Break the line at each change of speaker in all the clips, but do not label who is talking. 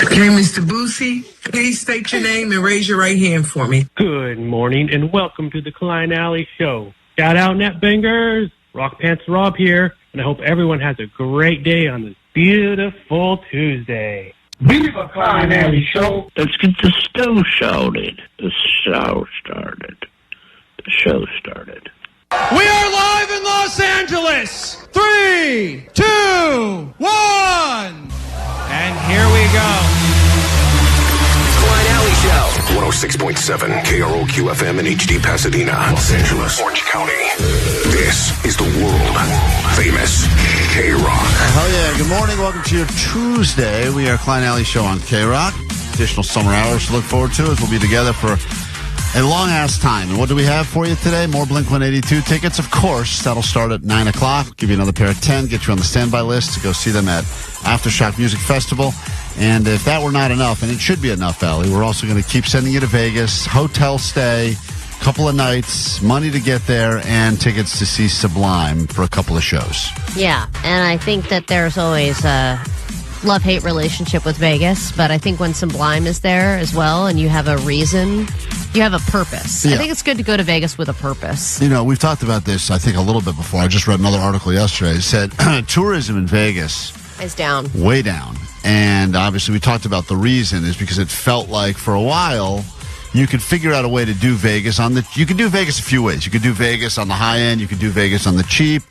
Okay, Mr. Boosie, please state your name and raise your right hand for me.
Good morning and welcome to the Klein Ally Show. Shout out Net Bangers, Rock Pants Rob here, and I hope everyone has a great day on this beautiful Tuesday.
Viva Klein Ally Show.
Let's get the show started. The show started.
We are live in Los Angeles. 3, 2, 1. And here we go.
Klein Ally Show. 106.7 KROQ FM in HD Pasadena, Los Angeles, Orange County. This is the world famous KROQ.
Hell yeah. Good morning. Welcome to your Tuesday. We are Klein Ally Show on KROQ. Additional summer hours to look forward to as we'll be together for a long-ass time. And what do we have for you today? More Blink-182 tickets, of course. That'll start at 9 o'clock. Give you another pair of 10. Get you on the standby list to go see them at Aftershock Music Festival. And if that were not enough, and it should be enough, Allie, we're also going to keep sending you to Vegas. Hotel stay, couple of nights, money to get there, and tickets to see Sublime for a couple of shows.
Yeah, and I think that there's always a love-hate relationship with Vegas, but I think when Sublime is there as well and you have a reason, you have a purpose. Yeah. I think it's good to go to Vegas with a purpose.
You know, we've talked about this, I think, a little bit before. I just read another article yesterday. It said tourism in Vegas
is down.
Way down. And obviously we talked about the reason is because it felt like for a while you could figure out a way to do Vegas you could do Vegas a few ways. You could do Vegas on the high end. You could do Vegas on the cheap.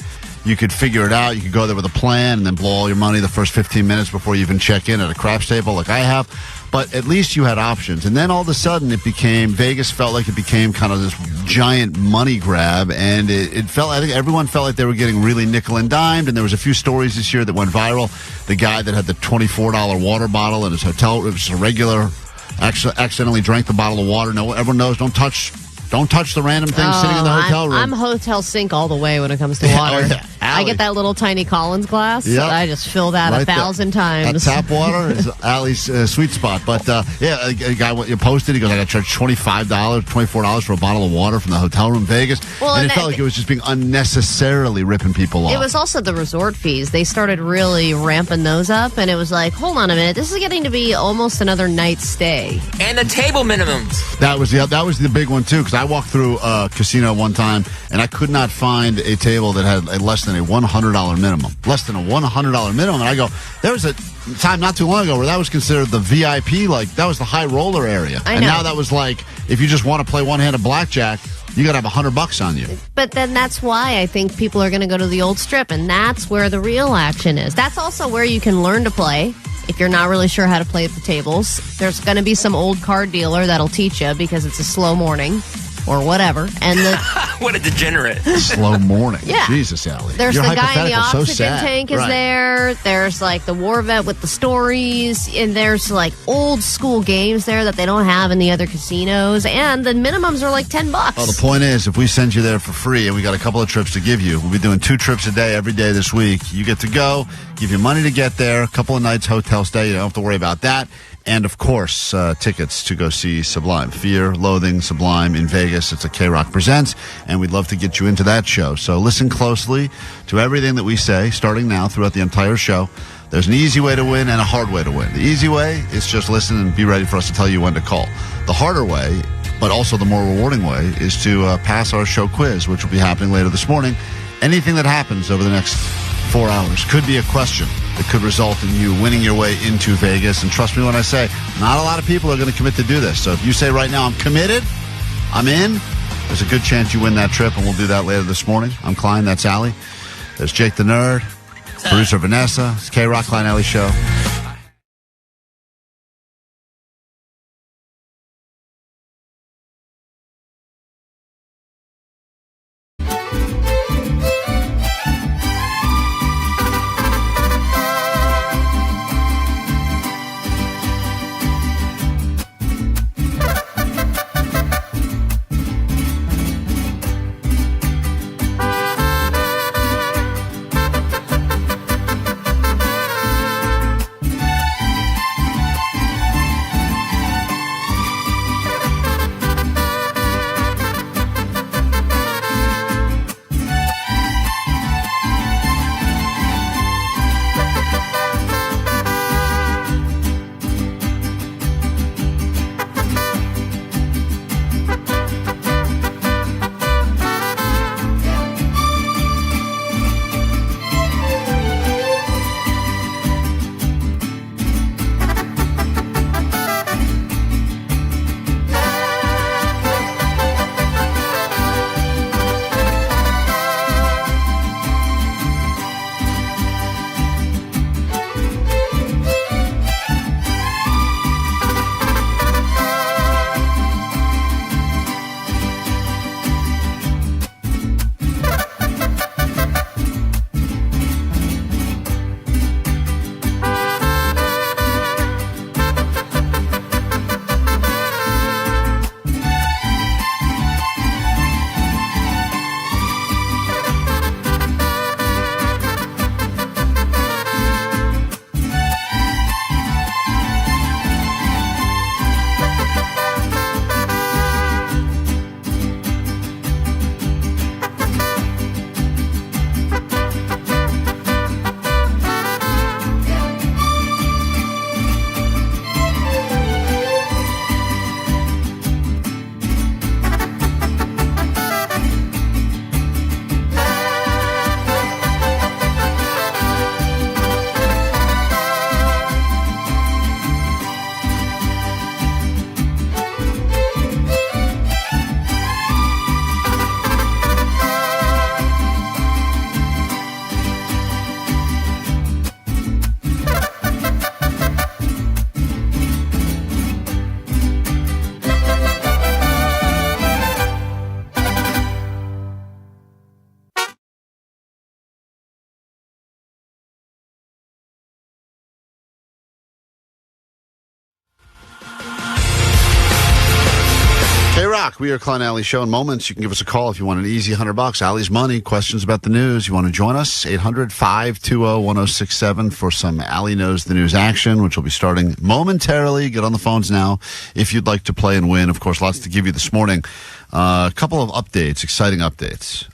You could figure it out. You could go there with a plan and then blow all your money the first 15 minutes before you even check in at a craps table like I have. But at least you had options. And then all of a sudden Vegas felt like it became kind of this giant money grab. And I think everyone felt like they were getting really nickel and dimed. And there was a few stories this year that went viral. The guy that had the $24 water bottle in his hotel, it was a regular, accidentally drank the bottle of water. No, everyone knows, don't touch the random thing sitting in the hotel room.
I'm hotel sink all the way when it comes to water.
Oh, yeah.
I get that little tiny Collins glass. Yep. I just fill that right 1,000 times.
That tap water is Allie's sweet spot. But, a guy posted, he goes, I got charged $24 for a bottle of water from the hotel room in Vegas. Well, and it felt like it was just being unnecessarily ripping people off.
It was also the resort fees. They started really ramping those up, and it was like, hold on a minute, this is getting to be almost another night's stay.
And the table minimums.
That was the big one, too, because I walked through a casino one time, and I could not find a table that had less than a $100 minimum. Less than a $100 minimum. And I go, there was a time not too long ago where that was considered the VIP, like that was the high roller area.
I know.
And now that was like, if you just want to play one-handed blackjack, you got to have $100 on you.
But then that's why I think people are going to go to the old strip, and that's where the real action is. That's also where you can learn to play. If you're not really sure how to play at the tables, there's going to be some old card dealer that'll teach you because it's a slow morning. Or whatever. And
what a degenerate.
Slow morning.
Yeah.
Jesus, Allie.
There's
Your
the guy in the oxygen
so
tank is
right.
there. There's like the war vet with the stories. And there's like old school games there that they don't have in the other casinos. And the minimums are like $10.
Well, the point is, if we send you there for free and we got a couple of trips to give you, we'll be doing 2 trips a day every day this week. You get to go, give you money to get there, a couple of nights hotel stay. You don't have to worry about that. And, of course, tickets to go see Sublime. Fear, Loathing, Sublime in Vegas. It's a KROQ Presents, and we'd love to get you into that show. So listen closely to everything that we say, starting now throughout the entire show. There's an easy way to win and a hard way to win. The easy way is just listen and be ready for us to tell you when to call. The harder way, but also the more rewarding way, is to pass our show quiz, which will be happening later this morning. Anything that happens over the next 4 hours could be a question that could result in you winning your way into Vegas. And trust me when I say, not a lot of people are going to commit to do this. So if you say right now, I'm committed, I'm in, there's a good chance you win that trip, and we'll do that later this morning. I'm Klein, that's Allie. There's Jake the Nerd, producer Vanessa. It's KROQ Klein Ally Show. K-Rock, we are Klein Ally Show. In moments, you can give us a call if you want an easy $100. Allie's Money, questions about the news. You want to join us? 800-520-1067 for some Allie Knows the News action, which will be starting momentarily. Get on the phones now if you'd like to play and win. Of course, lots to give you this morning. A couple of updates, exciting updates.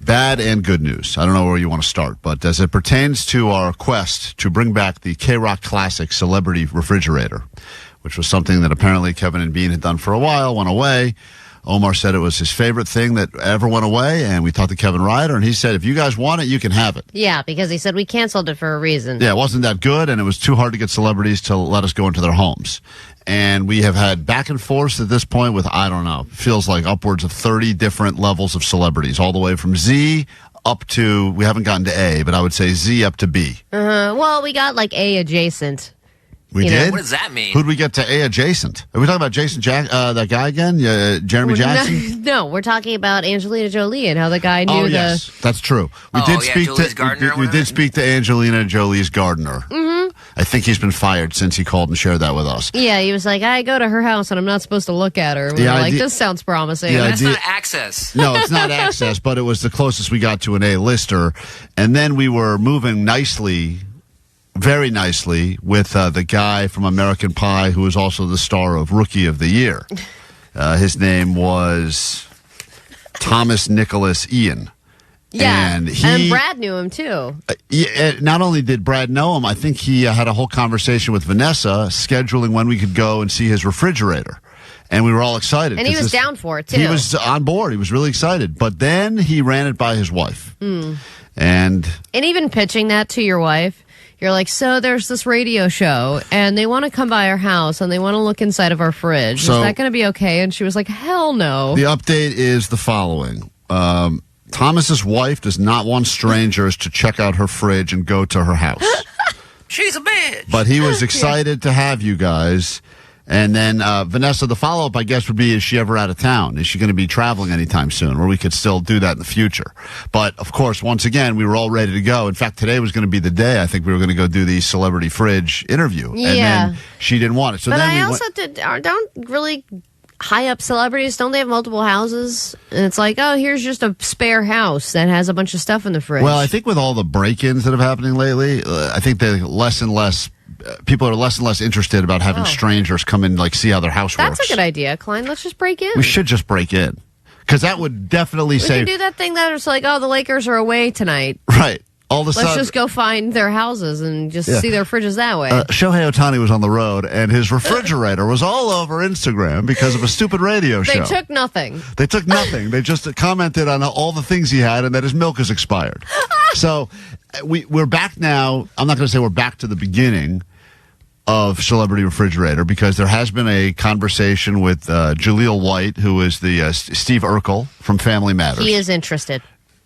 Bad and good news. I don't know where you want to start, but as it pertains to our quest to bring back the K-Rock Classic Celebrity Refrigerator, which was something that apparently Kevin and Bean had done for a while, went away. Omar said it was his favorite thing that ever went away, and we talked to Kevin Ryder, and he said, if you guys want it, you can have it.
Yeah, because he said we canceled it for a reason.
Yeah, it wasn't that good, and it was too hard to get celebrities to let us go into their homes. And we have had back and forth at this point with, I don't know, feels like upwards of 30 different levels of celebrities, all the way from Z up to, we haven't gotten to A, but I would say Z up to B.
Well, we got like A adjacent.
We did?
What does that mean?
Who'd we get to A adjacent? Are we talking about Jason that guy again? Jeremy Jackson?
No, we're talking about Angelina Jolie and how the guy knew
yes, that's true. We did speak to we did speak to Angelina Jolie's gardener. Mm-hmm. I think he's been fired since he called and shared that with us.
Yeah, he was like, I go to her house and I'm not supposed to look at her. We were like, this sounds promising.
Yeah, that's not access.
No, it's not access, but it was the closest we got to an A-lister. And then we were moving nicely, very nicely, with the guy from American Pie who was also the star of Rookie of the Year. His name was Thomas Nicholas Ian.
Yeah,
and
Brad knew him too.
Not only did Brad know him, I think he had a whole conversation with Vanessa scheduling when we could go and see his refrigerator. And we were all excited.
And he was down for it, too.
He was on board. He was really excited. But then he ran it by his wife. And
even pitching that to your wife, you're like, so there's this radio show, and they want to come by our house, and they want to look inside of our fridge.
So,
is that going to be okay? And she was like, hell no.
The update is the following. Thomas's wife does not want strangers to check out her fridge and go to her house.
She's a bitch.
But he was excited to have you guys. And then, Vanessa, the follow-up, I guess, would be, is she ever out of town? Is she going to be traveling anytime soon? Or we could still do that in the future. But, of course, once again, we were all ready to go. In fact, today was going to be the day I think we were going to go do the Celebrity Fridge interview.
Yeah.
And then she didn't want it. So
but
then
I also don't really high-up celebrities, don't they have multiple houses? And it's like, oh, here's just a spare house that has a bunch of stuff in the fridge.
Well, I think with all the break-ins that have happening lately, I think they're less and less... people are less and less interested about having strangers come in, like, see how their house works.
That's a good idea, Klein. Let's just break in.
We should just break in. Because that would definitely say...
We can do that thing that is like, oh, the Lakers are away tonight.
Right. All of a sudden...
Let's just go find their houses and just see their fridges that way.
Shohei Ohtani was on the road, and his refrigerator was all over Instagram because of a stupid radio show.
They took nothing.
They took nothing. They just commented on all the things he had and that his milk is expired. So we're back now. I'm not going to say we're back to the beginning of Celebrity Refrigerator because there has been a conversation with Jaleel White, who is the Steve Urkel from Family Matters.
He is interested.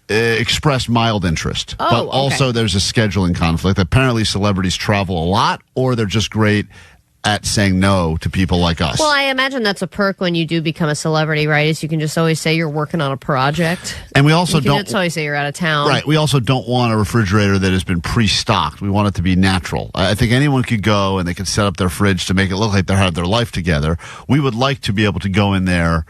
Expressed mild interest. But also there's a scheduling conflict. Apparently celebrities travel a lot, or they're just great at saying no to people like us.
Well, I imagine that's a perk when you do become a celebrity, right? Is you can just always say you're working on a project.
And we also don't
just always say you're out of town.
Right. We also don't want a refrigerator that has been pre-stocked. We want it to be natural. I think anyone could go and they could set up their fridge to make it look like they have their life together. We would like to be able to go in there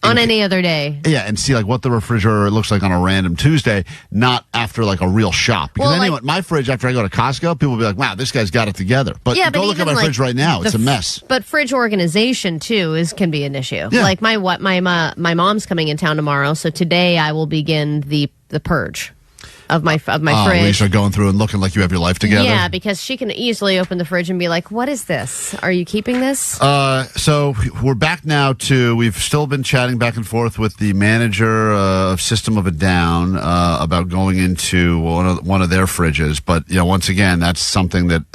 on any other day.
Yeah, and see like what the refrigerator looks like on a random Tuesday, not after like a real shop. Because my fridge, after I go to Costco, people will be like, wow, this guy's got it together. But go look at my fridge right now. It's a mess.
But fridge organization, too, can be an issue.
Yeah.
Like my mom's coming in town tomorrow, so today I will begin the purge of my fridge.
You start going through and looking like you have your life together?
Yeah, because she can easily open the fridge and be like, what is this? Are you keeping this?
So we're back now to, we've still been chatting back and forth with the manager of System of a Down about going into one of their fridges. But, once again, that's something that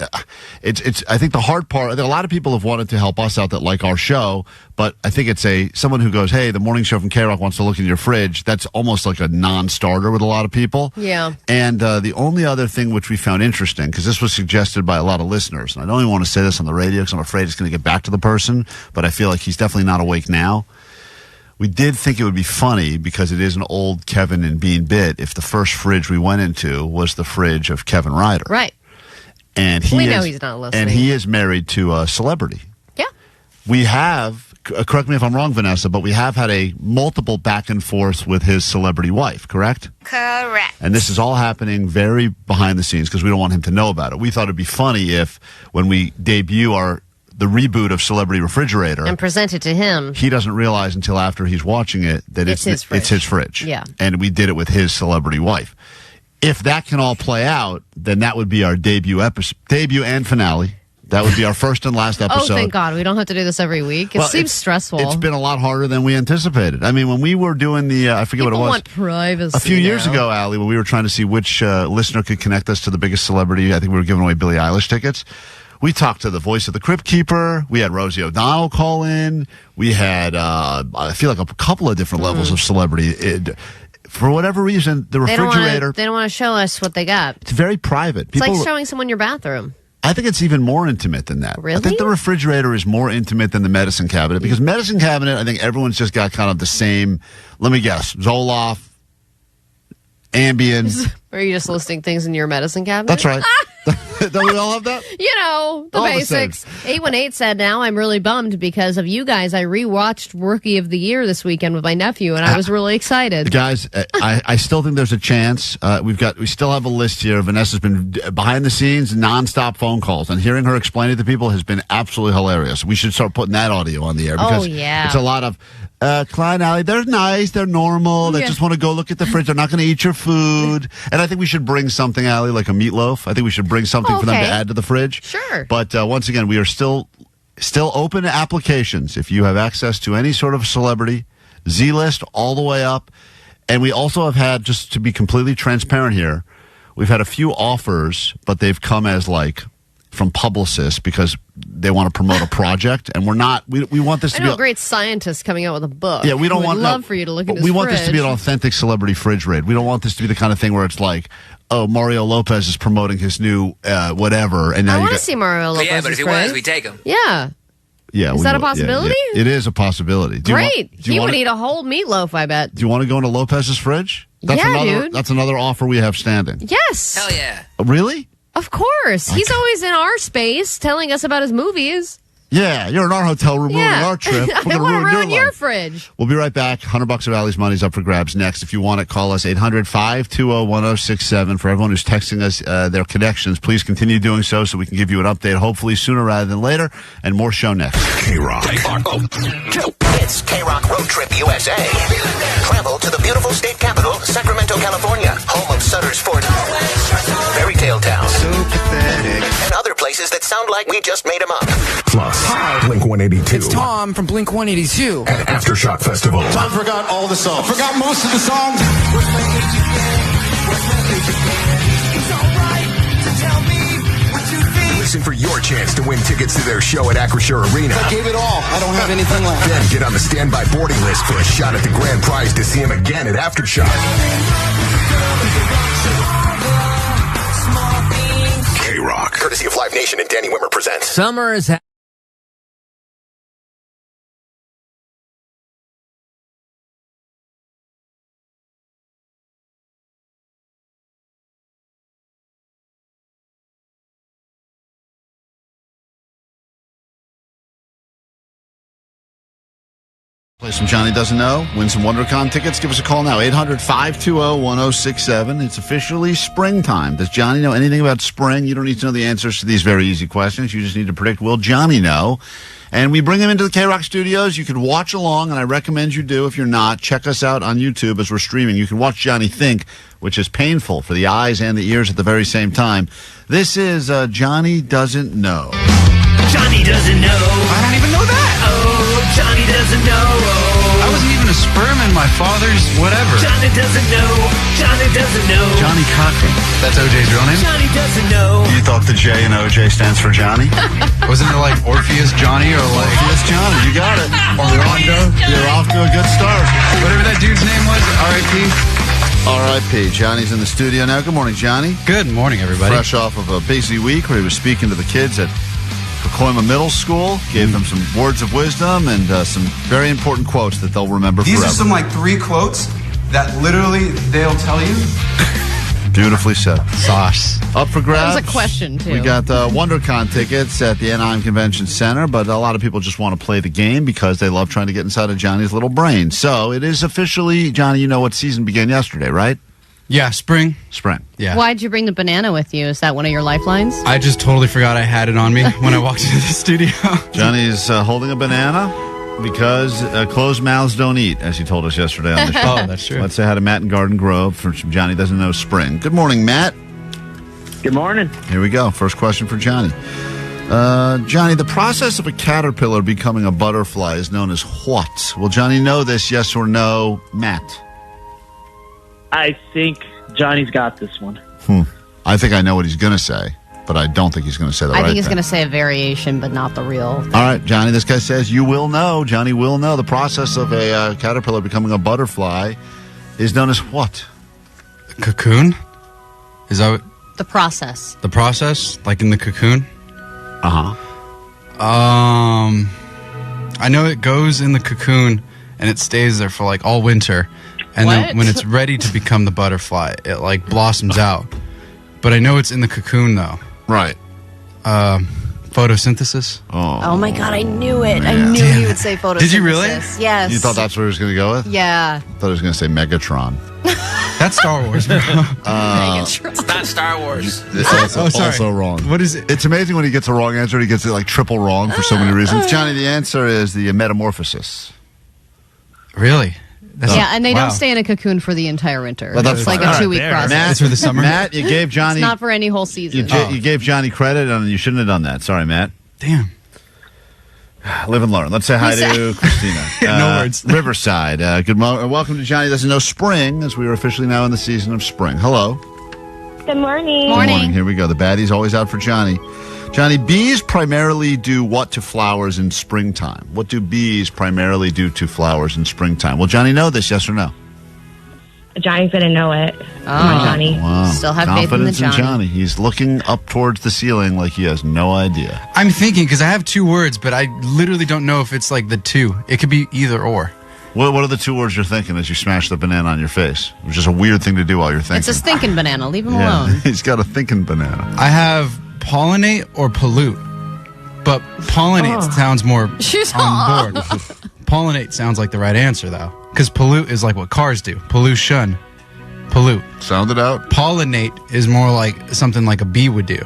it's I think the hard part, a lot of people have wanted to help us out that like our show, but I think it's someone who goes, hey, the morning show from KROQ wants to look in your fridge. That's almost like a non-starter with a lot of people.
Yeah.
And the only other thing which we found interesting, because this was suggested by a lot of listeners, and I don't even want to say this on the radio because I'm afraid it's going to get back to the person, but I feel like he's definitely not awake now. We did think it would be funny, because it is an old Kevin and Bean bit, if the first fridge we went into was the fridge of Kevin Ryder.
Right.
And
we know he's not listening.
And he is married to a celebrity.
Yeah.
We have correct me if I'm wrong, Vanessa, but we have had a multiple back and forth with his celebrity wife, correct?
Correct.
And this is all happening very behind the scenes because we don't want him to know about it. We thought it'd be funny if, when we debut the reboot of Celebrity Refrigerator
And present it to him,
he doesn't realize until after he's watching it that it's his fridge.
Yeah.
And we did it with his celebrity wife. If that can all play out, then that would be our debut and finale. That would be our first and last episode.
Oh, thank God. We don't have to do this every week. It seems stressful.
It's been a lot harder than we anticipated. I mean, when we were doing the, I forget
People
what it was.
want privacy
a few years
now.
ago, Allie, when we were trying to see which listener could connect us to the biggest celebrity, I think we were giving away Billie Eilish tickets. We talked to the voice of the Crypt Keeper. We had Rosie O'Donnell call in. We had, I feel like a couple of different levels of celebrity. For whatever reason, the refrigerator.
They don't want to show us what they got.
It's very private.
It's like showing someone your bathroom.
I think it's even more intimate than that.
Really?
I think the refrigerator is more intimate than the medicine cabinet because medicine cabinet, I think everyone's just got kind of the same, let me guess, Zoloft, Ambien.
Are you just listing things in your medicine cabinet?
That's right. Don't we all have that?
You know, the
All the
basics. 818 said, now I'm really bummed because of you guys. I rewatched Rookie of the Year this weekend with my nephew, and I was really excited.
Guys, I still think there's a chance. We still have a list here. Vanessa's been behind the scenes, nonstop phone calls, and hearing her explain it to people has been absolutely hilarious. We should start putting that audio on the air because it's a lot of Klein Ally, they're nice, they're normal, they just want to go look at the fridge, they're not going to eat your food. And I think we should bring something, Ally, like a meatloaf. I think we should bring something for them to add to the fridge.
Sure.
But once again, we are still open to applications. If you have access to any sort of celebrity, Z-list all the way up. And we also have had, just to be completely transparent here, we've had a few offers, but they've come as like from publicists because they want to promote a project, and we're not. We want this to be
a great scientist coming out with a book.
Yeah, we don't want.
Love for you to look at.
We want this to be an authentic celebrity fridge raid. We don't want this to be the kind of thing where it's like, oh, Mario Lopez is promoting his new whatever, and now
I want to see Mario Lopez.
Yeah, but if he was, we take him.
Yeah.
Yeah,
is that a possibility?
Yeah. It is a possibility.
Great. He would eat a whole meatloaf, I bet.
Do you want to go into Lopez's fridge?
Dude.
That's another offer we have standing.
Yes.
Hell yeah.
Really?
Of course. He's always in our space telling us about his movies.
Yeah, you're in our hotel room ruining our trip.
I want to ruin your fridge.
We'll be right back. $100 of Allie's money's up for grabs next. If you want it, call us 800-520-1067. For everyone who's texting us their connections, please continue doing so we can give you an update, hopefully sooner rather than later. And more show next.
KROQ.
It's KROQ Road Trip USA. Travel to the beautiful state capital, Sacramento, California, home of Sutter's Fort, Fairy Tale Town,
So pathetic.
and other places that sound like we just made them up.
Plus, Blink 182.
It's Tom from Blink 182.
At Aftershock Festival.
Tom forgot all the songs. Forgot most of the songs.
Listen for your chance to win tickets to their show at Acrisure Arena.
I gave it all. I don't have anything left.
Then get on the standby boarding list for a shot at the grand prize to see him again at Aftershock. KROQ. Courtesy of Live Nation and Danny Wimmer presents.
Summer is
Play some Johnny Doesn't Know. Win some WonderCon tickets. Give us a call now. 800-520-1067. It's officially springtime. Does Johnny know anything about spring? You don't need to know the answers to these very easy questions. You just need to predict, will Johnny know? And we bring him into the KROQ studios. You can watch along, and I recommend you do. If you're not, check us out on YouTube as we're streaming. You can watch Johnny think, which is painful for the eyes and the ears at the very same time. This is Johnny Doesn't Know.
Johnny doesn't know.
I don't even know that.
Oh, Johnny doesn't know.
I wasn't even a sperm in my father's whatever.
Johnny doesn't know. Johnny doesn't know.
Johnny Cochran. That's OJ's real name?
Johnny doesn't know.
You thought the J in OJ stands for Johnny?
Wasn't it like Orpheus Johnny or like...
Orpheus Johnny, you got it. You're off to a good start.
Whatever that dude's name was, R.I.P.
R.I.P. Johnny's in the studio now. Good morning, Johnny.
Good morning, everybody.
Fresh off of a busy week where he was speaking to the kids at Pacoima Middle School, gave them some words of wisdom and some very important quotes that they'll remember
These
forever.
are some 3 quotes that literally they'll tell you
Beautifully said.
Sauce.
Up for grabs.
That was a question, too.
We got WonderCon tickets at the Anaheim Convention Center, but a lot of people just want to play the game because they love trying to get inside of Johnny's little brain. So it is officially, Johnny, you know what season began yesterday, right?
Yeah, spring.
Spring.
Yeah.
Why'd you bring the banana with you? Is that one of your lifelines?
I just totally forgot I had it on me when I walked into the studio.
Johnny's holding a banana because closed mouths don't eat, as he told us yesterday on the show.
Oh, that's true.
Let's say hi to Matt in Garden Grove from Johnny Doesn't Know Spring. Good morning, Matt.
Good morning.
Here we go. First question for Johnny. Johnny, the process of a caterpillar becoming a butterfly is known as what? Will Johnny know this, yes or no? Matt.
I think Johnny's got this one.
I think I know what he's going to say, but I don't think he's going to say the right
I think he's
thing.
going to say a variation, but not the real.
All right, Johnny, this guy says you will know. Johnny will know. The process of a caterpillar becoming a butterfly is known as what?
Cocoon? Is that
The process.
the process? Like in the cocoon?
Uh-huh.
I know it goes in the cocoon and it stays there for like all winter. And then when it's ready to become the butterfly, it like blossoms out. But I know it's in the cocoon though.
Right.
Photosynthesis.
Oh my God, I knew it.
Yeah.
I knew he would say photosynthesis.
Did you really?
Yes.
You thought that's what he was going to go with?
Yeah.
I thought he was going to say Megatron.
That's Star Wars, bro.
It's not Star Wars.
It's
sorry.
also wrong.
What is it?
It's amazing when he gets a wrong answer. He gets it like triple wrong for so many reasons. Johnny, the answer is the metamorphosis.
Really?
Yeah, and they
wow.
don't stay in a cocoon for the entire winter.
Well, that's
it's like
fine.
a 2-week
Right there.
process.
Matt,
It's for the summer?
Matt, you gave Johnny...
It's not for any whole season.
You gave Johnny credit, and you shouldn't have done that. Sorry, Matt.
Damn.
Live and learn. Let's say hi to Christina.
No words.
Riverside. Good morning. Welcome to Johnny Doesn't Know Spring, as we are officially now in the season of spring. Hello.
Good morning.
Good morning. Here we go. The baddie's always out for Johnny. Johnny, bees primarily do what to flowers in springtime? What do bees primarily do to flowers in springtime? Will Johnny know this, yes or no?
Johnny's going to know it. Come on, Johnny.
Wow.
Still have
Confidence
faith in the Johnny.
He's looking up towards the ceiling like he has no idea.
I'm thinking because I have 2 words, but I literally don't know if it's like the 2. It could be either or.
What are the 2 words you're thinking as you smash the banana on your face? Which is a weird thing to do while you're thinking.
It's a stinking banana. Leave him
Yeah,
alone.
he's got a thinking banana.
I have pollinate or pollute, but pollinate sounds more
She's
on board. Pollinate sounds like the right answer though, because pollute is like what cars do. Pollution, pollute.
Sound it out.
Pollinate is more like something like a bee would do,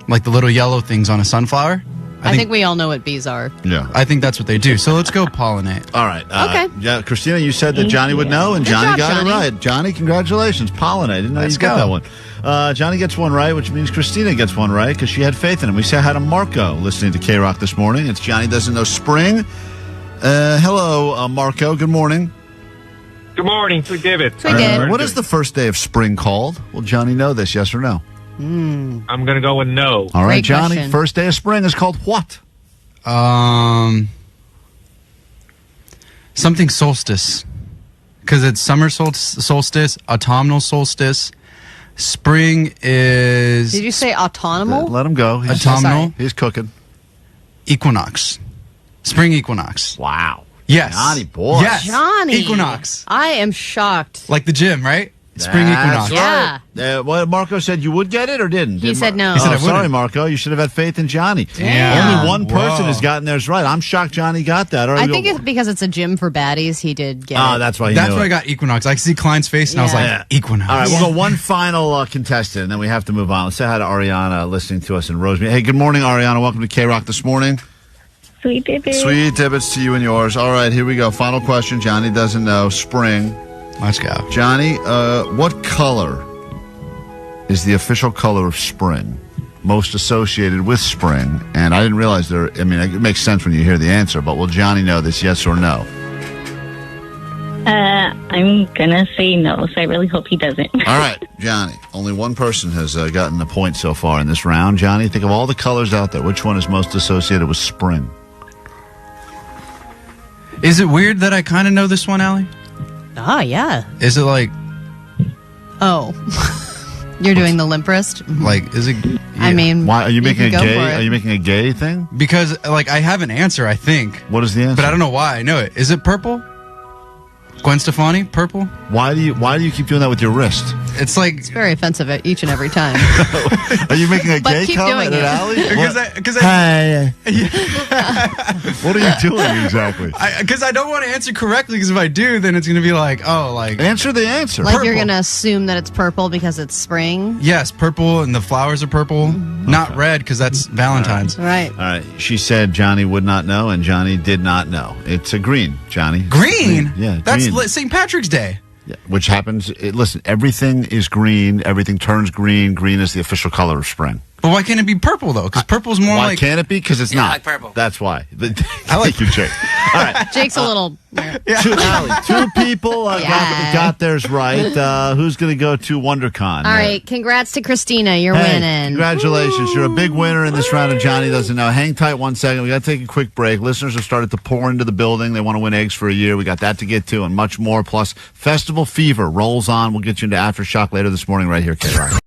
like the little yellow things on a sunflower.
I think we all know what bees are.
Yeah.
I think that's what they do. So let's go pollinate.
All right.
Okay.
Yeah, Christina, you said that Johnny would know, and
Good
Johnny
job,
got
Johnny.
it right. Johnny, congratulations. Pollinate. Didn't know
Let's
you got
go.
that one. Johnny gets one right, which means Christina gets one right because she had faith in him. We say hi to Marco listening to KROQ this morning. It's Johnny Doesn't Know Spring. Hello, Marco. Good morning.
Good morning, Sweet David.
Sweet David.
What is the first day of spring called? Will Johnny know this, yes or no?
I'm going to go with no.
All right,
Great
Johnny.
question.
First day of spring is called what?
Something solstice, because it's summer solstice, autumnal solstice. Spring is
Did you say autonomal?
Let him go.
autumnal
He's cooking.
equinox. Spring equinox.
Wow.
Yes.
Johnny boy.
Yes.
Johnny.
Equinox.
I am shocked.
Like the gym, right? Spring
That's
equinox.
Yeah.
What Marco said you would get it or didn't?
He said no.
He said I
Oh, sorry,
wouldn't.
Marco. You should have had faith in Johnny.
Damn.
Only one person
Whoa.
has gotten theirs right. I'm shocked Johnny got that. All right,
I
we
think
go-
it's because it's a gym for baddies. He did get
Oh,
it.
that's why he
That's
knew
why
it.
I got equinox. I see Klein's face, and I was
Yeah.
like, equinox.
All right, we'll go one final contestant, and then we have to move on. Let's say hi to Ariana listening to us in Rosemead. Hey, good morning, Ariana. Welcome to KROQ this morning.
Sweet David.
Sweet divots to you and yours. All right, here we go. Final question. Johnny doesn't know. Spring.
Let's go.
Johnny, what color is the official color of spring? Most associated with spring? And I didn't realize it makes sense when you hear the answer, but will Johnny know this, yes or no?
I'm going to say no, so I really hope he doesn't.
All right, Johnny. Only one person has gotten a point so far in this round. Johnny, think of all the colors out there. Which one is most associated with spring?
Is it weird that I kind of know this one, Allie?
Ah, yeah.
Is it like,
Oh. You're doing the limp wrist?
like, is it?
I mean,
Why are you making a
can go
gay?
for it.
Are you making a gay thing?
Because, like, I have an answer, I think.
What is the answer?
But I don't know why I know it. Is it purple? Gwen Stefani, purple?
Why do you keep doing that with your wrist?
It's like
It's very offensive each and every time.
Are you making a
But
gay
keep
comment
doing
at
it.
Allie?
Because
Hey. What are you doing exactly?
Because I don't want to answer correctly. Because if I do, then it's going to be like,
answer the answer.
Like
Purple.
you're going to assume that it's purple because it's spring.
Yes, purple, and the flowers are purple, not red because that's Valentine's.
Right.
All right. She said Johnny would not know, and Johnny did not know. It's a green, Johnny.
Green?
Yeah,
That's
green.
St. Patrick's Day.
Yeah, which happens. Listen, everything is green. Everything turns green. Green is the official color of spring.
But why can't it be purple, though? Because purple's more
Why
like...
can't it be? Because it's
Yeah,
not.
I like purple.
That's why. I like you, Jake. All right.
Jake's a little...
Two people got theirs right. Who's going to go to WonderCon?
All right. Congrats to Christina. You're winning.
Congratulations. You're a big winner in this round of Johnny Doesn't Know. Hang tight 1 second. We got to take a quick break. Listeners have started to pour into the building. They want to win eggs for a year. We got that to get to and much more. Plus, Festival Fever rolls on. We'll get you into Aftershock later this morning right here, KROQ.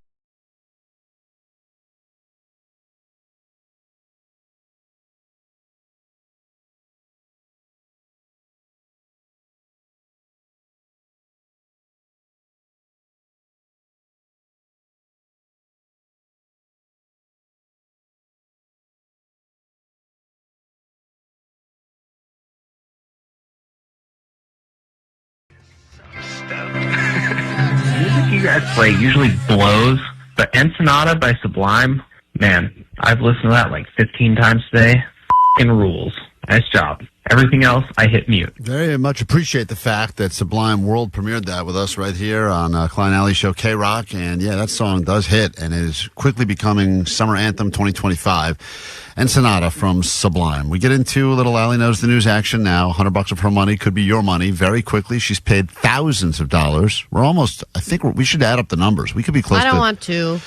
The music you guys play usually blows, but Ensenada by Sublime, man, I've listened to that like 15 times today. F***ing rules. Nice job. Everything else, I hit mute.
Very much appreciate the fact that Sublime World premiered that with us right here on Klein Ally Show KROQ. And yeah, that song does hit and is quickly becoming Summer Anthem 2025. Ensenada from Sublime. We get into a little Ally Knows the News action now. $100 of her money could be your money very quickly. She's paid thousands of dollars. We're almost, we should add up the numbers. We could be close to...
I don't want to.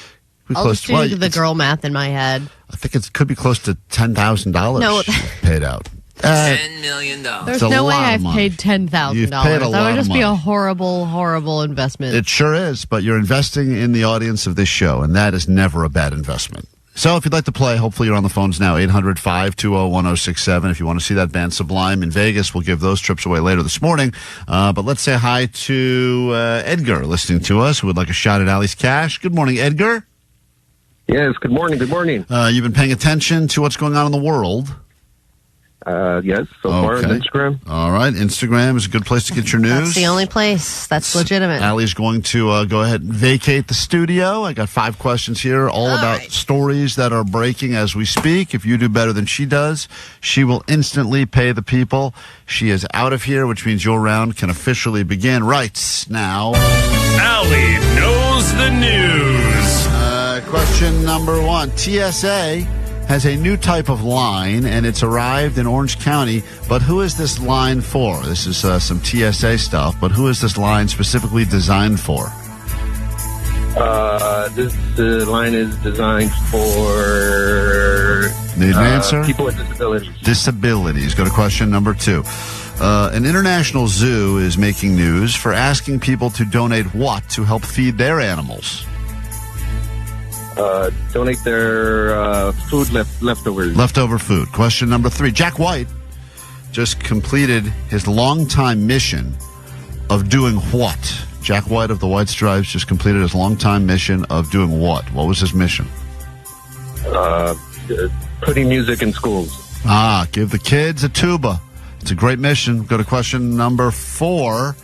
I'll just do the girl math in my head.
I think it could be close to $10,000
No.
paid out.
$10 million.
There's no way I've paid $10,000.
You've paid a lot
That would
of
just be
money.
a horrible, horrible investment.
It sure is, but you're investing in the audience of this show, and that is never a bad investment. So if you'd like to play, hopefully you're on the phones now, 800-520-1067. If you want to see that band Sublime in Vegas, we'll give those trips away later this morning. But let's say hi to Edgar listening to us, who would like a shot at Allie's cash. Good morning, Edgar.
Yes, good morning, good morning.
You've been paying attention to what's going on in the world.
Yes, so far on Instagram.
All right, Instagram is a good place to get your news.
That's the only place. That's legitimate.
Allie's going to go ahead and vacate the studio. I got 5 questions here, all about stories that are breaking as we speak. If you do better than she does, she will instantly pay the people. She is out of here, which means your round can officially begin right now.
Allie knows the news.
Question number 1. TSA has a new type of line, and it's arrived in Orange County. But who is this line for? This is some TSA stuff, but who is this line specifically designed for?
This line is designed for
Need an answer?
people with disabilities.
Disabilities. Go to question number 2. An international zoo is making news for asking people to donate what to help feed their animals?
Donate their food leftovers.
Leftover food. Question number 3. Jack White just completed his longtime mission of doing what? Jack White of the White Stripes just completed his longtime mission of doing what? What was his mission?
Putting music in schools.
Give the kids a tuba. It's a great mission. Go to question number 4.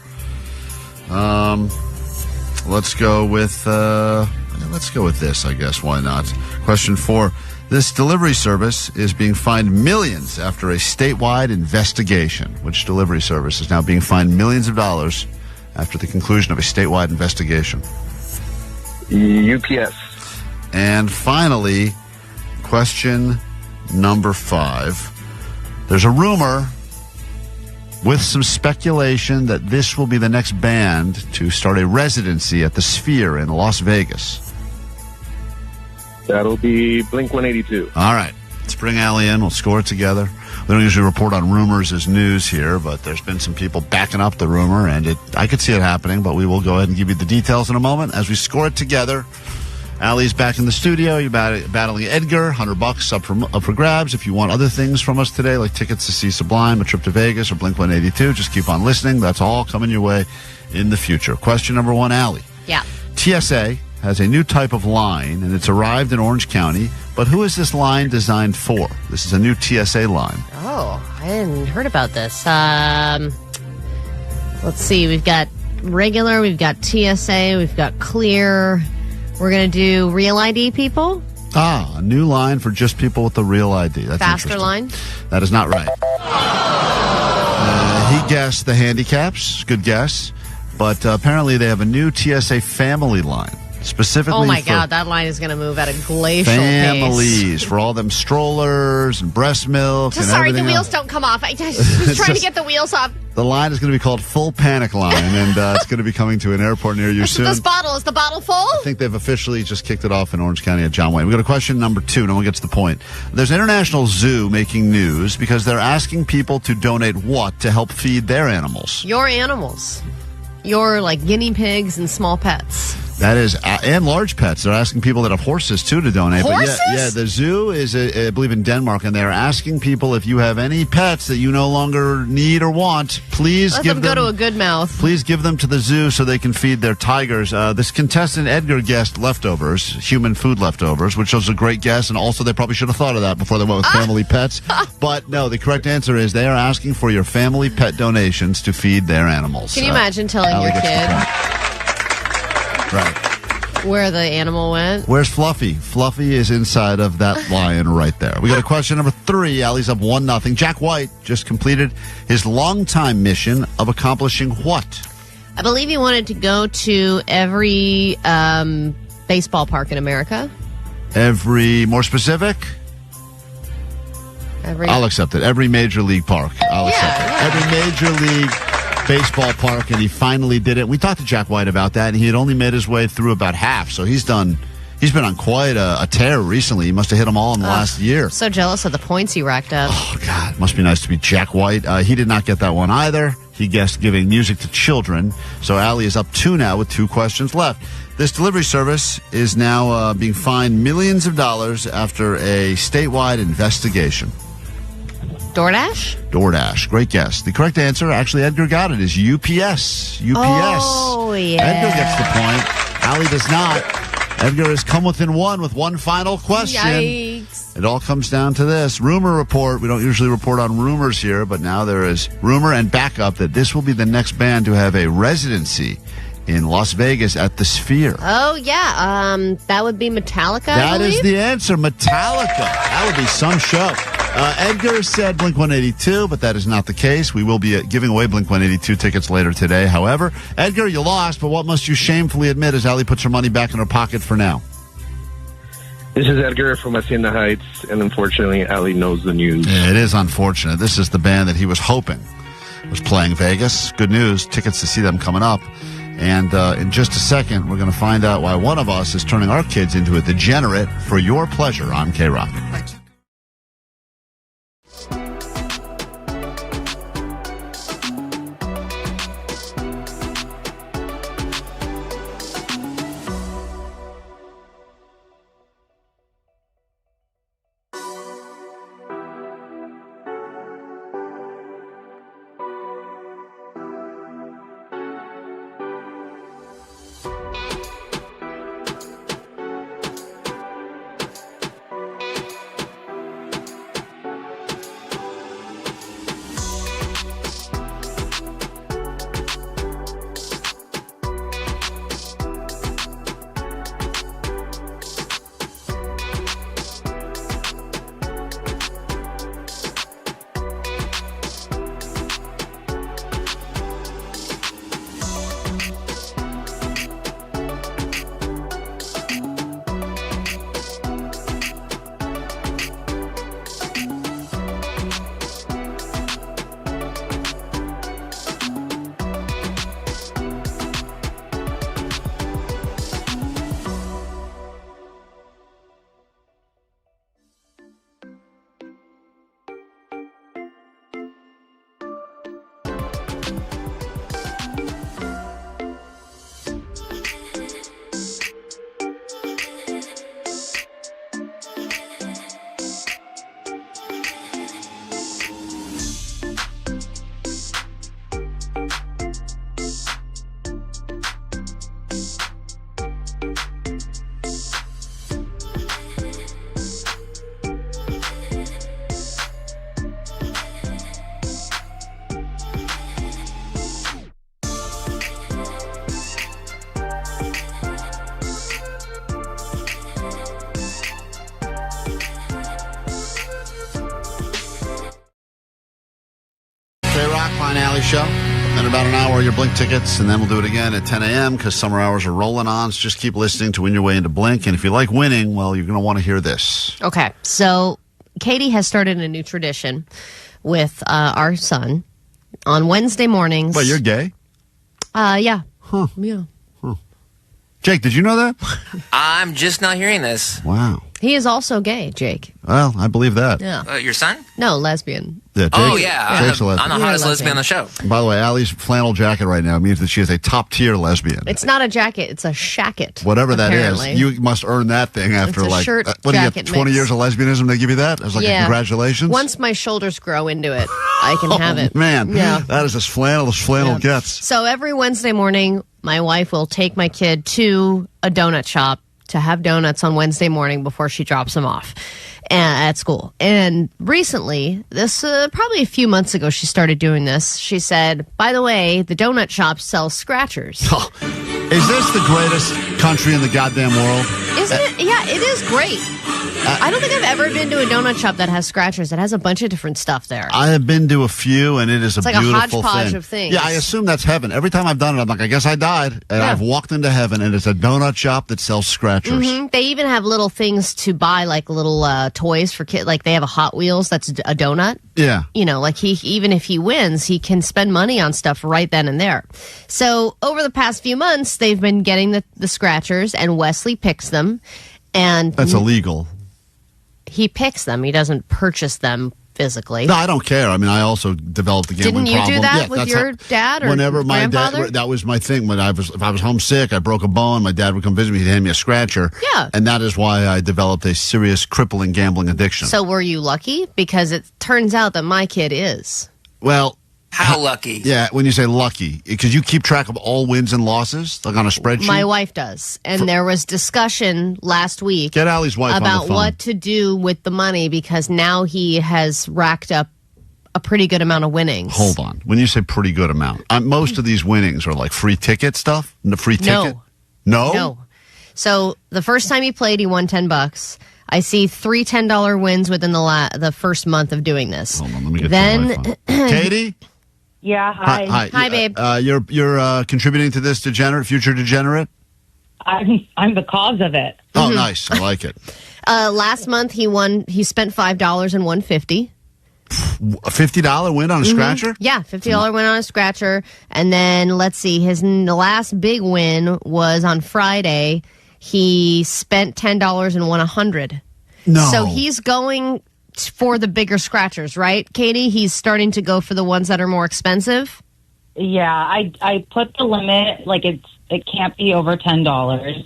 Let's go with this, I guess. Why not? Question 4. This delivery service is being fined millions after a statewide investigation. Which delivery service is now being fined millions of dollars after the conclusion of a statewide investigation?
UPS.
And finally, question number 5. There's a rumor with some speculation that this will be the next band to start a residency at the Sphere in Las Vegas.
That'll be Blink-182.
All right. Let's bring Allie in. We'll score it together. We don't usually report on rumors as news here, but there's been some people backing up the rumor, and I could see it happening, but we will go ahead and give you the details in a moment as we score it together. Allie's back in the studio. You're battling Edgar. $100 up for grabs. If you want other things from us today, like tickets to see Sublime, a trip to Vegas, or Blink-182, just keep on listening. That's all coming your way in the future. Question number 1, Allie.
Yeah.
TSA has a new type of line, and it's arrived in Orange County. But who is this line designed for? This is a new TSA line.
Oh, I hadn't heard about this. Let's see. We've got regular, we've got TSA, we've got clear. We're going to do real ID people.
A new line for just people with the real ID. That's
faster line?
That is not right. He guessed the handicaps. Good guess. But apparently they have a new TSA family line. Specifically,
oh my God, that line is going to move at a glacial
families
pace.
For all them strollers and breast milk. And
sorry, the
everything
wheels
else.
Don't come off. I was trying to get the wheels off.
The line is going to be called Full Panic Line, and it's going to be coming to an airport near you soon.
Is the bottle full?
I think they've officially just kicked it off in Orange County at John Wayne. We got a question number 2. No one gets the point. There's an international zoo making news because they're asking people to donate what to help feed their animals.
Your animals. Your, guinea pigs and small pets.
That is, and large pets. They're asking people that have horses, too, to donate.
Horses?
But yeah, the zoo is, I believe, in Denmark, and they're asking people if you have any pets that you no longer need or want, please
Let
give
them go to a good mouth.
Please give them to the zoo so they can feed their tigers. This contestant, Edgar, guessed leftovers, human food leftovers, which was a great guess, and also they probably should have thought of that before they went with family pets. But no, the correct answer is they are asking for your family pet donations to feed their animals.
Can you imagine telling your kid
right
where the animal went?
Where's Fluffy? Fluffy is inside of that lion right there. We got a question number 3. Allie's up 1-0. Jack White just completed his longtime mission of accomplishing what?
I believe he wanted to go to every baseball park in America.
More specific? I'll accept it. Every major league park. I'll accept it. Every major league baseball park, and he finally did it. We talked to Jack White about that, and he had only made his way through about half, so he's been on quite a tear recently. He must have hit them all in the last year.
So jealous of the points he racked up.
Oh, God. Must be nice to be Jack White. He did not get that one either. He guessed giving music to children. So Allie is up 2 now with 2 questions left. This delivery service is now being fined millions of dollars after a statewide investigation. DoorDash. Great guess. The correct answer, actually, Edgar got it, is UPS.
Oh, yeah.
Edgar gets the point. Allie does not. Edgar has come within 1 with one final question.
Yikes.
It all comes down to this. Rumor report. We don't usually report on rumors here, but now there is rumor and backup that this will be the next band to have a residency in Las Vegas at the Sphere.
Oh, yeah. That would be Metallica,
That is the answer. Metallica. That would be some show. Edgar said Blink-182, but that is not the case. We will be giving away Blink-182 tickets later today. However, Edgar, you lost, but what must you shamefully admit as Allie puts her money back in her pocket for now?
This is Edgar from Hacienda Heights, and unfortunately, Allie knows the news.
Yeah, it is unfortunate. This is the band that he was hoping was playing Vegas. Good news, tickets to see them coming up. And in just a second, we're going to find out why one of us is turning our kids into a degenerate for your pleasure on KROQ. Thanks. Show. In about an hour, your Blink tickets, and then we'll do it again at 10 a.m. because summer hours are rolling on. So just keep listening to win your way into Blink. And if you like winning, well, you're going to want to hear this.
Okay, so Katie has started a new tradition with our son on Wednesday mornings.
Wait, you're gay?
Yeah.
Huh.
Yeah.
Huh. Jake, did you know that?
I'm just not hearing this.
Wow.
He is also gay, Jake.
Well, I believe that.
Yeah.
Your son?
No, lesbian.
Yeah, Jake,
Oh, yeah.
Jake's a lesbian.
I'm the hottest lesbian on the show.
By the way, Allie's flannel jacket right now means that she is a top-tier lesbian.
It's not a jacket, it's a shacket.
Whatever that
apparently.
is, you must earn that thing after
It's a
like
shirt,
what do you
jacket
get? 20
mix.
years of lesbianism? They give you that as like a congratulations.
Once my shoulders grow into it, I can have it.
Man,
Yeah.
that is as flannel gets.
So every Wednesday morning, my wife will take my kid to a donut shop to have donuts on Wednesday morning before she drops him off at school. And recently, this probably a few months ago, she started doing this. She said, by the way, the donut shop sells scratchers.
Oh, is this the greatest country in the goddamn world?
Isn't it? Yeah, it is great. I don't think I've ever been to a donut shop that has scratchers. It has a bunch of different stuff there.
I have been to a few, and it is
It's
a
like a
beautiful
hodgepodge
thing.
of things.
Yeah, I assume that's heaven. Every time I've done it, I'm like, I guess I died, and I've walked into heaven, and it's a donut shop that sells scratchers.
Mm-hmm. They even have little things to buy, like little toys for kids. Like they have a Hot Wheels that's a donut.
Yeah.
You know, like even if he wins, he can spend money on stuff right then and there. So over the past few months, they've been getting the scratchers, and Wesley picks them. And
That's illegal.
He picks them. He doesn't purchase them physically.
No, I don't care. I mean, I also developed the gambling
Didn't you
problem.
do that
Yeah,
with
that's
your dad or
whenever my
grandfather?
dad, that was my thing. When if I was homesick, I broke a bone, my dad would come visit me, he'd hand me a scratcher.
Yeah.
And that is why I developed a serious, crippling gambling addiction.
So were you lucky? Because it turns out that my kid is.
Well,
how lucky?
Yeah, when you say lucky, because you keep track of all wins and losses, like on a spreadsheet.
My wife does. And there was discussion last week
Get Allie's wife on the
about
phone.
what to do with the money because now he has racked up a pretty good amount of winnings.
Hold on. When you say pretty good amount, most of these winnings are like free ticket stuff? The free ticket? No.
No. So the first time he played, he won $10. I see 3 $10 wins within the first month of doing this.
Hold on, let me get
then,
your wife on. Katie?
Yeah, hi.
Hi, babe.
You're contributing to this future Degenerate?
I'm the cause of it.
Oh, nice. I like it.
Last month he spent $5 and won $50.
A $50 win on a scratcher?
Yeah, $50 win on a scratcher. And then let's see, the last big win was on Friday. He spent $10 and won $100.
No.
So he's going for the bigger scratchers, right, Katie? He's starting to go for the ones that are more expensive.
Yeah, I put the limit like it can't be over $10.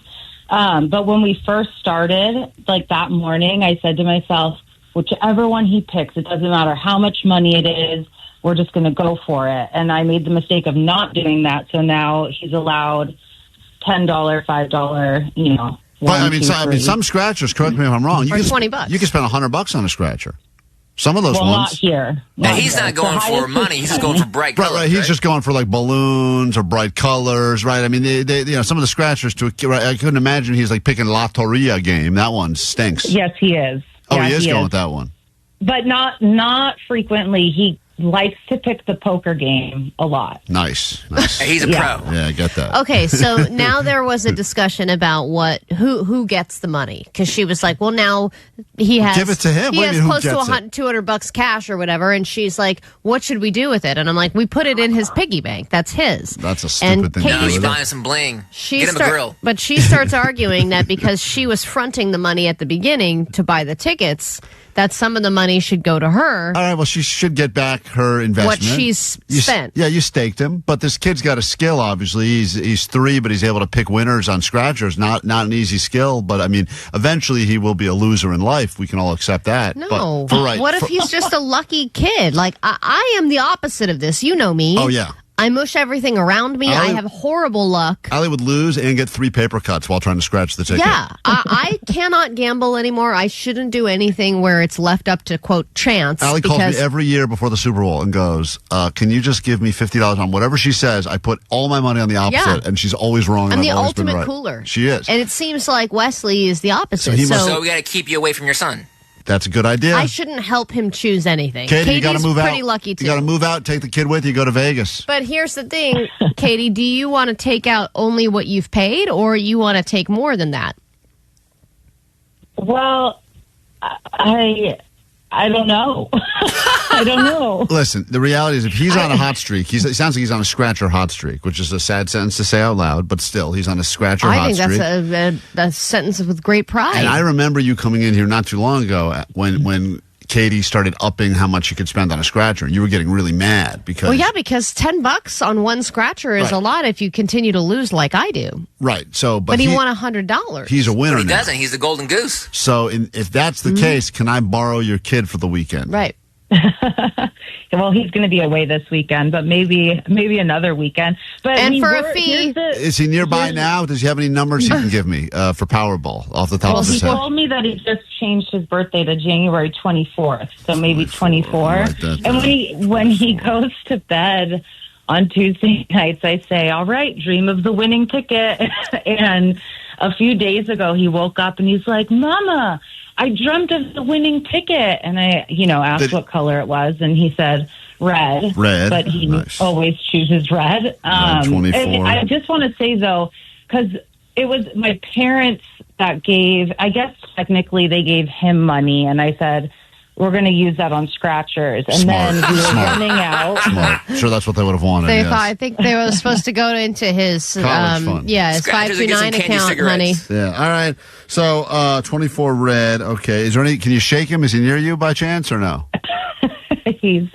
But when we first started, like that morning, I said to myself, whichever one he picks, it doesn't matter how much money it is, we're just going to go for it. And I made the mistake of not doing that, so now he's allowed $10, $5, you know.
But I mean, some scratchers, correct me if I'm wrong,
or $20.
You can spend $100 on a scratcher. Some of those ones.
Not here.
Now, he's not going for money. He's just going for bright colors.
Right. He's just going for like balloons or bright colors, right? I mean, they some of the scratchers, I couldn't imagine he's like picking La Torilla game. That one stinks.
Yes, he is.
Oh,
yeah,
he is going with that one.
But not frequently. He likes to pick the poker game a lot.
Nice.
He's a pro.
Yeah, I get that.
Okay, so now there was a discussion about who gets the money because she was like, well, now he has
give it to him.
He
What do
has
you mean,
close to $200 cash or whatever, and she's like, what should we do with it? And I'm like, we put it in his piggy bank. That's his.
That's a stupid thing.
No, he's buying some bling. Get him a grill.
But she starts arguing that because she was fronting the money at the beginning to buy the tickets, that some of the money should go to her.
All right, well, she should get back her investment.
What she's spent.
Yeah, you staked him, but this kid's got a skill, obviously. He's 3, but he's able to pick winners on scratchers. Not an easy skill, but I mean, eventually he will be a loser in life. We can all accept that.
No. What if he's just a lucky kid? Like, I am the opposite of this. You know me.
Oh, yeah.
I mush everything around me. I have horrible luck.
Allie would lose and get 3 paper cuts while trying to scratch the ticket.
Yeah. I cannot gamble anymore. I shouldn't do anything where it's left up to, quote, chance.
Allie calls me every year before the Super Bowl and goes, can you just give me $50 on whatever she says? I put all my money on the opposite, and she's always wrong.
I'm
and
the
I've always been
ultimate
right.
cooler.
She is.
And it seems like Wesley is the opposite.
So we got to keep you away from your son.
That's a good idea.
I shouldn't help him choose anything.
Katie, you got to
Katie's
move out.
pretty lucky, too.
You got to move out, take the kid with you, go to Vegas.
But here's the thing, Katie. Do you want to take out only what you've paid, or you want to take more than that?
Well, I don't know. I don't know.
Listen, the reality is if he's on a hot streak, it sounds like he's on a scratcher hot streak, which is a sad sentence to say out loud, but still, he's on a scratcher hot streak.
I think that's a sentence with great pride.
And I remember you coming in here not too long ago when Katie started upping how much you could spend on a scratcher, and you were getting really mad because...
Well, yeah, because $10 on one scratcher is a lot if you continue to lose like I do.
Right. So,
but he won $100.
He's a winner
But he
now.
doesn't. He's the golden goose.
So if that's the case, can I borrow your kid for the weekend?
Right.
Well, he's going to be away this weekend, but maybe another weekend. But
for a fee,
is he nearby now? Does he have any numbers he can give me for Powerball off the top of his head?
He told me that he just changed his birthday to January 24th, so maybe 24. And when he goes to bed on Tuesday nights, I say, "All right, dream of the winning ticket." And a few days ago, he woke up and he's like, "Mama, I dreamt of the winning ticket." And I, asked what color it was, and he said red.
Red.
But he always chooses red.
24.
And I just want to say, though, because it was my parents that gave, I guess technically they gave him money, and I said, we're going to use that on scratchers. And then we were running out.
Smart. Sure, that's what they would have wanted. Yes.
I think they were supposed to go into his
college fund.
Yeah, his 529 account, honey.
Yeah. All right. So 24 red. Okay. Is there any? Can you shake him? Is he near you by chance or no?
He's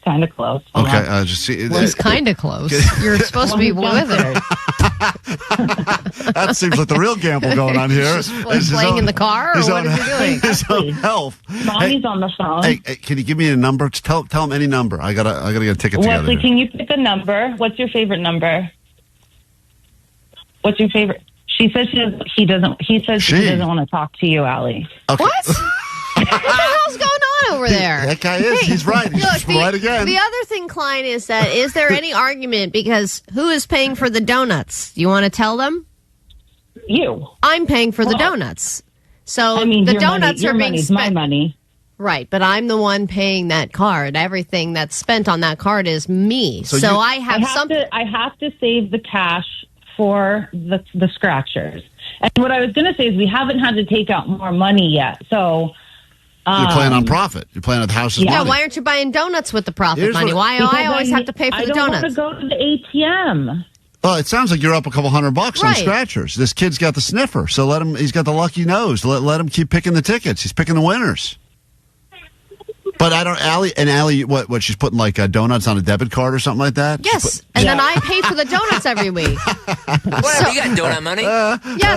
kind of close.
Okay. Just see.
Well, he's kind of close. You're supposed to be with her.
That seems like the real gamble going on here.
Just playing in the car, or what is he doing?
His own health.
Mommy's on the phone.
Hey, can you give me a number? Tell him any number. I gotta get a ticket together.
Wesley, can you pick a number? What's your favorite number? What's your favorite? She says he doesn't. He says she doesn't want to talk to you, Allie.
Okay.
What? What the hell's going on over there?
That guy is. He's right. He's right again.
The other thing, Klein, is there any argument? Because who is paying for the donuts? You want to tell them?
You.
I'm paying for the donuts. So the donuts are being spent.
My money.
Right, but I'm the one paying that card. Everything that's spent on that card is me. So I have something.
I have to save the cash for the scratchers. And what I was going to say is we haven't had to take out more money yet. So
you're playing on profit. You're playing on the house's money.
Yeah, why aren't you buying donuts with the profit money? Why do I always have to pay for the donuts?
I don't want to go to the ATM.
Well, it sounds like you're up a couple $100 on scratchers. This kid's got the sniffer, so let him. He's got the lucky nose. Let him keep picking the tickets. He's picking the winners. But I don't, Allie, what she's putting like donuts on a debit card or something like that?
Yes, then I pay for the donuts every week.
Well, you got donut money.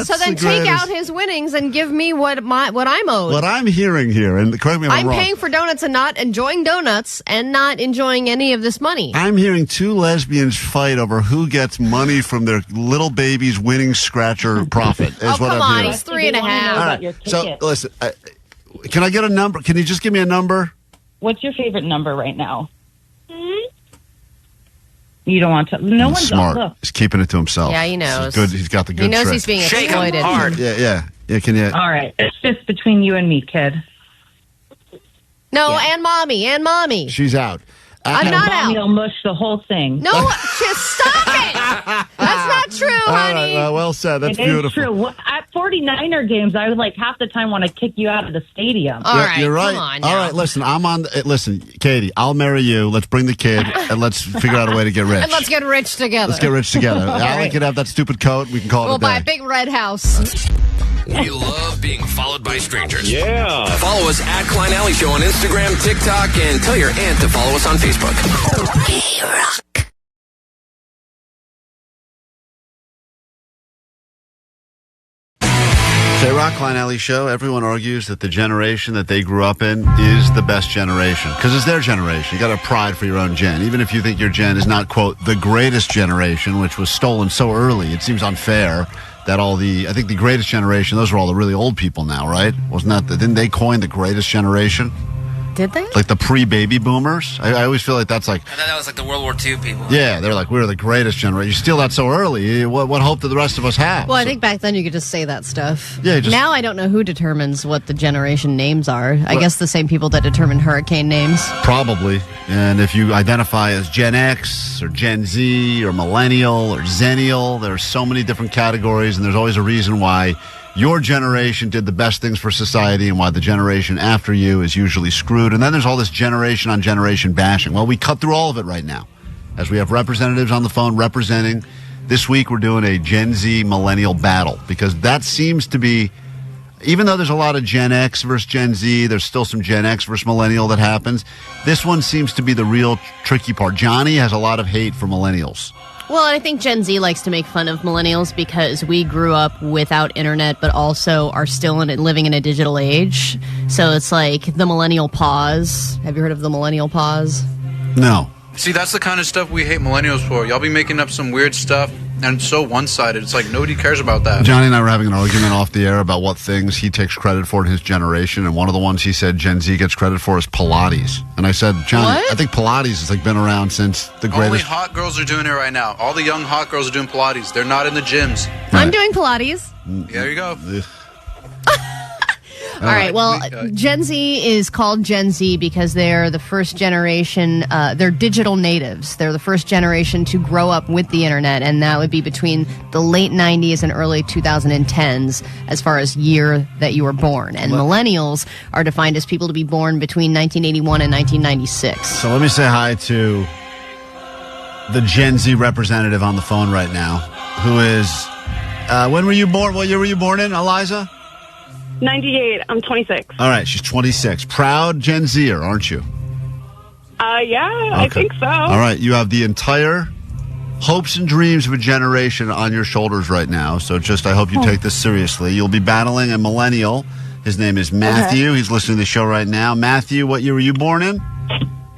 So then take out his winnings and give me what I'm owed.
What I'm hearing here, and correct me if I'm wrong.
I'm paying for donuts and not enjoying donuts and not enjoying any of this money.
I'm hearing two lesbians fight over who gets money from their little baby's winning scratcher profit. Is what
come
I'm
on,
hearing.
he's 3.5.
All right. So listen, can I get a number? Can you just give me a number?
What's your favorite number right now? You don't want to. No one's
smart.
Look.
He's keeping it to himself.
Yeah, he knows.
He's good. He's got the good.
He knows
trick.
he's being exploited.
Hard.
Yeah. Can you?
All right. It's just between you and me, kid.
No, and mommy.
She's out.
I'm not out.
Mommy will mush the whole thing.
No, just stop it. That's not true, honey.
All right, well said. That's
beautiful.
beautiful.
It's true. At 49er games, I would half the time want to kick you out of the stadium.
All right,
you're right.
Come on now.
All right, listen. Listen, Katie. I'll marry you. Let's bring the kid and let's figure out a way to get rich.
And let's get rich together.
Let's get rich together. Allie can have that stupid coat. We can call it a day.
We'll buy a big red house.
We love being followed by strangers.
Yeah.
Follow us at Klein Ally Show on Instagram, TikTok, and tell your aunt to follow us on Facebook.
KROQ.
KROQ, Klein Ally Show. Everyone argues that the generation that they grew up in is the best generation because it's their generation. You got to have pride for your own gen, even if you think your gen is not, quote, the greatest generation, which was stolen so early. It seems unfair that I think the greatest generation, those are all the really old people now, right? Didn't they coin the greatest generation?
Did they?
Like the pre-baby boomers. I always feel like that's like...
I thought that was like the World War II people.
Yeah, they're like, we're the greatest generation. You steal that so early. What hope do the rest of us have?
Well, I think back then you could just say that stuff.
Yeah,
now I don't know who determines what the generation names are. I guess the same people that determine hurricane names.
Probably. And if you identify as Gen X or Gen Z or Millennial or Zennial, there are so many different categories, and there's always a reason why your generation did the best things for society and why the generation after you is usually screwed. And then there's all this generation on generation bashing. Well, we cut through all of it right now as we have representatives on the phone representing. This week we're doing a Gen Z millennial battle because that seems to be, even though there's a lot of Gen X versus Gen Z, there's still some Gen X versus millennial that happens. This one seems to be the real tricky part. Johnny has a lot of hate for millennials.
Well, I think Gen Z likes to make fun of millennials because we grew up without internet, but also are still living in a digital age. So it's like the millennial pause. Have you heard of the millennial pause?
No.
See, that's the kind of stuff we hate millennials for. Y'all be making up some weird stuff, and it's so one-sided. It's like nobody cares about that.
Johnny and I were having an argument off the air about what things he takes credit for in his generation, and one of the ones he said Gen Z gets credit for is Pilates. And I said, Johnny,
what?
I think Pilates has been around since the greatest.
Only hot girls are doing it right now. All the young hot girls are doing Pilates. They're not in the gyms.
I'm doing Pilates.
There you go.
All right, well, Gen Z is called Gen Z because they're the first generation, they're digital natives. They're the first generation to grow up with the internet, and that would be between the late 90s and early 2010s as far as year that you were born. And millennials are defined as people to be born between 1981 and 1996.
So let me say hi to the Gen Z representative on the phone right now, who is, when were you born? What year were you born in, Eliza?
98. I'm 26.
All right, she's 26. Proud Gen Zer, aren't you?
Yeah, I think so.
All right, you have the entire hopes and dreams of a generation on your shoulders right now. So just, I hope you take this seriously. You'll be battling a millennial. His name is Matthew. Okay. He's listening to the show right now. Matthew, what year were you born in?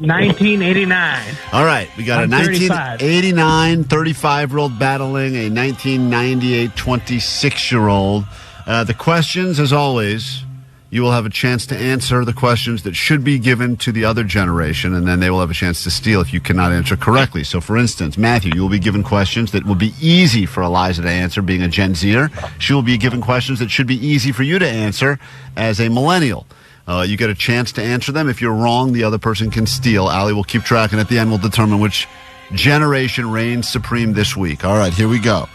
1989.
All right, we got a 1989 35-year-old battling a 1998 26-year-old. The questions, as always, you will have a chance to answer the questions that should be given to the other generation, and then they will have a chance to steal if you cannot answer correctly. So, for instance, Matthew, you will be given questions that will be easy for Eliza to answer, being a Gen Zer. She will be given questions that should be easy for you to answer as a millennial. You get a chance to answer them. If you're wrong, the other person can steal. Allie will keep track, and at the end, we'll determine which generation reigns supreme this week. All right, here we go.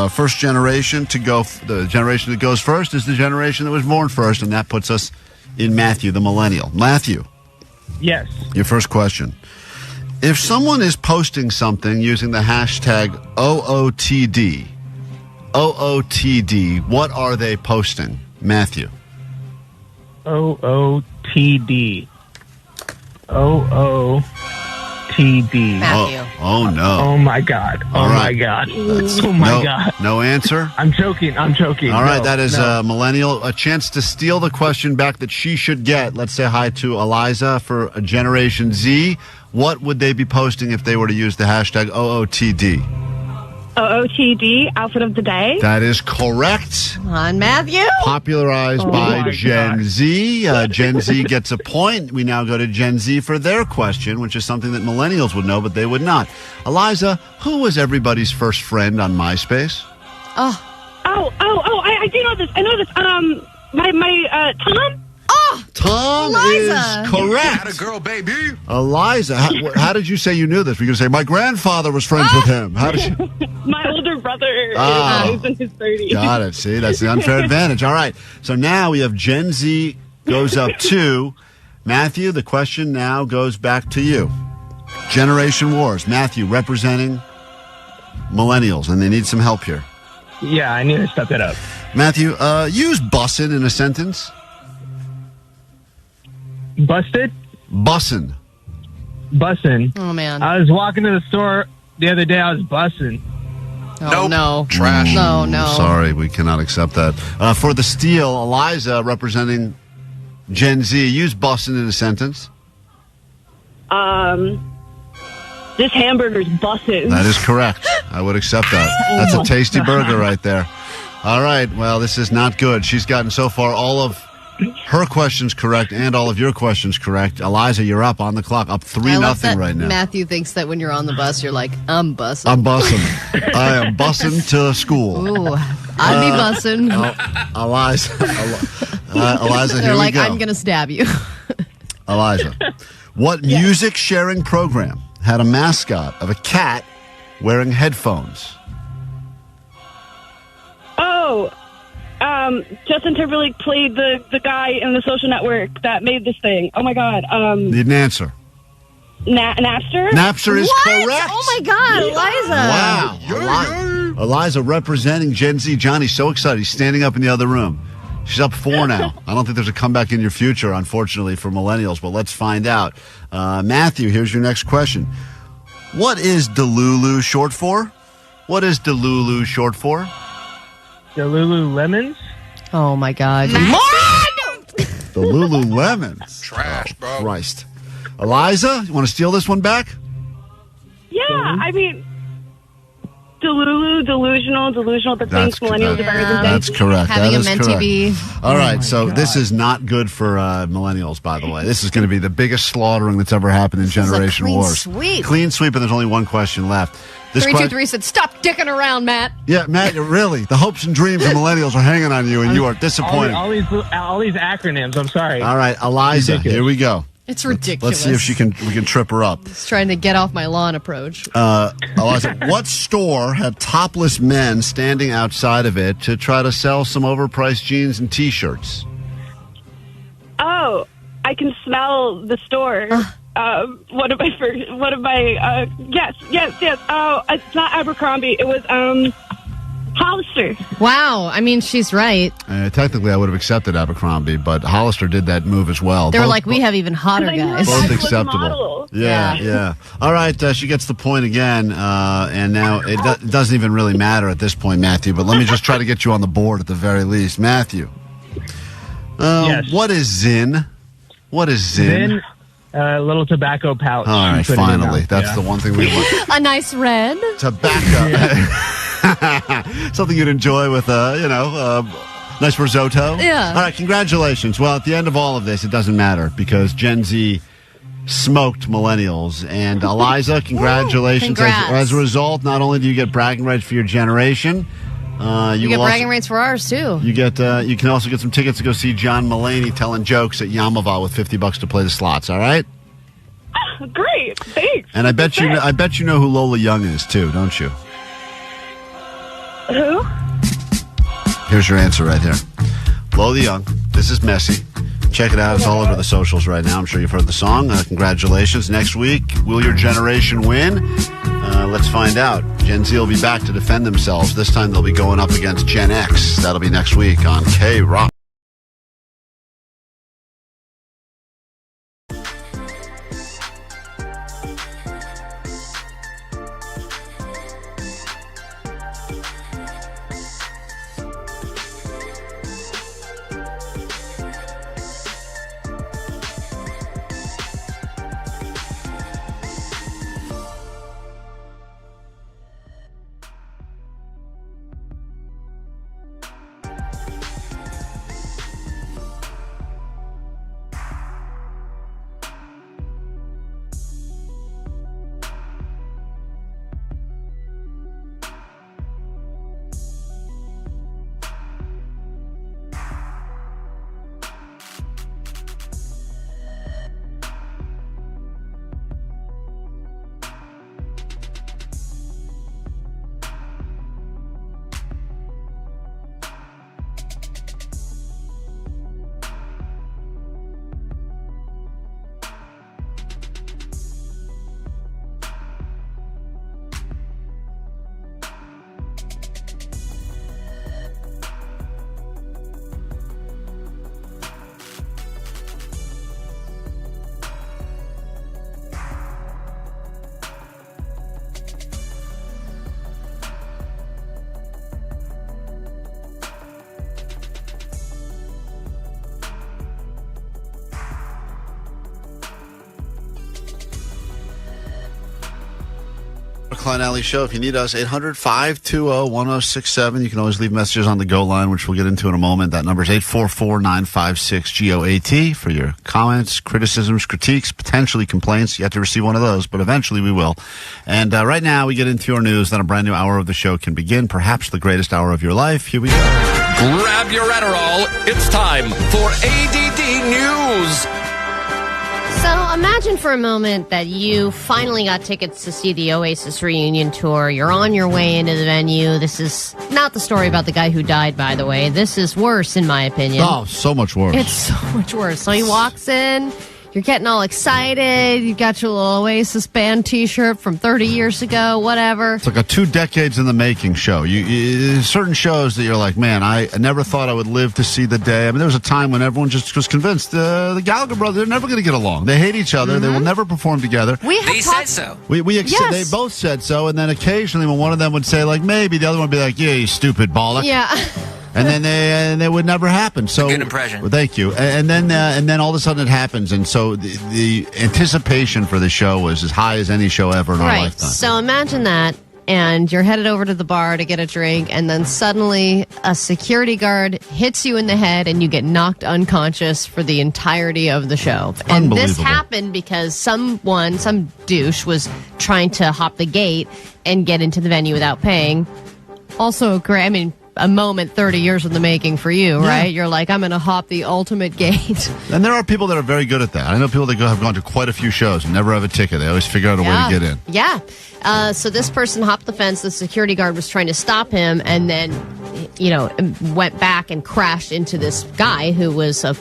First generation to go, the generation that goes first is the generation that was born first, and that puts us in Matthew, the millennial. Matthew.
Yes.
Your first question. If someone is posting something using the hashtag OOTD, what are they posting? Matthew.
OOTD. OOTD.
Matthew.
Oh no.
Oh my God. Oh my God. Oh my God.
No answer?
I'm joking.
All right, that is millennial. A chance to steal the question back that she should get. Let's say hi to Eliza for a Generation Z. What would they be posting if they were to use the hashtag OOTD?
OOTD, outfit of the day.
That is correct.
Come on, Matthew.
Popularized by Gen Z. Gen Z gets a point. We now go to Gen Z for their question, which is something that millennials would know, but they would not. Eliza, who was everybody's first friend on MySpace?
I do know this. I know this. Tom?
Tom
Eliza.
is correct.
Had a girl, baby.
Eliza, how did you say you knew this? Were you going to say, my grandfather was friends with him? How did you...
My older brother is in his 30s.
Got it. See, that's the unfair advantage. All right. So now we have Gen Z goes up 2. Matthew, the question now goes back to you. Generation Wars. Matthew, representing millennials, and they need some help here.
Yeah, I need to step it up.
Matthew, use bussin' in a sentence.
Busted?
Bussin'.
Oh, man.
I was walking to the store the other day. I was bussing.
Oh, no.
Trash.
No.
Sorry, we cannot accept that. For the steal, Eliza, representing Gen Z, use bussin' in a sentence.
This hamburger's bussin'.
That is correct. I would accept that. That's a tasty burger right there. All right. Well, this is not good. She's gotten so far all of her question's correct and all of your questions correct. Eliza, you're up on the clock, up 3-0 right now.
Matthew thinks that when you're on the bus, you're like, I'm bussing.
I'm bussing. I am bussing to school.
Ooh, I'd be bussing.
Eliza, Eliza,
They're
here
like,
we go.
I'm going to stab you.
Eliza, what music sharing program had a mascot of a cat wearing headphones?
Oh, Justin Timberlake played the guy in the Social Network that made this thing. Oh my God.
Need an answer.
Napster?
Napster is correct.
Oh my God, Eliza.
Wow. Eliza representing Gen Z. Johnny's so excited. He's standing up in the other room. She's up 4 now. I don't think there's a comeback in your future, unfortunately, for millennials, but let's find out. Matthew, here's your next question. What is Delulu short for? What is Delulu short for?
The Lululemons?
Oh my God.
The Lululemons.
Trash, bro.
Christ. Eliza, you want to steal this one back?
Yeah, I mean, delusional that thinks millennials are better than
That's correct.
Having
that
a
is
meant
correct.
to be.
All right, so this is not good for millennials, by the way. This is going to be the biggest slaughtering that's ever happened in Generation
clean
Wars.
sweep.
Clean sweep, and there's only one question left.
323 said, stop dicking around, Matt.
Yeah, Matt, really, the hopes and dreams of millennials are hanging on you, and you are disappointed.
All these acronyms. I'm sorry.
All right, Eliza,
Ridiculous.
here we go.
It's ridiculous.
Let's see if we can trip her up.
He's trying to get off my lawn approach.
Eliza, what store had topless men standing outside of it to try to sell some overpriced jeans and T-shirts?
Oh, I can smell the store. Yes. Oh, it's not Abercrombie. It was, Hollister.
Wow. I mean, she's right.
Technically, I would have accepted Abercrombie, but Hollister did that move as well.
They were like, we have even hotter guys.
Both acceptable. Yeah. All right, she gets the point again, and now it doesn't even really matter at this point, Matthew, but let me just try to get you on the board at the very least. Matthew,
Yes.
What is Zyn? What is Zyn?
A little tobacco pouch.
All right,
You put it in your
finally.
mouth.
That's
Yeah.
the one thing we want.
A nice red.
Tobacco. Something you'd enjoy with, nice risotto.
Yeah.
All right, congratulations. Well, at the end of all of this, it doesn't matter because Gen Z smoked millennials. And Eliza, congratulations.
Congrats.
As a result, not only do you get bragging rights for your generation,
You get bragging rights for ours, too.
you can also get some tickets to go see John Mulaney telling jokes at Yamava with $50 to play the slots. All right.
Great, thanks.
And I bet you know who Lola Young is too, don't you?
Who?
Here's your answer right here. Lola Young. This is messy. Check it out. It's all over the socials right now. I'm sure you've heard the song. Congratulations. Next week, will your generation win? Let's find out. Gen Z will be back to defend themselves. This time they'll be going up against Gen X. That'll be next week on KROQ. Klein Ally Show. If you need us, 800-520-1067. You can always leave messages on the Go line, which we'll get into in a moment. That number is 844-956-GOAT for your comments, criticisms, critiques, potentially complaints. You have to receive one of those, but eventually we will. And right now we get into your news. Then a brand new hour of the show can begin, perhaps the greatest hour of your life. Here we go.
Grab your Adderall. It's time for ADD News.
So imagine for a moment that you finally got tickets to see the Oasis reunion tour. You're on your way into the venue. This is not the story about the guy who died, by the way. This is worse, in my opinion.
Oh, so much worse.
It's so much worse. So he walks in. You're getting all excited. You got your little Oasis band T-shirt from 30 years ago, whatever.
It's like a 2 decades in the making show. You certain shows that you're like, man, I never thought I would live to see the day. I mean, there was a time when everyone just was convinced the Gallagher brothers, they're never going to get along. They hate each other. Mm-hmm. They will never perform together.
They said so.
Yes.
They both said so, and then occasionally when one of them would say, like, maybe, the other one would be like, yeah, you stupid bollock.
Yeah.
And then they would never happen. So
good impression.
Well, thank you. And then all of a sudden it happens, and so the anticipation for the show was as high as any show ever in our lifetime.
So imagine that, and you're headed over to the bar to get a drink, and then suddenly a security guard hits you in the head, and you get knocked unconscious for the entirety of the show. And this happened because some douche was trying to hop the gate and get into the venue without paying. Also, a moment 30 years in the making for you, right? You're like, I'm going to hop the ultimate gate.
And there are people that are very good at that. I know people that have gone to quite a few shows and never have a ticket. They always figure out a way to get in.
Yeah. So this person hopped the fence. The security guard was trying to stop him and then, went back and crashed into this guy who was a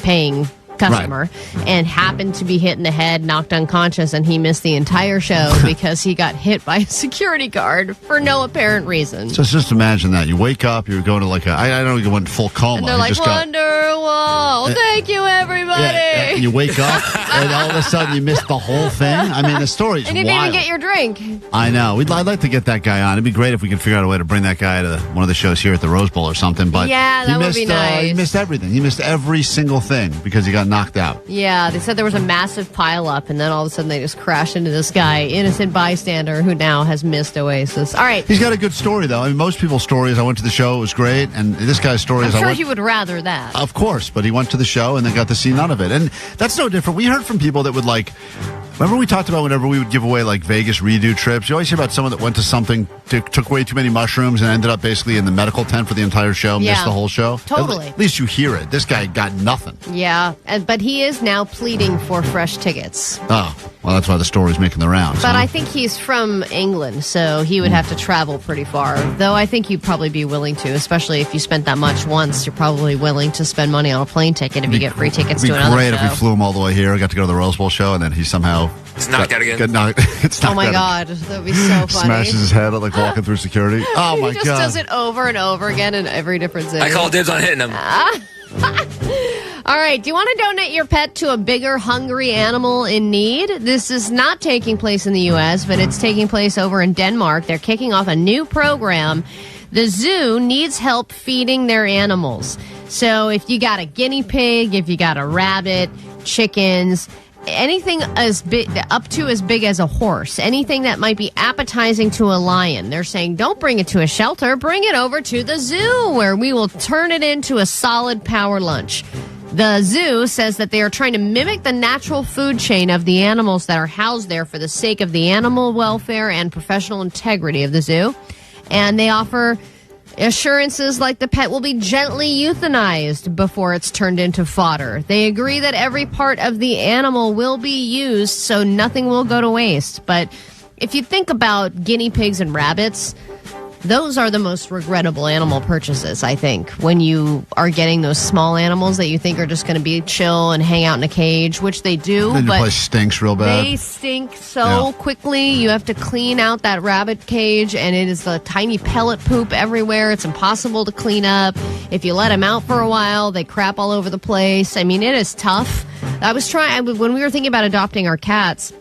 paying customer and happened to be hit in the head, knocked unconscious, and he missed the entire show because he got hit by a security guard for no apparent reason.
So just imagine that. You wake up, you're going to I don't know, you went full coma.
And they're like, Wonderwall, thank you, everybody.
And you wake up, and all of a sudden you missed the whole thing. I mean, the story's
and you didn't
wild.
even get your drink.
I know. I'd like to get that guy on. It'd be great if we could figure out a way to bring that guy to one of the shows here at the Rose Bowl or something. But
yeah, that would be nice.
He missed everything. He missed every single thing because he got knocked out.
Yeah, they said there was a massive pileup, and then all of a sudden they just crashed into this guy, innocent bystander, who now has missed Oasis. All right.
He's got a good story, though. I mean, most people's stories, I went to the show, it was great, and this guy's story is...
I'm sure you would rather that.
Of course, but he went to the show and then got to see none of it. And that's no different. We heard from people that would remember we talked about whenever we would give away Vegas redo trips, you always hear about someone that went to something, took way too many mushrooms and ended up basically in the medical tent for the entire show, missed the whole show.
Totally.
At least you hear it. This guy got nothing.
Yeah, but he is now pleading for fresh tickets.
Oh, well, that's why the story's making the rounds.
But I think he's from England, so he would have to travel pretty far. Though I think you'd probably be willing to, especially if you spent that much once. You're probably willing to spend money on a plane ticket if you get free tickets to another show.
It'd be great if we flew him all the way here. I got to go to the Rose Bowl show, and then he somehow...
It's knocked out again.
Oh my God, that would be so funny.
Smashes his head walking through security. Oh my God.
He just does it over and over again in every different city.
I call dibs on hitting him.
All right, do you want to donate your pet to a bigger hungry animal in need? This is not taking place in the U.S., but it's taking place over in Denmark. They're kicking off a new program. The zoo needs help feeding their animals. So if you got a guinea pig, if you got a rabbit, chickens... anything up to as big as a horse, anything that might be appetizing to a lion. They're saying, don't bring it to a shelter, bring it over to the zoo where we will turn it into a solid power lunch. The zoo says that they are trying to mimic the natural food chain of the animals that are housed there for the sake of the animal welfare and professional integrity of the zoo. And they offer assurances like the pet will be gently euthanized before it's turned into fodder. They agree that every part of the animal will be used so nothing will go to waste. But if you think about guinea pigs and rabbits, those are the most regrettable animal purchases, I think, when you are getting those small animals that you think are just going to be chill and hang out in a cage, which they do.
And
but
the place stinks real bad.
They stink so quickly. You have to clean out that rabbit cage, and it is the tiny pellet poop everywhere. It's impossible to clean up. If you let them out for a while, they crap all over the place. I mean, it is tough. When we were thinking about adopting our cats,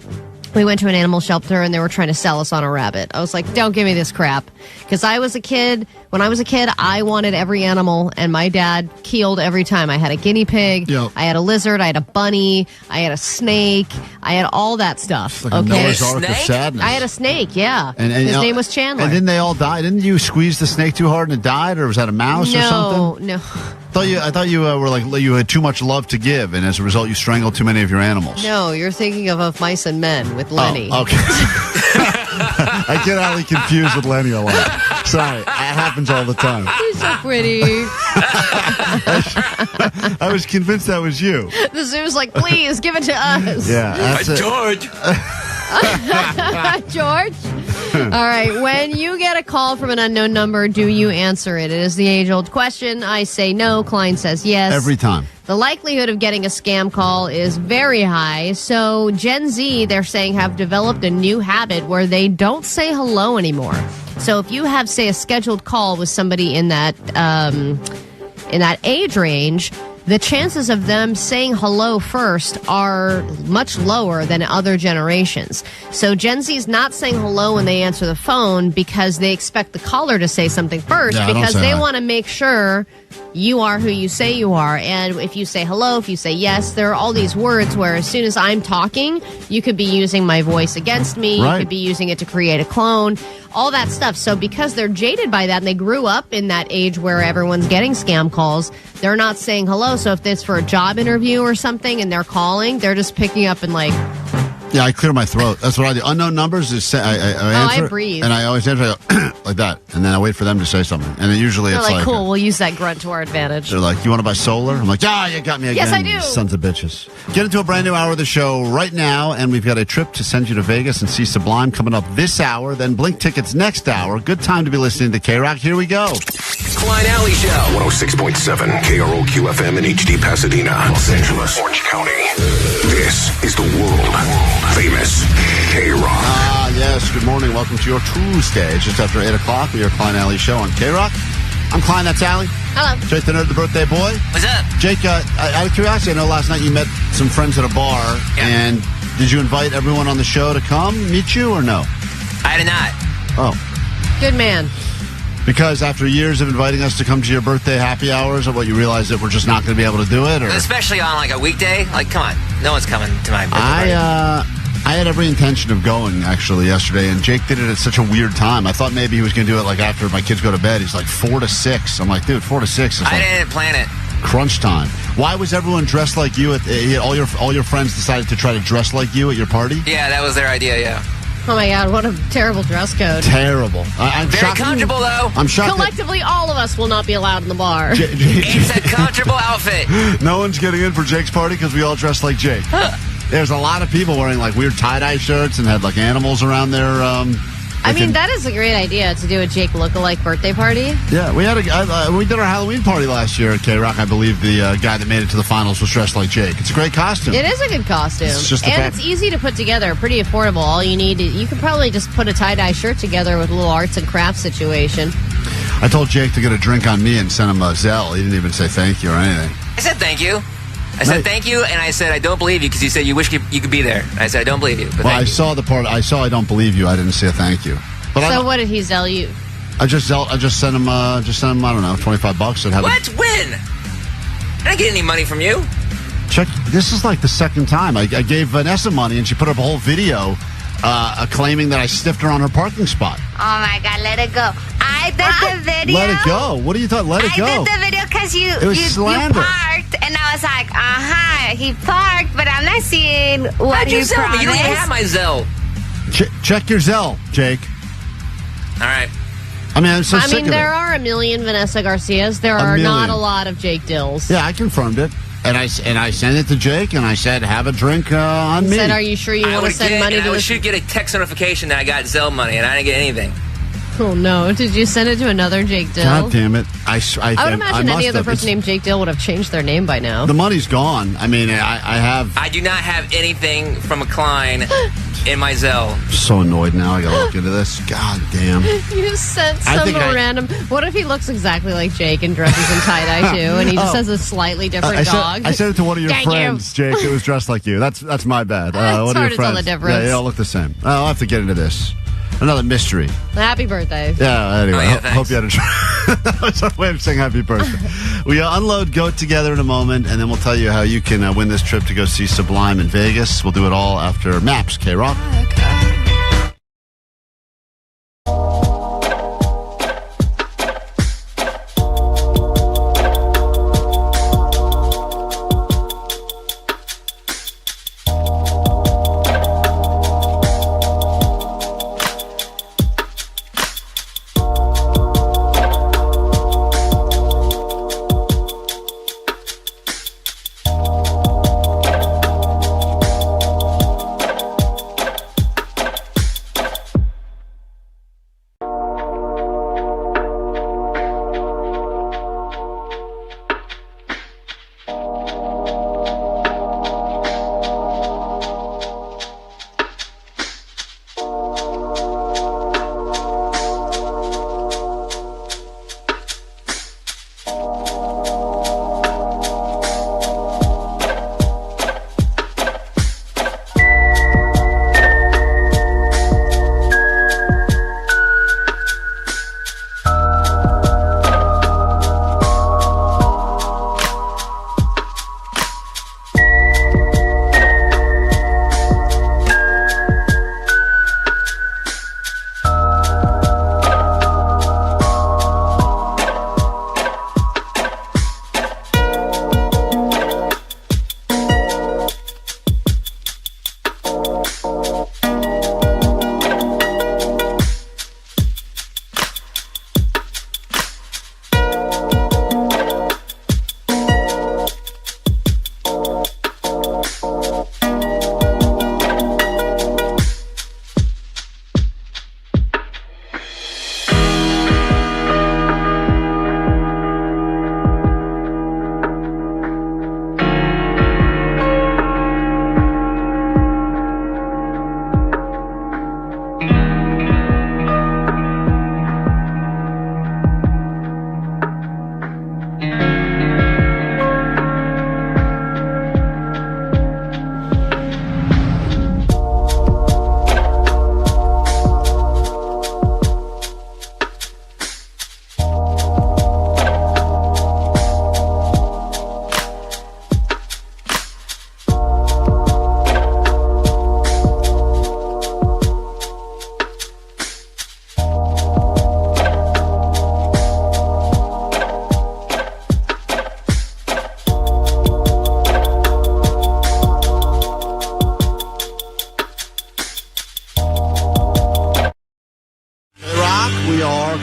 we went to an animal shelter and they were trying to sell us on a rabbit. I was like, don't give me this crap. Because when I was a kid, I wanted every animal, and my dad keeled every time. I had a guinea pig, I had a lizard, I had a bunny, I had a snake, I had all that stuff.
Like a Noah's Ark of sadness.
I had a snake, yeah.
And
his name was Chandler.
And didn't they all die? Didn't you squeeze the snake too hard and it died, or was that a mouse or something?
No.
I thought you were like you had too much love to give, and as a result, you strangled too many of your animals.
No, you're thinking of Mice and Men with Lenny.
Oh, okay. I get Allie confused with Lenny a lot. Sorry, it happens all the time.
He's so pretty.
I was convinced that was you.
The zoo's like, please give it to us.
Yeah, that's it.
George.
George? All right. When you get a call from an unknown number, do you answer it? It is the age-old question. I say no. Klein says yes.
Every time.
The likelihood of getting a scam call is very high. So Gen Z, they're saying, have developed a new habit where they don't say hello anymore. So if you have, say, a scheduled call with somebody in that age range, the chances of them saying hello first are much lower than other generations. So Gen Z is not saying hello when they answer the phone because they expect the caller to say something first, because they want to make sure you are who you say you are. And if you say hello, if you say yes, there are all these words where as soon as I'm talking, you could be using my voice against me.
Right.
You could be using it to create a clone, all that stuff. So because they're jaded by that and they grew up in that age where everyone's getting scam calls, they're not saying hello. So if it's for a job interview or something and they're calling, they're just picking up and like...
Yeah, I clear my throat. That's what I do. Unknown numbers is I answer.
I breathe.
And I always answer I go, like that. And then I wait for them to say something. And then usually
they're
it's like...
cool, we'll use that grunt to our advantage.
They're like, you want to buy solar? I'm like, you got me again.
Yes, I do.
Sons of bitches. Get into a brand new hour of the show right now. And we've got a trip to send you to Vegas and see Sublime coming up this hour. Then Blink tickets next hour. Good time to be listening to KROQ. Here we go.
Klein Ally Show.
106.7 KROQ FM in HD Pasadena, Los Angeles, Orange County. This is the world famous KROQ.
Yes. Good morning. Welcome to your Tuesday. It's just after 8 o'clock. We are Klein Ally Show on KROQ. I'm Klein. That's Allie.
Hello.
Jake the Nerd, the birthday boy.
What's up?
Jake, out of curiosity, I know last night you met some friends at a bar.
Yeah.
And did you invite everyone on the show to come meet you or no?
I did not.
Oh.
Good man.
Because after years of inviting us to come to your birthday happy hours, or what, you realize that we're just not going to be able to do it? Or?
Especially on like a weekday. Like, come on. No one's coming to my birthday party.
I had every intention of going, actually, yesterday, and Jake did it at such a weird time. I thought maybe he was going to do it like after my kids go to bed. He's like 4 to 6. I'm like, dude, 4 to 6 is
I didn't plan it.
Crunch time. Why was everyone dressed like you? All your friends decided to try to dress like you at your party?
Yeah, that was their idea, yeah.
Oh my God, what a terrible dress code.
Terrible. I'm
very
shocked.
comfortable, though.
I'm shocked.
Collectively, all of us will not be allowed in the bar.
It's a comfortable outfit.
No one's getting in for Jake's party because we all dress like Jake. There's a lot of people wearing like weird tie-dye shirts and had like animals around their...
I mean, that is a great idea to do a Jake lookalike birthday party.
Yeah, we did our Halloween party last year at KROQ. I believe the guy that made it to the finals was dressed like Jake. It's a great costume.
It is a good costume.
It's just
it's easy to put together, pretty affordable. All you need, you could probably just put a tie-dye shirt together with a little arts and crafts situation.
I told Jake to get a drink on me and send him a Zelle. He didn't even say thank you or anything.
I said thank you. I said thank you, and I said I don't believe you because you said you wish you could be there. I said I don't believe you. But
well, I saw the part. I saw I don't believe you. I didn't say a thank you. But
so what did he Zelle you?
I just sent him. I don't know, $25. And have
what? When? I didn't get any money from you.
Check. This is like the second time I gave Vanessa money, and she put up a whole video claiming that I stiffed her on her parking spot.
Oh my God! Let it go. I did the video.
Let it go. What are you talking? Let it go.
I did the video because you parked, and I was like, he parked, but I'm not seeing what
How'd you
promised.
You don't even have my Zelle.
Check your Zelle, Jake.
All right.
I mean, I'm so sick of it.
There are a million Vanessa Garcias. There are not a lot of Jake Dills.
Yeah, I confirmed it. And I sent it to Jake, and I said, have a drink on me.
Said, are you sure you want to send money to
I should get a text notification that I got Zelle money, and I didn't get anything.
Oh, no. Did you send it to another Jake Dill?
God damn it.
I would imagine any other person named Jake Dill would have changed their name by now.
The money's gone. I mean,
I do not have anything from a Klein in my Zelle.
I'm so annoyed now. I gotta look into this. God damn.
You sent some random... What if he looks exactly like Jake and dresses in tie-dye, too, and he just has a slightly different dog?
I sent it to one of your friends, Jake, that was dressed like you. That's my bad.
It's
one of
hard
your
to
friends.
tell the difference.
Yeah, they all look the same. I'll have to get into this. Another mystery.
Happy birthday.
Yeah, anyway, hope you had a that was our way of saying happy birthday. We unload GOAT together in a moment, and then we'll tell you how you can win this trip to go see Sublime in Vegas. We'll do it all after Maps, KROQ.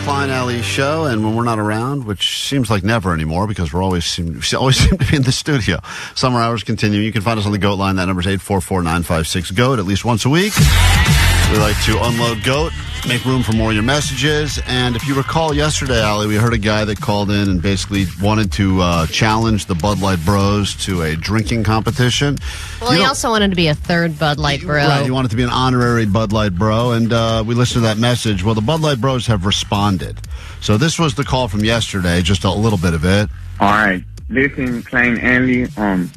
Klein Ally Show, and when we're not around, which seems like never anymore because we always seem to be in the studio. Summer hours continue. You can find us on the GOAT line. That number is 844-956-GOAT at least once a week. We like to unload GOAT, make room for more of your messages. And if you recall yesterday, Allie, we heard a guy that called in and basically wanted to challenge the Bud Light Bros to a drinking competition.
Well, he also wanted to be a third Bud Light Bro.
Right, he wanted to be an honorary Bud Light Bro. And we listened to that message. Well, the Bud Light Bros have responded. So this was the call from yesterday, just a little bit of it.
All right. Listen, Klein Ally,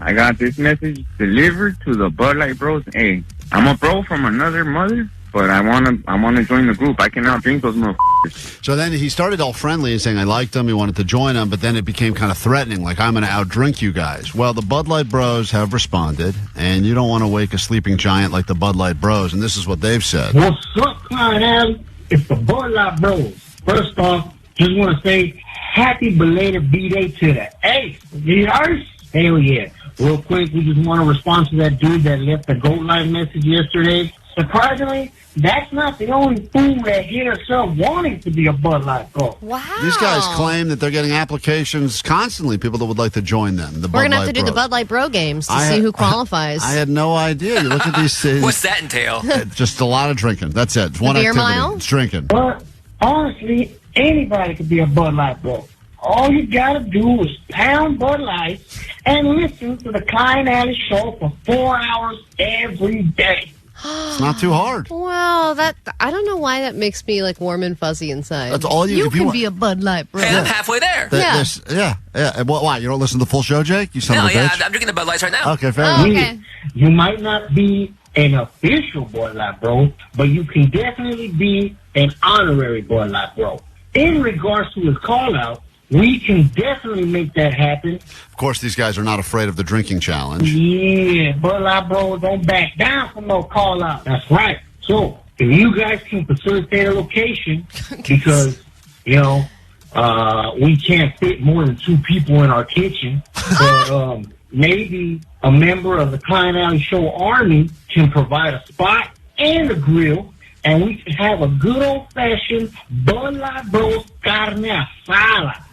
I got this message delivered to the Bud Light Bros. Hey, I'm a bro from another mother, but I wanna join the group. I cannot drink those motherfuckers.
So then he started all friendly and saying I liked him, he wanted to join him, but then it became kind of threatening, like I'm going to outdrink you guys. Well, the Bud Light Bros have responded, and you don't want to wake a sleeping giant like the Bud Light Bros, and this is what they've said.
What's up, Klein Ally? It's the Bud Light Bros. First off, just want to say happy belated B-Day to the Ace. Yes? Hell yeah. Real quick, we just want to respond to that dude that left the GOAT Live message yesterday. Surprisingly, that's not the only fool that hit us up wanting to be a Bud Light Bro.
Wow.
These guys claim that they're getting applications constantly, people that would like to join them.
We're going to have to do the Bud Light Bro games to see who qualifies.
I had no idea. You look at these things.
What's that entail?
Just a lot of drinking. That's it. It's one
beer
activity.
mile?
It's drinking.
But honestly, anybody could be a Bud Light bro. All you gotta do is pound Bud Light and listen to the Klein Ally Show for 4 hours every day.
It's not too hard.
Well, I don't know why that makes me like warm and fuzzy inside.
That's all you
can be a Bud Light bro.
Hey, I'm halfway there.
Yeah.
And why? You don't listen to the full show, Jake? You son of a bitch?
I'm drinking the Bud Lights right now.
Okay, fair enough.
Okay.
You might not be an official Bud Light bro, but you can definitely be an honorary Bud Light bro. In regards to his call out, we can definitely make that happen.
Of course, these guys are not afraid of the drinking challenge.
Yeah, Bud Light bro don't back down from no call out. That's right. So if you guys can facilitate a location, because we can't fit more than 2 people in our kitchen, but maybe a member of the Klein Ally Show Army can provide a spot and a grill, and we can have a good old-fashioned Bud Light Bros carne asada.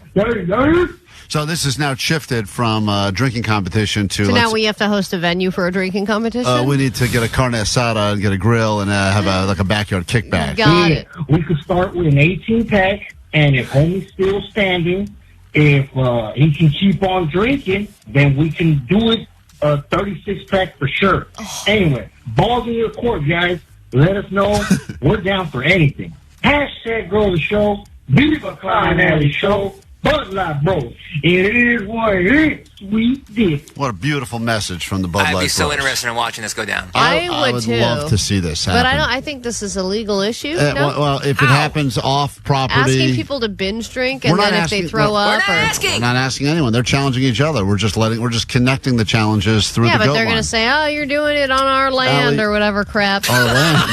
So this is now shifted from drinking competition to...
So now we have to host a venue for a drinking competition?
we need to get a carne asada and get a grill and have a backyard kickback.
Got it.
We could start with an 18-pack, and if homie's still standing, if he can keep on drinking, then we can do it a 36-pack for sure. Anyway, balls in your court, guys. Let us know. We're down for anything. Hashtag Grow the Show. Viva Klein Ally Show. Bud Light Bros. It is what it is. Sweet dick.
What a beautiful message from the Bud Light
I'd be so
Bros.
interested in watching this go down.
I would
would
too.
love to see this happen.
But I think this is a legal issue. No?
Well, if it happens off property...
Asking people to binge drink, and then if they throw up...
We're not asking anyone. They're challenging each other. We're just connecting the challenges through the
but
goat
they're going to say, oh, you're doing it on our land or whatever crap.
Our land?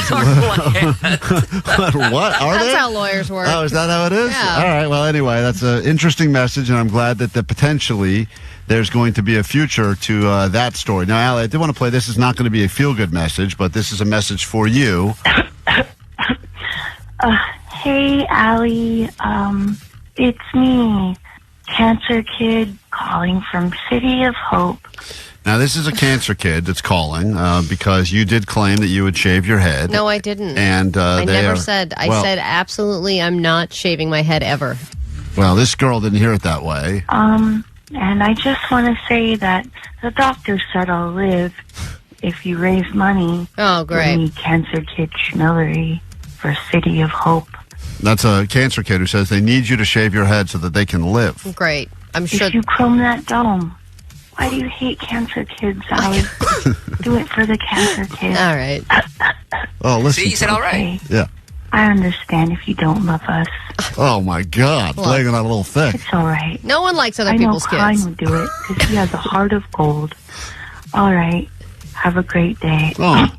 What? Are
That's
they?
how lawyers work.
Oh, is that how it is?
Yeah.
All right. Well, anyway, that's an interesting message, and I'm glad that potentially there's going to be a future to that story. Now, Allie, I did want to play. This is not going to be a feel-good message, but this is a message for you.
Hey, Allie. It's me, Cancer Kid, calling from City of Hope.
Now, this is a cancer kid that's calling because you did claim that you would shave your head.
No, I didn't.
And
I never said. I said absolutely I'm not shaving my head ever.
Well, this girl didn't hear it that way.
And I just want to say that the doctor said I'll live if you raise money.
Oh, great.
For me, Cancer Kid Schmillery for City of Hope.
That's a cancer kid who says they need you to shave your head so that they can live.
Great. I'm sure.
If you chrome that dome, why do you hate cancer kids, Allie? Do it for the cancer kids.
All right.
Oh, listen.
See, you said all right.
Yeah.
I understand if you don't love us.
Oh, my God. Playing it on a little thick.
It's all right.
No one likes other
I
people's
know Klein
kids.
would do it because he has a heart of gold. All right. Have a great day.
Oh.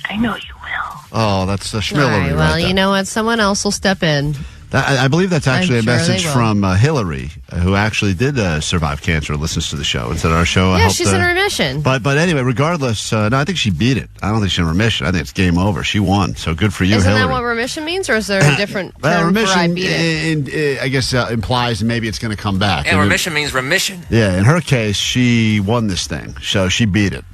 I know you will.
Oh, that's a
All
Schmillery
right, well,
right
you
there.
know what? Someone else will step in.
I believe that's actually
I'm
a
sure they
message
will.
from Hillary, who actually did survive cancer and listens to the show and said our show
Yeah,
helped
she's in remission.
But anyway, regardless, no, I think she beat it. I don't think she's in remission. I think it's game over. She won. So good for you,
Isn't
Hillary.
that what remission means, or is there a different term
remission,
for I beat it?
I guess, implies maybe it's going to come back.
And remission means remission.
Yeah, in her case, she won this thing, so she beat it.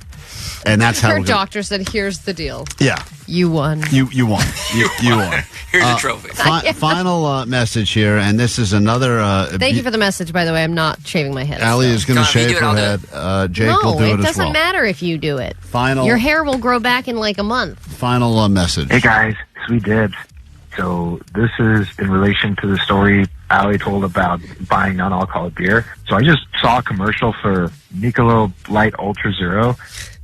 And that's how
Her
we're gonna-
doctor said, here's the deal.
Yeah.
You won.
You won. You won.
Here's a trophy.
Final message here, and this is another...
Thank you for the message, by the way. I'm not shaving my head.
Allie is going to
Tom, you
shave
do it,
her
I'll do
head. Jake will do
No,
it
it
as
doesn't
well.
matter if you do it.
Final...
Your hair will grow back in like a month.
Final message.
Hey guys, sweet dibs. So this is in relation to the story Allie told about buying non-alcoholic beer. So I just saw a commercial for Michelob Light Ultra Zero,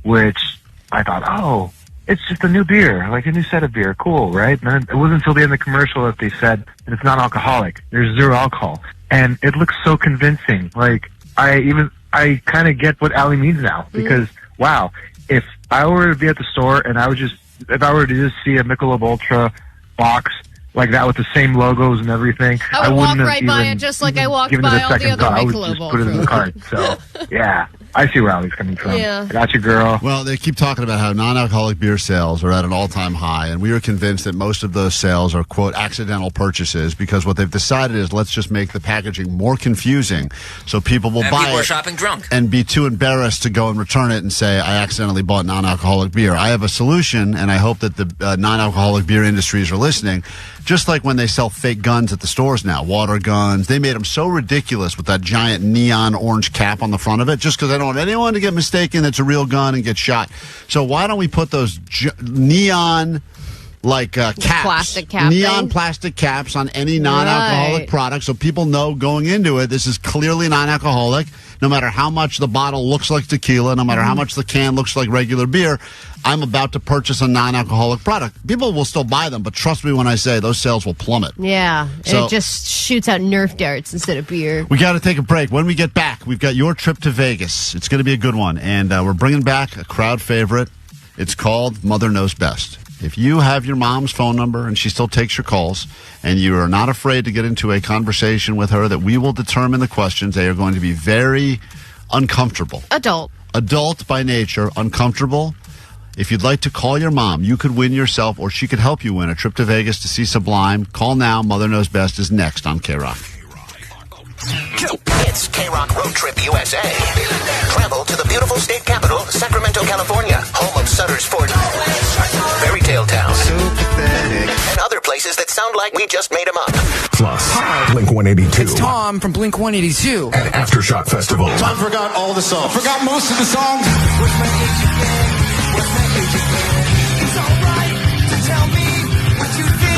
which I thought, oh, it's just a new beer, like a new set of beer. Cool, right? And then it wasn't until the end of the commercial that they said that it's non-alcoholic. There's zero alcohol. And it looks so convincing. Like, I kind of get what Allie means now. Because, wow, if I were to be at the store and if I were to just see a Michelob Ultra box like that with the same logos and everything,
I would
wouldn't
walk right
have
by
even
it just like I walked
given it
by
a
all the
second
other
thought. I would
Michelob
just put it in the
Ultras.
cart. So, yeah, I see where Allie's coming from.
Yeah.
I got you, girl.
Well, they keep talking about how non-alcoholic beer sales are at an all-time high, and we are convinced that most of those sales are, quote, accidental purchases, because what they've decided is let's just make the packaging more confusing so people will
And
buy
people are
it
shopping drunk.
and be too embarrassed to go and return it and say, I accidentally bought non-alcoholic beer. I have a solution, and I hope that the non-alcoholic beer industries are listening. Just like when they sell fake guns at the stores now, water guns. They made them so ridiculous with that giant neon orange cap on the front of it, just because they don't want anyone to get mistaken it's a real gun and get shot. So why don't we put those neon caps,
plastic cap
neon plastic caps on any non-alcoholic product, so people know going into it this is clearly non-alcoholic. No matter how much the bottle looks like tequila, no matter how much the can looks like regular beer, I'm about to purchase a non-alcoholic product. People will still buy them, but trust me when I say those sales will plummet.
Yeah,
So-
it just shoots out Nerf darts instead of beer.
We got to take a break. When we get back, we've got your trip to Vegas. It's going to be a good one, and we're bringing back a crowd favorite. It's called Mother Knows Best. If you have your mom's phone number and she still takes your calls and you are not afraid to get into a conversation with her that we will determine the questions, they are going to be very uncomfortable. Adult by nature, uncomfortable. If you'd like to call your mom, you could win yourself or she could help you win a trip to Vegas to see Sublime. Call now. Mother Knows Best is next on KROQ.
It's KROQ Road Trip USA. Travel to the beautiful state capital, Sacramento, California, home of Sutter's Ford, Fairy Tale Town, and other places that sound like we just made them up.
Plus, Blink 182.
It's Tom from Blink 182.
And Aftershock Festival.
Tom forgot all the songs. Forgot most of the songs.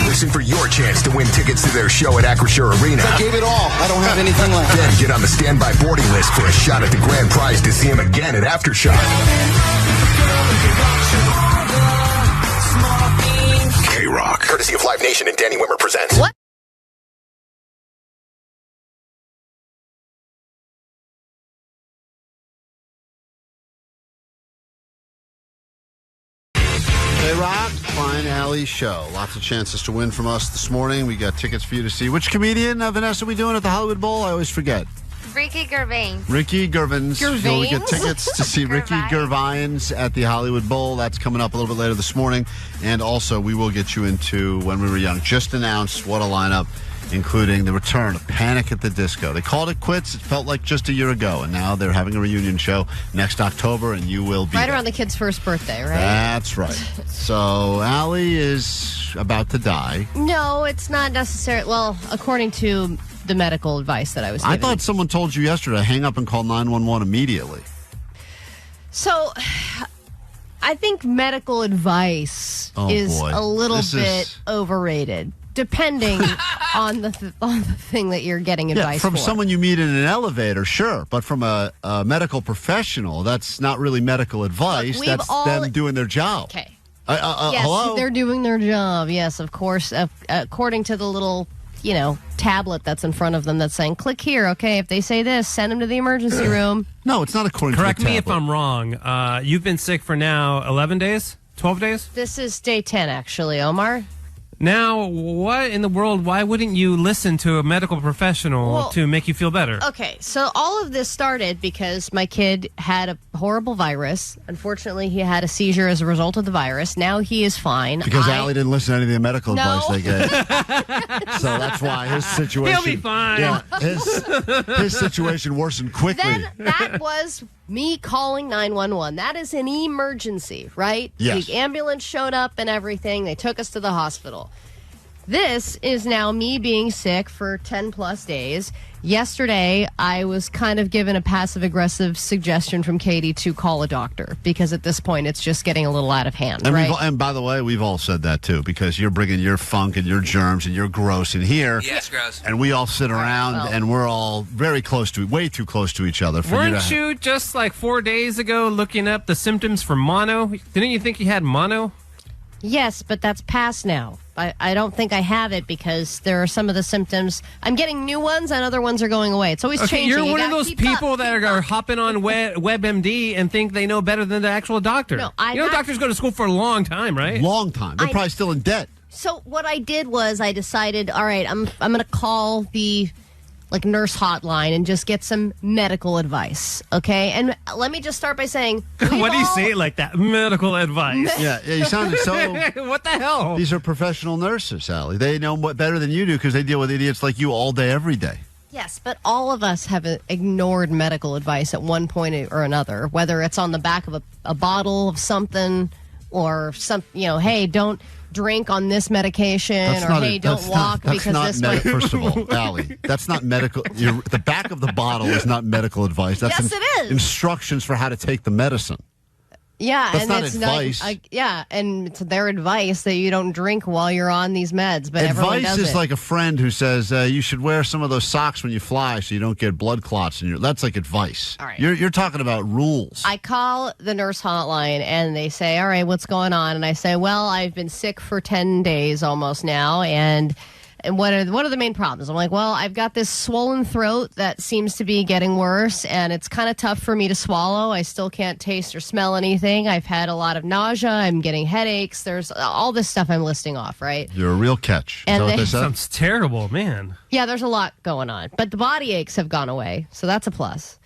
Listen for your chance to win tickets to their show at Acrisure Arena.
I gave it all. I don't have anything left.
Then get on the standby boarding list for a shot at the grand prize to see him again at Aftershock. KROQ, courtesy of Live Nation and Danny Wimmer presents.
What?
KROQ, Klein Ally Show. Lots of chances to win from us this morning. We got tickets for you to see. Which comedian, Vanessa, are we doing at the Hollywood Bowl? I always forget.
Ricky Gervais.
Ricky Gervais. You'll get tickets to see Ricky
Gervais.
Gervais at the Hollywood Bowl. That's coming up a little bit later this morning. And also, we will get you into When We Were Young. Just announced what a lineup, including the return of Panic at the Disco. They called it quits. It felt like just a year ago. And now they're having a reunion show next October, and you will be
Right
there.
around the kid's first birthday, right?
That's right. So, Allie is about to die.
No, it's not necessary. Well, according to the medical advice that I was given.
I thought someone told you yesterday, hang up and call 911 immediately.
So, I think medical advice is a little bit overrated, depending on the thing that you're getting advice
from
for.
someone you meet in an elevator, sure. But from a medical professional, that's not really medical advice.
Look,
that's them doing their job.
Okay.
Yes,
hello? They're doing their job. Yes, of course. According to the little, tablet that's in front of them that's saying, click here, okay? If they say this, send them to the emergency room.
No, it's not according
Correct
to the
me
tablet.
if I'm wrong. You've been sick for now 11 days? 12 days?
This is day 10, actually, Omar.
Now, what in the world, why wouldn't you listen to a medical professional to make you feel better?
Okay, so all of this started because my kid had a horrible virus. Unfortunately, he had a seizure as a result of the virus. Now he is fine.
Because Allie didn't listen to any of the medical
No.
advice they gave. So that's why his situation...
He'll be fine.
Yeah, his situation worsened quickly.
Then that was me calling 911. That is an emergency, right?
Yes.
The ambulance showed up and everything. They took us to the hospital. This is now me being sick for 10 plus days. Yesterday, I was kind of given a passive-aggressive suggestion from Katie to call a doctor because at this point, it's just getting a little out of hand,
And,
right?
and by the way, we've all said that too, because you're bringing your funk and your germs and your gross in here.
Yeah, it's gross.
And we all sit around and we're all very close to, way too close to each other.
Weren't you just like 4 days ago looking up the symptoms for mono? Didn't you think you had mono?
Yes, but that's past now. I don't think I have it because there are some of the symptoms. I'm getting new ones and other ones are going away. It's always changing.
You're
You
one of
gotta
those
keep
people
up,
that are hopping on WebMD and think they know better than the actual doctor.
No,
doctors go to school for a long time, right?
Long time. They're probably still in debt.
So what I did was I decided, all right, I'm going to call the nurse hotline and just get some medical advice, okay? And let me just start by saying,
What do you say it like that? Medical advice.
Yeah, you sounded so...
What the hell?
These are professional nurses, Allie. They know better than you do because they deal with idiots like you all day, every day.
Yes, but all of us have ignored medical advice at one point or another, whether it's on the back of a bottle of something or some, hey, don't drink on this medication, hey, don't walk because this
First of all, Allie, that's not medical. The back of the bottle is not medical advice. That's
Yes, it is.
instructions for how to take the medicine.
Yeah,
That's
and
not
it's
advice.
and it's their advice that you don't drink while you're on these meds, but everyone
Advice
does
is
it.
like a friend who says you should wear some of those socks when you fly so you don't get blood clots in your. That's like advice.
All right.
You're talking about rules.
I call the nurse hotline and they say, all right, what's going on? And I say, well, I've been sick for 10 days almost now. And what are the main problems? I'm like, well, I've got this swollen throat that seems to be getting worse, and it's kind of tough for me to swallow. I still can't taste or smell anything. I've had a lot of nausea. I'm getting headaches. There's all this stuff I'm listing off, right?
You're a real catch. Is that what they said?
Sounds terrible, man.
Yeah, there's a lot going on. But the body aches have gone away, so that's a plus.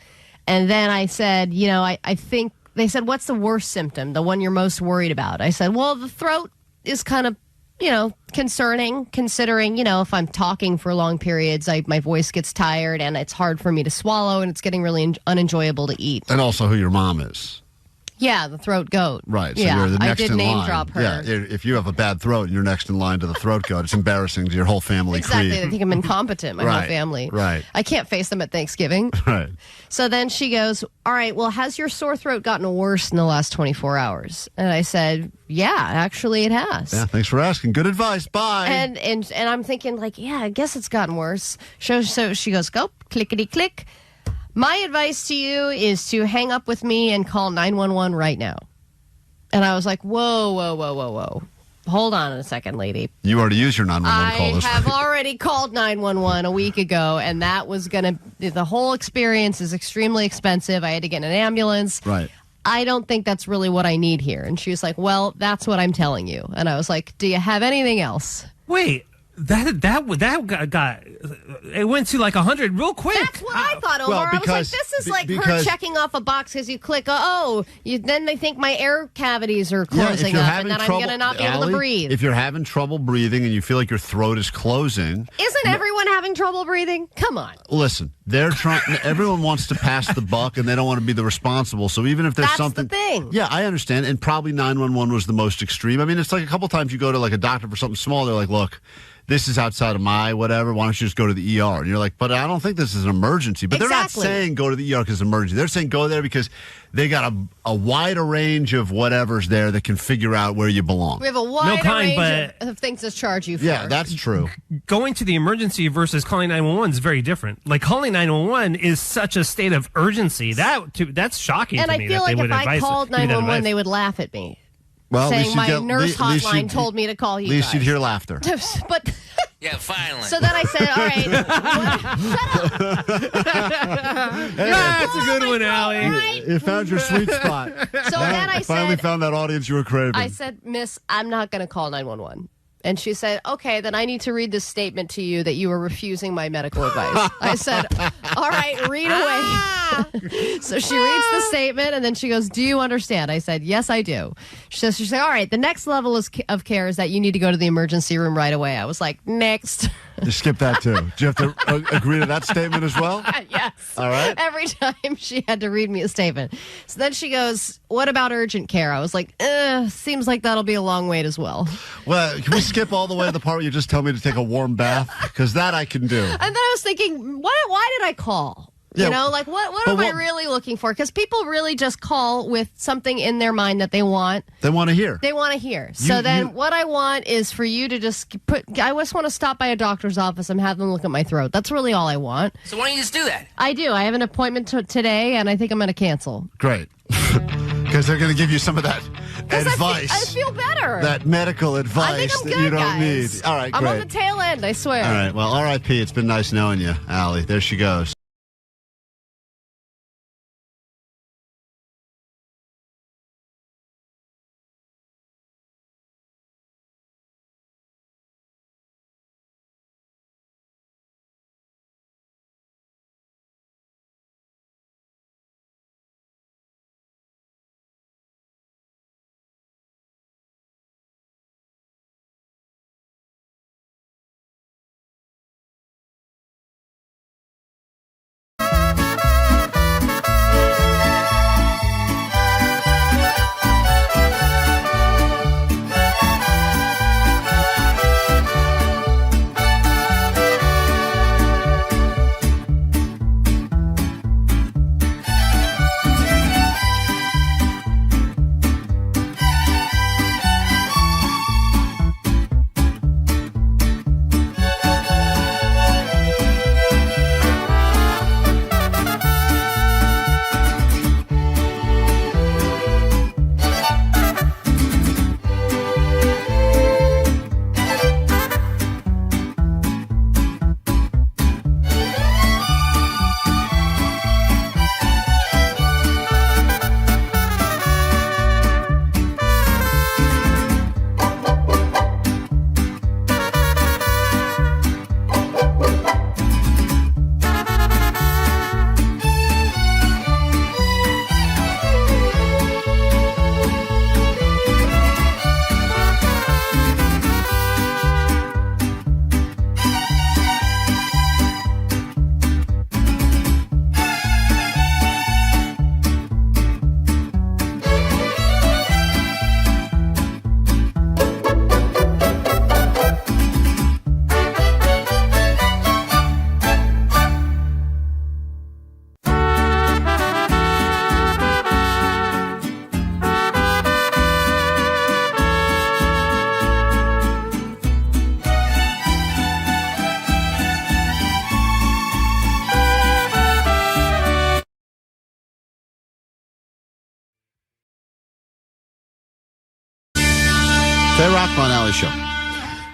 And then I said, I think, they said, what's the worst symptom, the one you're most worried about? I said, well, the throat is kind of, concerning, considering, if I'm talking for long periods, my voice gets tired and it's hard for me to swallow and it's getting really unenjoyable to eat.
And also who your mom is.
Yeah, the throat goat.
Right. So
yeah,
you're the next
I did
in
name
line.
drop her.
Yeah, if you have a bad throat and you're next in line to the throat goat, it's embarrassing to your whole family
Exactly.
creed.
They think I'm incompetent, my whole family.
Right.
I can't face them at Thanksgiving.
Right.
So then she goes, all right, well, has your sore throat gotten worse in the last 24 hours? And I said, yeah, actually it has.
Yeah, thanks for asking. Good advice. Bye.
And I'm thinking, yeah, I guess it's gotten worse. So she goes, go, clickety click. My advice to you is to hang up with me and call 911 right now. And I was like, whoa. Hold on a second, lady.
You already used your 911 call.
I have already called 911 a week ago, and that was the whole experience is extremely expensive. I had to get an ambulance.
Right.
I don't think that's really what I need here. And she was like, well, that's what I'm telling you. And I was like, do you have anything else?
Wait. That got it went to like 100 real quick.
That's what I thought, Omar.
Well,
I was like, this is like her checking off a box because you click, then they think my air cavities are closing up and that I'm going to not be able to breathe.
If you're having trouble breathing and you feel like your throat is closing.
Isn't everyone having trouble breathing? Come on.
Listen, they're trying. Everyone wants to pass the buck and they don't want to be the responsible. So even if there's
That's
something.
the thing.
Yeah, I understand. And probably 911 was the most extreme. I mean, it's like a couple times you go to like a doctor for something small. They're like, look, this is outside of my whatever. Why don't you just go to the ER? And you're like, but I don't think this is an emergency. But they're not saying go to the ER because it's an emergency. They're saying go there because they got a wider range of whatever's there that can figure out where you belong.
We have a wide range of things to charge you for.
Yeah, that's true.
Going to the emergency versus calling 911 is very different. Like calling 911 is such a state of urgency. That's shocking to me.
And I feel like if I called 911, they would laugh at me.
Well,
saying my nurse hotline told me to call you.
At least
guys.
you'd hear laughter.
But
yeah, finally.
So then I said, all right, shut up.
That's a good one, Allie.
You found your sweet spot.
So then I
finally found that audience you were craving.
I said, Miss, I'm not going to call 911. And she said, okay, then I need to read this statement to you that you are refusing my medical advice. I said, all right, read away. So she reads the statement, and then she goes, do you understand? I said, yes, I do. She said, all right, the next level of care is that you need to go to the emergency room right away. I was like, next.
You skip that, too. Do you have to agree to that statement as well?
Yes.
All right.
Every time she had to read me a statement. So then she goes, what about urgent care? I was like, seems like that'll be a long wait as well.
Well, can we skip all the way to the part where you just tell me to take a warm bath? Because that I can do.
And then I was thinking, why did I call?
Yeah,
what am I really looking for? Because people really just call with something in their mind that they want.
They want to hear.
They want to hear. So then what I want is for you to just I just want to stop by a doctor's office and have them look at my throat. That's really all I want.
So why don't you just do that?
I do. I have an appointment today, and I think I'm going to cancel.
Great. Because they're going to give you some of that advice.
I feel better.
That medical advice
I think I'm
that
good,
you don't
guys.
need. All right,
I'm
great.
on the tail end, I swear.
All right, well, R.I.P. It's been nice knowing you, Allie. There she goes. K-Rock, Klein Ally Show.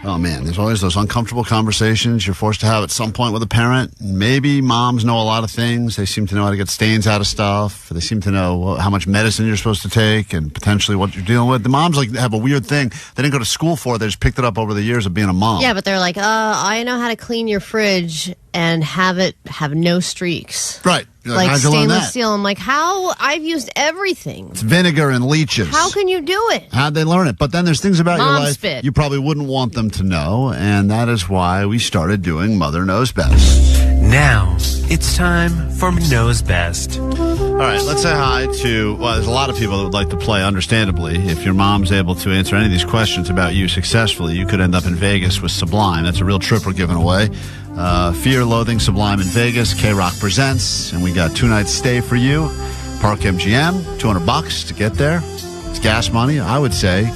Oh, man, there's always those uncomfortable conversations you're forced to have at some point with a parent. Maybe moms know a lot of things. They seem to know how to get stains out of stuff. They seem to know how much medicine you're supposed to take and potentially what you're dealing with. The moms have a weird thing they didn't go to school for. They just picked it up over the years of being a mom.
Yeah, but they're like, I know how to clean your fridge and have it have no streaks.
Right.
Like
how'd you learn
stainless
that?
steel. I'm like, how? I've used everything.
It's vinegar and leeches.
How can you do it?
How'd they learn it? But then there's things about your
Mom
life
spit.
you probably wouldn't want them to know, and that is why we started doing Mother Knows Best.
Now, it's time for Knows Best.
All right, let's say hi to, well, there's a lot of people that would like to play, understandably. If your mom's able to answer any of these questions about you successfully, you could end up in Vegas with Sublime. That's a real trip we're giving away. Fear, Loathing, Sublime in Vegas. K-Rock presents, and we got 2 nights stay for you. Park MGM, $200 to get there. It's gas money. I would say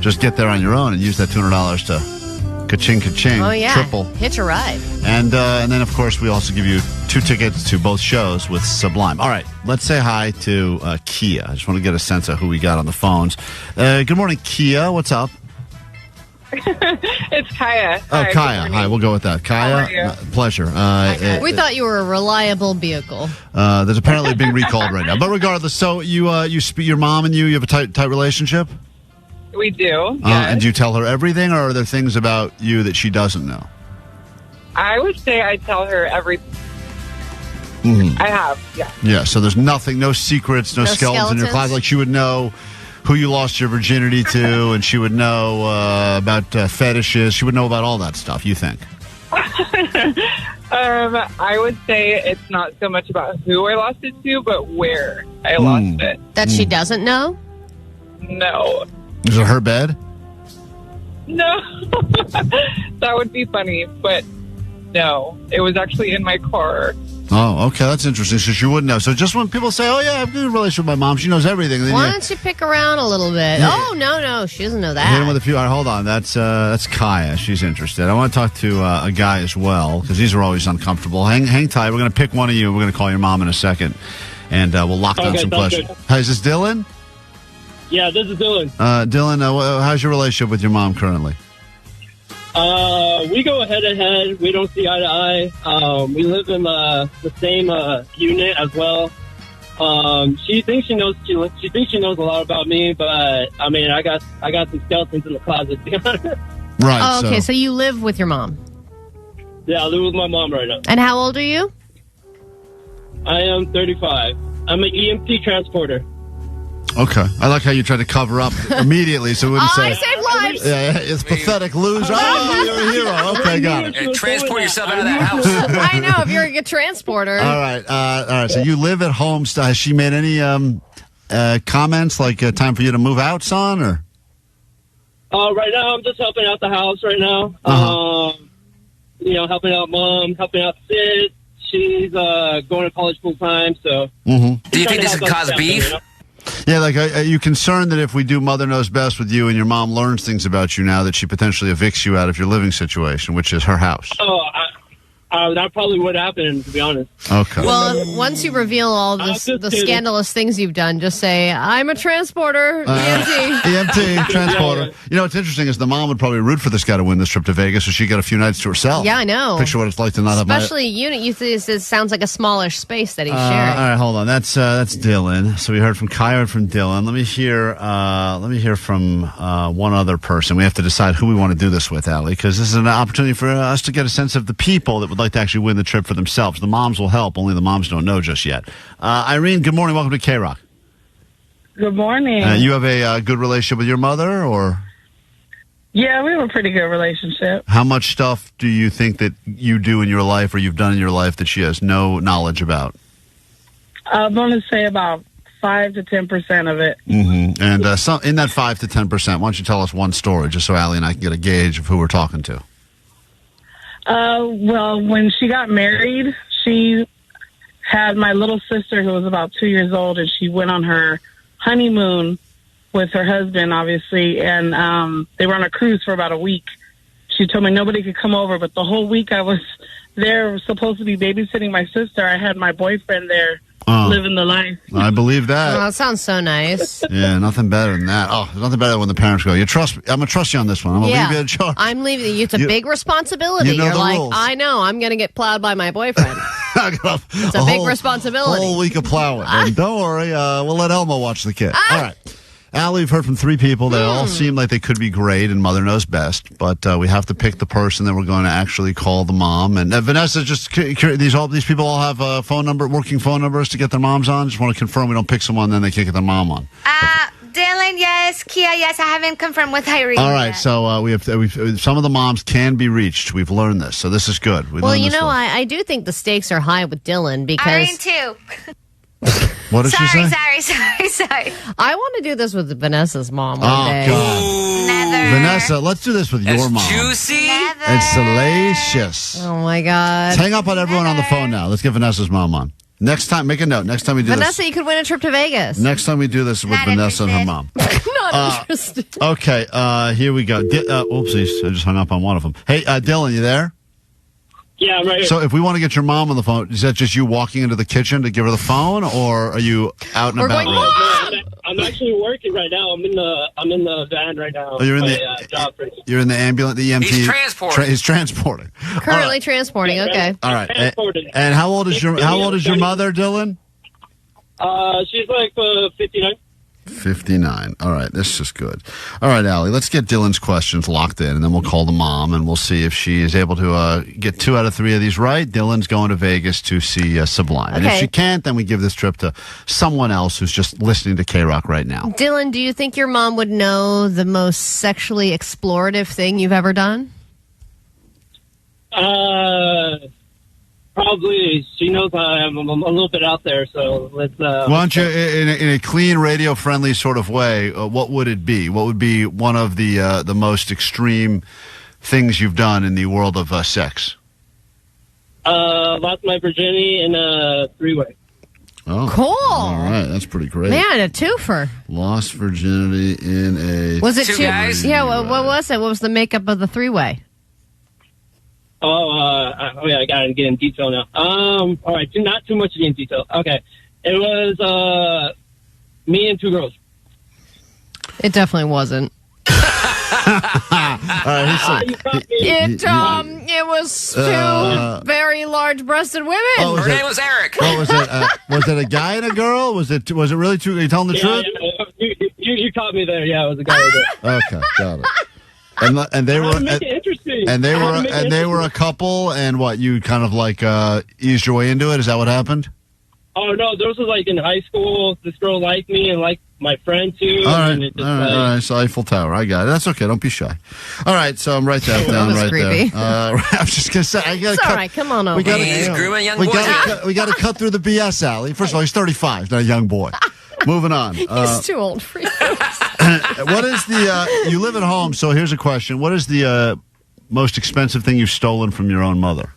just get there on your own and use that $200 to ka-ching, ka-ching.
Oh, yeah.
Triple.
Hitch a ride.
And then, of course, we also give you 2 tickets to both shows with Sublime. All right, let's say hi to Kia. I just want to get a sense of who we got on the phones. Good morning, Kia. What's up?
It's Kaya.
Oh,
Hi,
Kaya. Hi, we'll go with that. Kaya,
How are you?
Pleasure.
We thought you were a reliable vehicle.
There's apparently being recalled right now. But regardless, so your mom and you have a tight relationship?
We do.
And do you tell her everything, or are there things about you that she doesn't know?
I would say I tell her everything.
Mm-hmm.
I have, yeah.
Yeah, so there's nothing, no secrets, no skeletons in your closet. Like she would know who you lost your virginity to, and she would know about fetishes. She would know about all that stuff, you think?
I would say it's not so much about who I lost it to, but where I lost it.
That she doesn't know?
No.
Is it her bed?
No. That would be funny, but no. It was actually in my car.
Oh, okay, that's interesting. So she wouldn't know. So just when people say, "Oh yeah, I have a good relationship with my mom," she knows everything. Then
Why don't you pick around a little bit?
Yeah.
Oh, no, she doesn't know
hit
that.
him with a few. All right, hold on. That's Kaya. She's interested. I want to talk to a guy as well because these are always uncomfortable. Hang tight. We're going to pick one of you. We're going to call your mom in a second, and we'll lock down some questions. Hi, is this Dylan?
Yeah, this is Dylan.
Dylan, how's your relationship with your mom currently?
We go head to head. We don't see eye to eye. We live in the same unit as well. She thinks she knows. She thinks she knows a lot about me, but I mean, I got some skeletons in the closet.
Right.
Oh, okay, so you live with your mom.
Yeah, I live with my mom right now.
And how old are you?
I am 35. I'm an EMT transporter.
Okay. I like how you tried to cover up immediately, so we wouldn't say.
I saved lives.
Yeah, it's pathetic, loser. Oh, you're a hero. Okay, got it.
Transport yourself out of that house.
I know, if you're a transporter.
All right. So you live at home. Has she made any comments like time for you to move out, son? Or
Right now, I'm just helping out the house right now. Helping out mom, helping out Sid. She's going to college full time, so.
Mm-hmm.
Do you think this could cause beef?
Yeah, like, are you concerned that if we do Mother Knows Best with you and your mom learns things about you now that she potentially evicts you out of your living situation, which is her house?
Oh, that probably would happen, to be honest.
Okay.
Well, once you reveal all the scandalous things you've done, just say, I'm a transporter, EMT.
EMT, transporter.
Yeah.
You know, what's interesting is the mom would probably root for this guy to win this trip to Vegas so she got a few nights to herself.
Yeah, I know.
Picture what it's like to not have
Especially unit. You think it sounds like a smallish space that he's sharing.
All right, hold on. That's Dylan. So we heard from Kaya and from Dylan. Let me hear from one other person. We have to decide who we want to do this with, Allie, because this is an opportunity for us to get a sense of the people that would like to actually win the trip for themselves. The moms will help. Only the moms don't know just yet. Irene, good morning. Welcome to K-Rock.
Good morning.
You have a good relationship with your mother, or?
Yeah, we have a pretty good relationship.
How much stuff do you think that you do in your life or you've done in your life that she has no knowledge about?
I'm going to say about 5 to 10% of it.
Mm-hmm. And in that 5 to 10%, why don't you tell us one story just so Allie and I can get a gauge of who we're talking to?
Well, when she got married, she had my little sister who was about 2 years old, and she went on her honeymoon with her husband, obviously, and they were on a cruise for about a week. She told me nobody could come over, but the whole week I was there, supposed to be babysitting my sister. I had my boyfriend there living the life.
I believe that.
Oh, that sounds so nice.
Yeah, nothing better than that. Oh, there's nothing better than when the parents go, I'm going to trust you on this one. I'm going to leave you in charge.
I'm leaving you. It's a big responsibility.
You know
You're
the
like,
rules.
I know. I'm going to get plowed by my boyfriend. It's a big responsibility.
Whole week of plowing. And don't worry, we'll let Elmo watch the kid. All right. Allie, we've heard from 3 people. They all seem like they could be great, and Mother knows best. But we have to pick the person that we're going to actually call the mom. And Vanessa, just these people all have working phone numbers to get their moms on. Just want to confirm we don't pick someone, then they can't get their mom on.
Dylan, yes. Kia, yes. I haven't confirmed with Irene.
All right,
yet.
so we've some of the moms can be reached. We've learned this, so this is good.
Well, I do think the stakes are high with Dylan because.
Irene too.
What did she say?
Sorry.
I want to do this with Vanessa's mom one day.
God.
Never.
Vanessa, let's do this with your mom.
Juicy.
Never.
It's salacious.
Oh my God.
Hang up on everyone on the phone now. Let's get Vanessa's mom on. Next time, make a note. Next time we do
Vanessa, you could win a trip to Vegas.
Next time we do this with Vanessa and her mom.
Not interested.
Okay, here we go. Oopsies, I just hung up on one of them. Hey, Dylan, you there?
Yeah, I'm right here.
So if we want to get your mom on the phone, is that just you walking into the kitchen to give her the phone, or are you out and about?
I'm actually working right now. I'm in the van right now.
Oh, you're in
job.
You're in the ambulance, the EMT.
He's transporting.
He's transporting.
Currently transporting. Okay.
All right. And how old is your mother, Dylan?
She's like 59.
59. All right, this is good. All right, Allie, let's get Dylan's questions locked in, and then we'll call the mom, and we'll see if she is able to get 2 out of 3 of these right. Dylan's going to Vegas to see Sublime. And if she can't, then we give this trip to someone else who's just listening to KROQ right now.
Dylan, do you think your mom would know the most sexually explorative thing you've ever done?
Probably. She knows I'm a little bit out there, so let's...
Why don't you, in a clean, radio-friendly sort of way, what would it be? What would be one of the most extreme things you've done in the world of sex?
Lost my virginity in a 3-way.
Oh,
cool.
All right, that's pretty great.
Man, a twofer.
Lost virginity in a...
Was it
2 guys?
Yeah, what was it? What was the makeup of the 3-way?
Yeah, I gotta get in detail now. All right, not too much in detail. Okay, it was me and 2 girls.
It definitely wasn't. It was 2 very large-breasted women.
Her name was Eric.
What was it? Was it a guy and a girl? Was it really 2? Are you telling the truth?
You caught me there. Yeah, it was a guy and a girl.
Okay, got it. And they were
interesting.
And they were a couple, and what, you kind of like eased your way into it? Is that what happened?
Oh no, this was like in high school. This girl liked me and liked my friend too.
All right,
and it just,
all right. So Eiffel Tower, I got it. That's okay. Don't be shy. All right, so I'm right down right
creepy.
there. I was just gonna say, I gotta
it's
cut.
all right. Come on over.
He's grooming young boys.
We got to cut through the BS, Allie. First of all, he's 35, he's not a young boy. Moving on.
He's too old for you.
What is you live at home, so here's a question. What is the most expensive thing you've stolen from your own mother?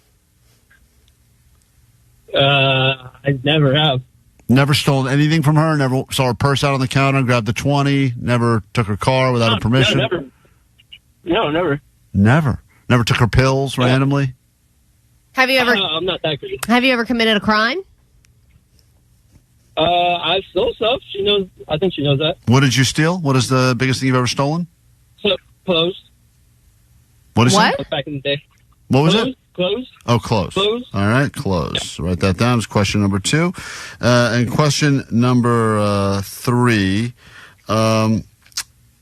I never have.
Never stolen anything from her? Never saw her purse out on the counter and grabbed the 20? Never took her car without her permission?
No, never.
Never took her pills randomly?
Have you ever?
I'm not that crazy.
Have you ever committed a crime?
I've stole stuff. She knows. I think she knows that.
What did you steal? What is the biggest thing you've ever stolen?
Clothes.
What is
what?
It? Back in the day.
What was it?
Clothes.
Oh, clothes.
Clothes.
All right, clothes. Write that down. It's question number 2. And question number 3. I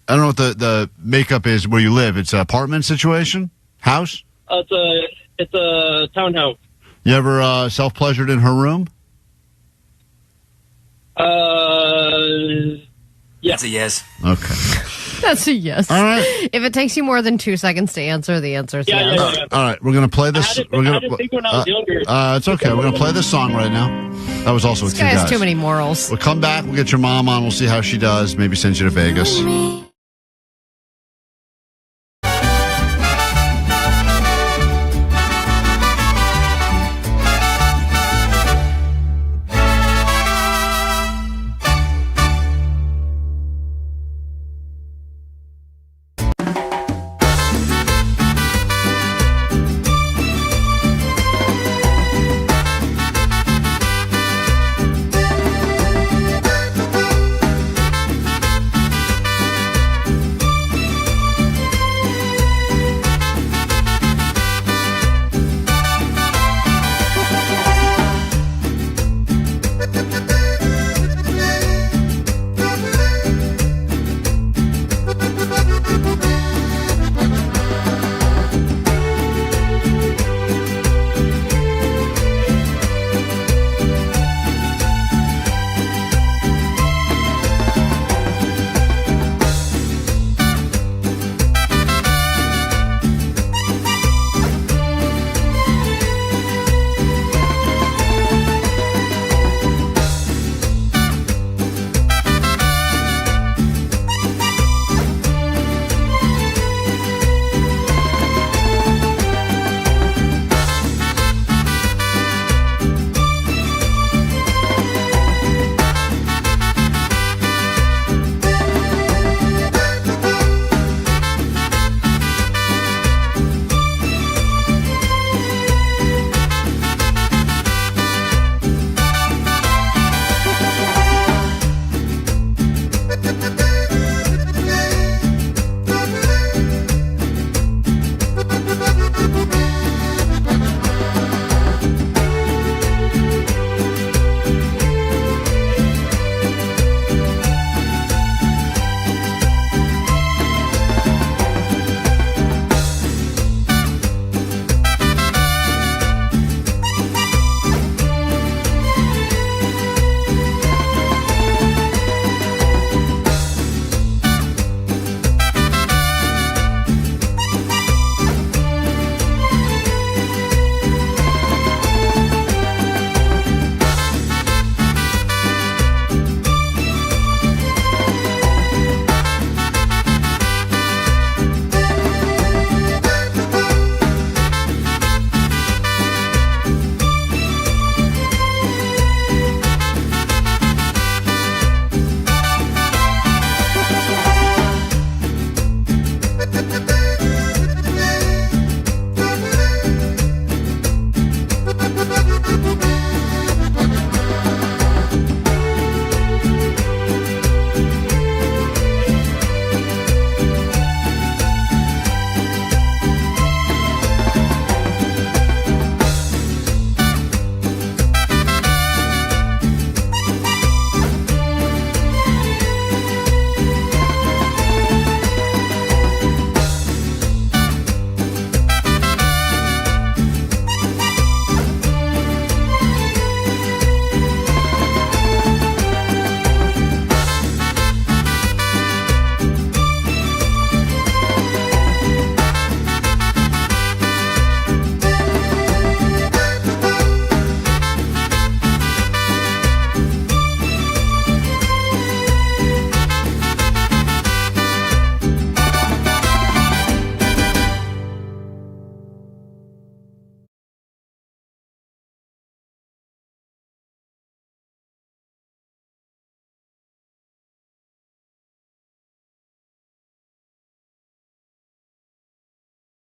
don't know what the makeup is where you live. It's an apartment situation? House?
It's a townhouse.
You ever self-pleasured in her room?
Yeah.
That's a yes.
Okay.
That's a yes.
All right.
If it takes you more than 2 seconds to answer, the answer is yes.
Yeah.
All right, we're going to play this.
I didn't think when I was younger.
It's okay. We're going to play this song right now. That was also with 2
This guy
guys.
has too many morals.
We'll come back. We'll get your mom on. We'll see how she does. Maybe send you to Vegas.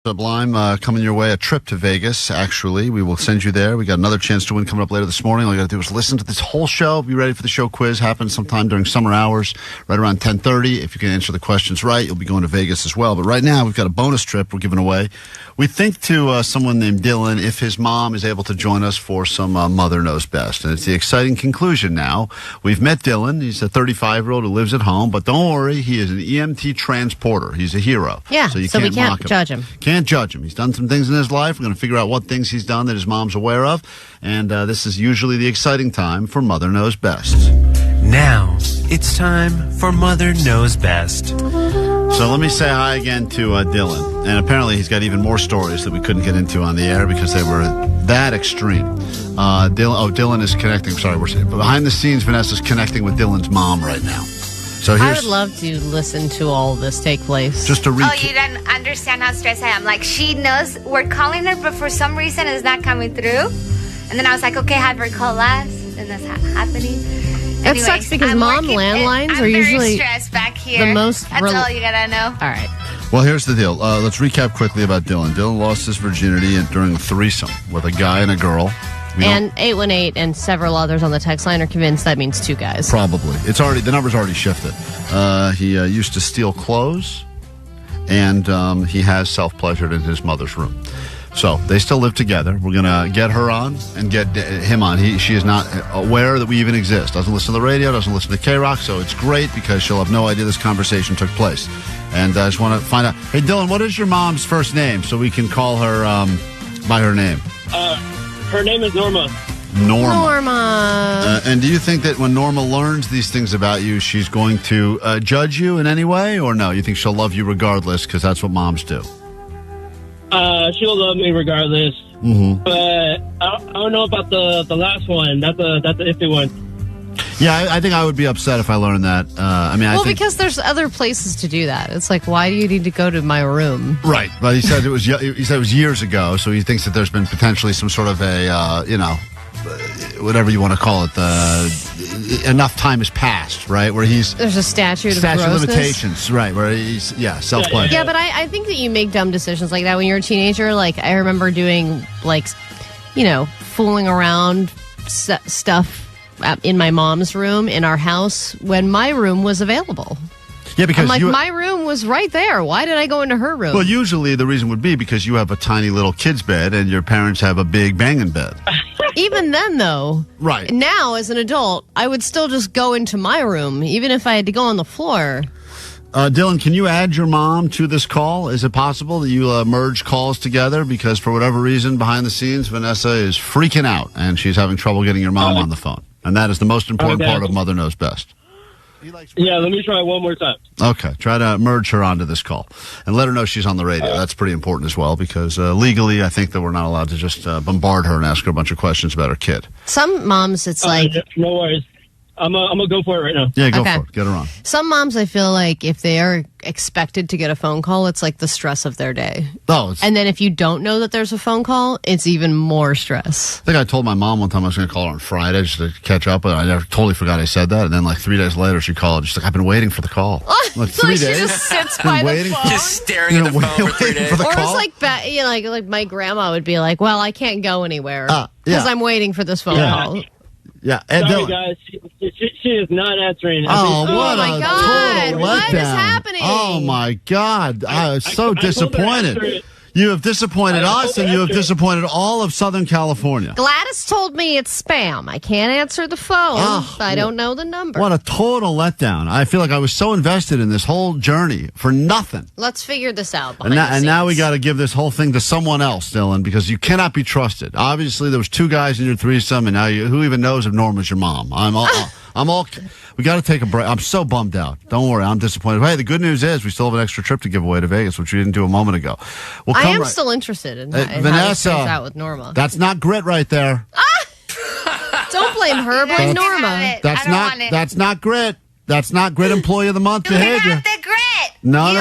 Sublime coming your way, a trip to Vegas, actually. We will send you there. We got another chance to win coming up later this morning. All you got to do is listen to this whole show. Be ready for the show quiz. Happens sometime during summer hours, right around 10:30. If you can answer the questions right, you'll be going to Vegas as well. But right now, we've got a bonus trip we're giving away. We think to someone named Dylan if his mom is able to join us for some Mother Knows Best. And it's the exciting conclusion now. We've met Dylan. He's a 35-year-old who lives at home. But don't worry, he is an EMT transporter. He's a hero.
Yeah,
so we
can't
mock him.
judge him.
Can't judge him. He's done some things in his life. We're going to figure out what things he's done that his mom's aware of. And this is usually the exciting time for Mother Knows Best.
Now, it's time for Mother Knows Best.
So let me say hi again to Dylan. And apparently he's got even more stories that we couldn't get into on the air because they were that extreme. Dylan is connecting. Sorry, we're saying behind the scenes, Vanessa's connecting with Dylan's mom right now. So
I would love to listen to all this take place.
Just to
Oh, you don't understand how stressed I am. Like, she knows we're calling her, but for some reason it's not coming through. And then I was like, okay, have her call us. And that's happening.
That sucks because mom landlines are usually
stressed back here.
the most...
That's all you gotta know.
All right.
Well, here's the deal. Let's recap quickly about Dylan. Dylan lost his virginity during a threesome with a guy and a girl.
And 818 and several others on the text line are convinced that means two guys.
Probably. The number's already shifted. He used to steal clothes, and he has self-pleasured in his mother's room. So they still live together. We're going to get her on and get him on. She is not aware that we even exist. Doesn't listen to the radio, doesn't listen to KROQ, so it's great because she'll have no idea this conversation took place. And I just want to find out, hey, Dylan, what is your mom's first name so we can call her by her name?
Her name is Norma.
Norma.
And do you think that when Norma learns these things about you, she's going to judge you in any way, or no? You think she'll love you regardless because that's what moms do?
She'll love me regardless.
Mm-hmm.
But I don't know about the last one. That's an iffy one.
Yeah, I think I would be upset if I learned that.
Because there's other places to do that. It's like, why do you need to go to my room?
Right, but he said it was years ago, so he thinks that there's been potentially some sort of a whatever you want to call it, enough time has passed, right? Where there's
a statute of
limitations, right? Where he's self-pleasure.
Yeah, but I think that you make dumb decisions like that when you're a teenager. Like I remember doing fooling around stuff in my mom's room in our house when my room was available.
Yeah, because
my room was right there. Why did I go into her room?
Well, usually the reason would be because you have a tiny little kid's bed and your parents have a big banging bed.
Even then, though,
right
now as an adult, I would still just go into my room, even if I had to go on the floor.
Dylan, can you add your mom to this call? Is it possible that you merge calls together? Because for whatever reason, behind the scenes, Vanessa is freaking out and she's having trouble getting your mom on the phone. And that is the most important part of Mother Knows Best.
Yeah, let me try one more time.
Okay, try to merge her onto this call and let her know she's on the radio. That's pretty important as well because legally I think that we're not allowed to just bombard her and ask her a bunch of questions about her kid.
Some moms, it's like...
No worries. I'm gonna go for it right now.
Yeah, go for it. Get her on.
Some moms, I feel like if they are expected to get a phone call, it's like the stress of their day. And then if you don't know that there's a phone call, it's even more stress.
I think I told my mom one time I was going to call her on Friday just to catch up, and I totally forgot I said that. And then 3 days later, she called. She's like, "I've been waiting for the call."
Like 3 days. She just sits by the phone,
just staring at the phone for 3 days.
Or it's like my grandma would be like, "Well, I can't go anywhere because I'm waiting for this phone call."
Yeah,
sorry guys, she is not answering.
Oh
my God! What is happening?
Oh my God! I was so disappointed. You have disappointed us, and you have disappointed all of Southern California.
Gladys told me it's spam. I can't answer the phone. I don't know the number.
What a total letdown! I feel like I was so invested in this whole journey for nothing.
Let's figure this out.
And now we got to give this whole thing to someone else, Dylan, because you cannot be trusted. Obviously, there was 2 guys in your threesome, and now who even knows if Norma's your mom? We got to take a break. I'm so bummed out. Don't worry, I'm disappointed. Hey, the good news is we still have an extra trip to give away to Vegas, which we didn't do a moment ago.
I am still interested in that.
Vanessa,
how it turns out with Norma.
That's not grit right there.
Don't blame her, blame Norma.
That's not grit. That's not grit employee of the month behavior.
Have the grit.
No.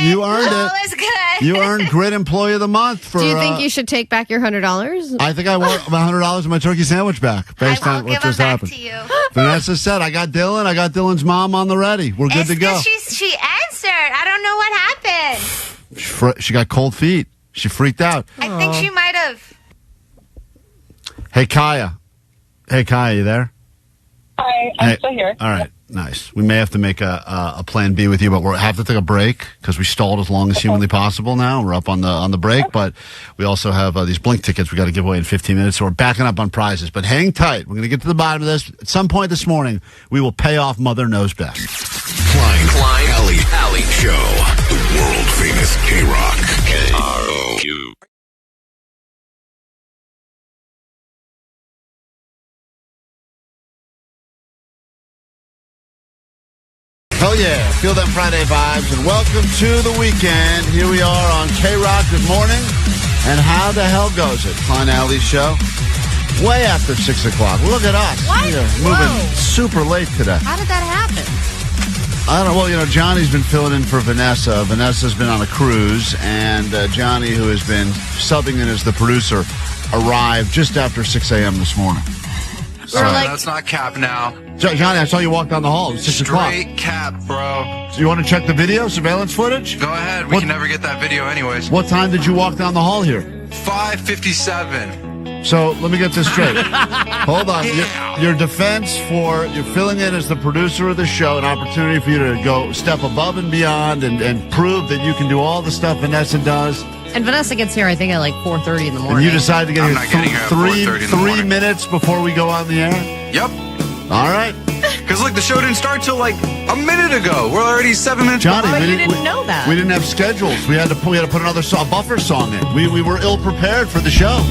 You earned it.
All is good.
You earned grit employee of the month for.
Do you think you should take back your $100?
I think I want $100 of my turkey sandwich back based on what just happened.
To you.
Vanessa said, "I got Dylan. I got Dylan's mom on the ready. We're good to go."
She answered. I don't know what happened.
She got cold feet. She freaked out.
I think she might have.
Hey, Kaya. Hey, Kaya, you there?
Hi, I'm still here.
All right, nice. We may have to make a plan B with you, but we'll have to take a break because we stalled as long as humanly possible now. We're up on the break, but we also have these Blink tickets we got to give away in 15 minutes, so we're backing up on prizes. But hang tight. We're going to get to the bottom of this. At some point this morning, we will pay off Mother Knows Best.
Klein Ally Show. The world famous KROQ. KROQ.
Hell yeah. Feel them Friday vibes and welcome to the weekend. Here we are on KROQ. Good morning. And how the hell goes it? Klein Ally Show. Way after 6 o'clock. Look at us.
What?
We are moving super late today.
How did that happen?
I don't know. Well, Johnny's been filling in for Vanessa. Vanessa's been on a cruise, and Johnny, who has been subbing in as the producer, arrived just after 6 a.m. this morning.
So that's not cap now.
Johnny, I saw you walk down the hall at 6 o'clock.
Straight cap, bro.
So you want to check the video, surveillance footage?
Go ahead. We can never get that video anyways.
What time did you walk down the hall here?
5:57.
So let me get this straight. Hold on. Your defense for you're filling in as the producer of the show, an opportunity for you to go step above and beyond and prove that you can do all the stuff Vanessa does.
And Vanessa gets here, I think, at like 4:30 in the morning.
And you decide to get
I'm
here
not getting here at 4:30 in the morning.
3 minutes before we go on the air?
Yep.
All right.
Because look, the show didn't start till like a minute ago. We're already 7 minutes.
Johnny,
But you didn't know that.
We didn't have schedules. We had to put another buffer song in. We were ill prepared for the show.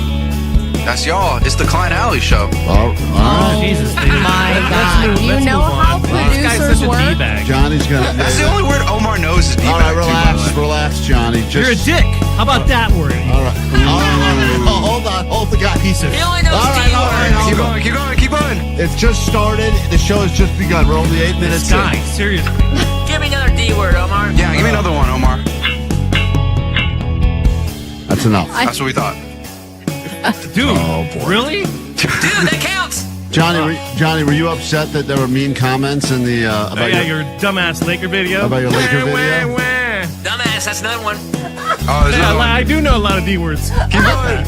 That's y'all. It's the Klein Ally Show.
All right.
Jesus, dude.
My God. You know how
This guy's
producers
such a
work?
D-bag.
Johnny's gonna.
That's the only word Omar knows is D-bag.
All right,
too, by the way.
relax, Johnny.
You're a dick. How about that word?
All right. Oh, hold the guy.
Piece of
He only knows
All right.
Keep going.
It's just started. The show has just begun. We're only 8 minutes
This guy,
in.
seriously.
Give me another D word, Omar.
Yeah, give me another one, Omar.
That's enough.
That's what we thought.
Dude,
Oh, boy.
really?
Dude, that counts.
Johnny, were you upset that there were mean comments in the about
your dumbass Laker video?
About your Laker video?
Dumbass, that's another one.
Oh, there's another one.
I do know a lot of D words.
Keep going.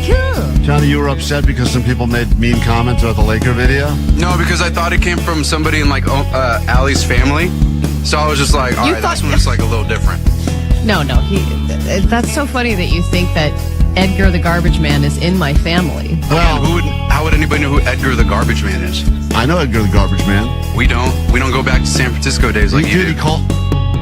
Cool.
Johnny, you were upset because some people made mean comments about the Laker video?
No, because I thought it came from somebody in like Allie's family. So I was just like, all right, this one's like a little different.
No. That's so funny that you think that Edgar the Garbage Man is in my family.
Well, how would anybody know who Edgar the Garbage Man is?
I know Edgar the Garbage Man.
We don't. We don't go back to San Francisco days like you do.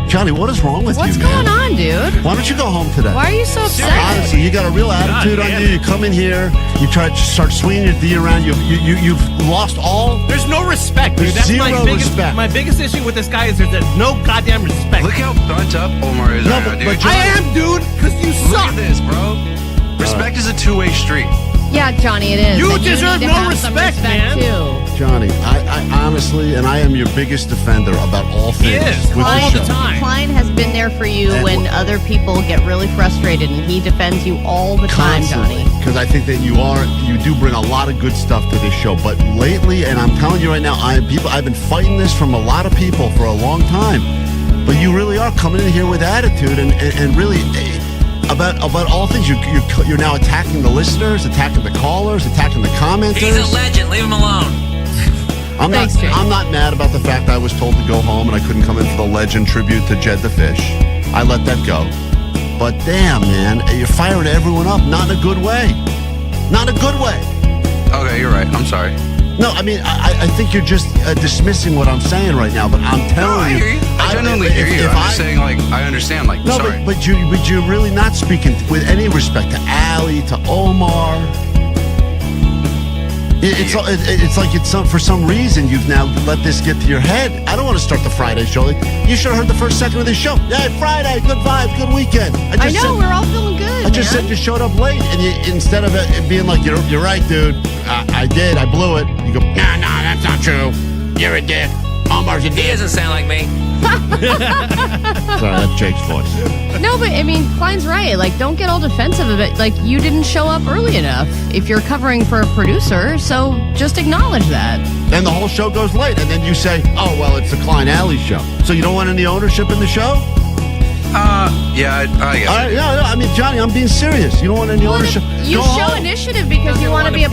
Johnny, what is wrong with
What's
you,
going
man?
on, dude?
Why don't you go home today?
Why are you so upset?
Honestly, you got a real attitude on you. You come in here, you try to start swinging your D around. You've lost all.
There's no respect, dude.
There's
That's
zero respect.
My biggest issue with this guy is there's no goddamn respect.
Look how burnt up Omar is right now, dude.
I am, dude, because you
Look
suck.
at this, bro. Respect is a two-way street.
Yeah, Johnny, it is.
You
And
deserve
need to
no
have some
respect, man.
Too.
Johnny, I honestly, and I am your biggest defender about all things with
all
the
the
show.
time.
Klein has been there for you when other people get really frustrated, and he defends you all the time, Johnny.
Because I think that you do bring a lot of good stuff to this show. But lately, and I'm telling you right now, I've been fighting this from a lot of people for a long time. But you really are coming in here with attitude and really about all things. You're now attacking the listeners, attacking the callers, attacking the commenters.
He's a legend. Leave him alone.
I'm not mad about the fact I was told to go home and I couldn't come in for the legend tribute to Jed the Fish. I let that go. But damn, man, you're firing everyone up. Not in a good way. Not in a good way.
Okay, you're right. I'm sorry.
No, I mean, I think you're just dismissing what I'm saying right now, but I'm telling
I hear you. I genuinely hear you. I'm just saying, like, I understand. Like,
no,
sorry.
but you're really not speaking with any respect to Allie, to Omar. It's like for some reason you've now let this get to your head. I don't want to start the Friday show. Like, you should have heard the first second of this show. Yeah, Friday, good vibes, good weekend.
I know, we're all feeling good.
I just said you showed up late, and instead of it being like, you're right, dude, I did, I blew it, you go, nah, that's not true. You're a dick. Omar's a dick.
He doesn't sound like me.
Sorry, that's Jake's voice.
No, but I mean, Klein's right. Like, don't get all defensive of it. Like, you didn't show up early enough if you're covering for a producer, so just acknowledge that.
Then the whole show goes late, and then you say, oh, well, it's the Klein Ally Show. So you don't want any ownership in the show?
Yeah, I get
All
it.
right, no, I mean, Johnny, I'm being serious. You don't want to show.
You
Go
show
home.
initiative because you want to be a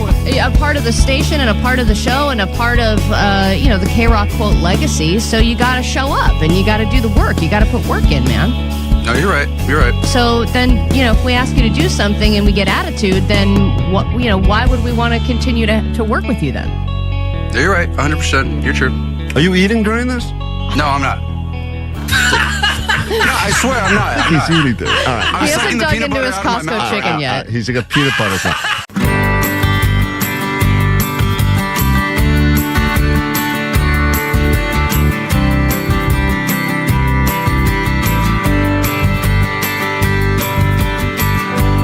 part of the station and a part of the show and a part of the KROQ quote legacy. So you got to show up and you got to do the work. You got to put work in, man.
No, you're right. You're right.
So then, if we ask you to do something and we get attitude, then what? Why would we want to continue to work with you then?
No, you're right. 100%. You're true.
Are you eating during this?
No, I'm not. No, I swear I'm not.
He's eating this. All right.
He hasn't dug into his Costco chicken yet.
He's got peanut butter.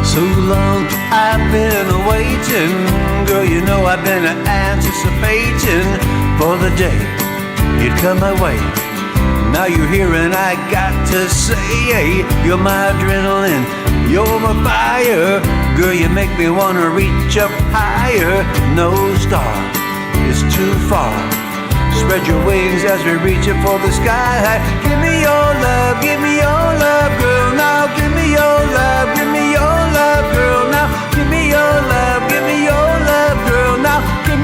So long I've been waiting, girl, you know I've been anticipating for the day you'd come my way. Now you're here and I got to say, hey, you're my adrenaline, you're my fire. Girl, you make me want to reach up higher. No star is too far. Spread your wings as we reach up for the sky. Give me your love, girl. Now give me your love, girl. Now give me your love, girl. Now give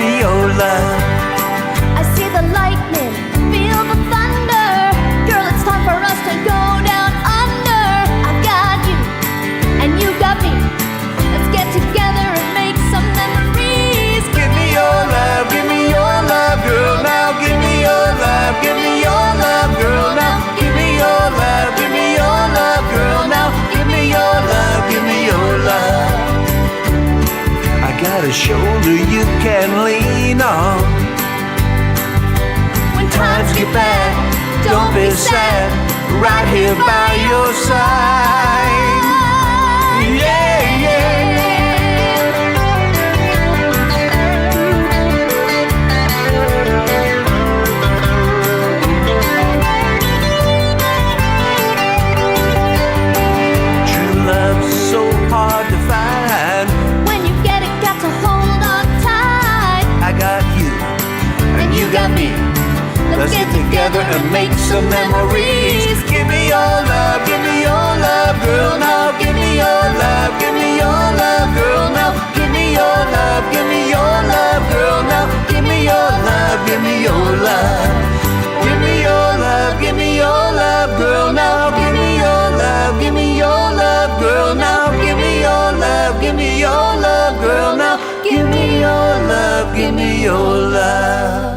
me your love.
I see the lightning, feel the thunder. Girl, it's time for us to go down under. I've got you, and you got me. Let's get together and make some memories.
Give me your love, girl. Now give me your love, girl. Now give me your love, girl. Now give me your love. I got a shoulder you can lean on.
When times get bad,
Don't be sad, right here by your side. Yeah, yeah. True love's so hard to find.
when you get it, got to hold on tight.
I got you, and you got me. Let's get together and make some memories. Give me your love, girl. Now give me your love, girl. Now give me your love, girl. Now give me your love, Give me your love, girl. Now give me your love, girl. Now give me your love, girl. Now give me your love.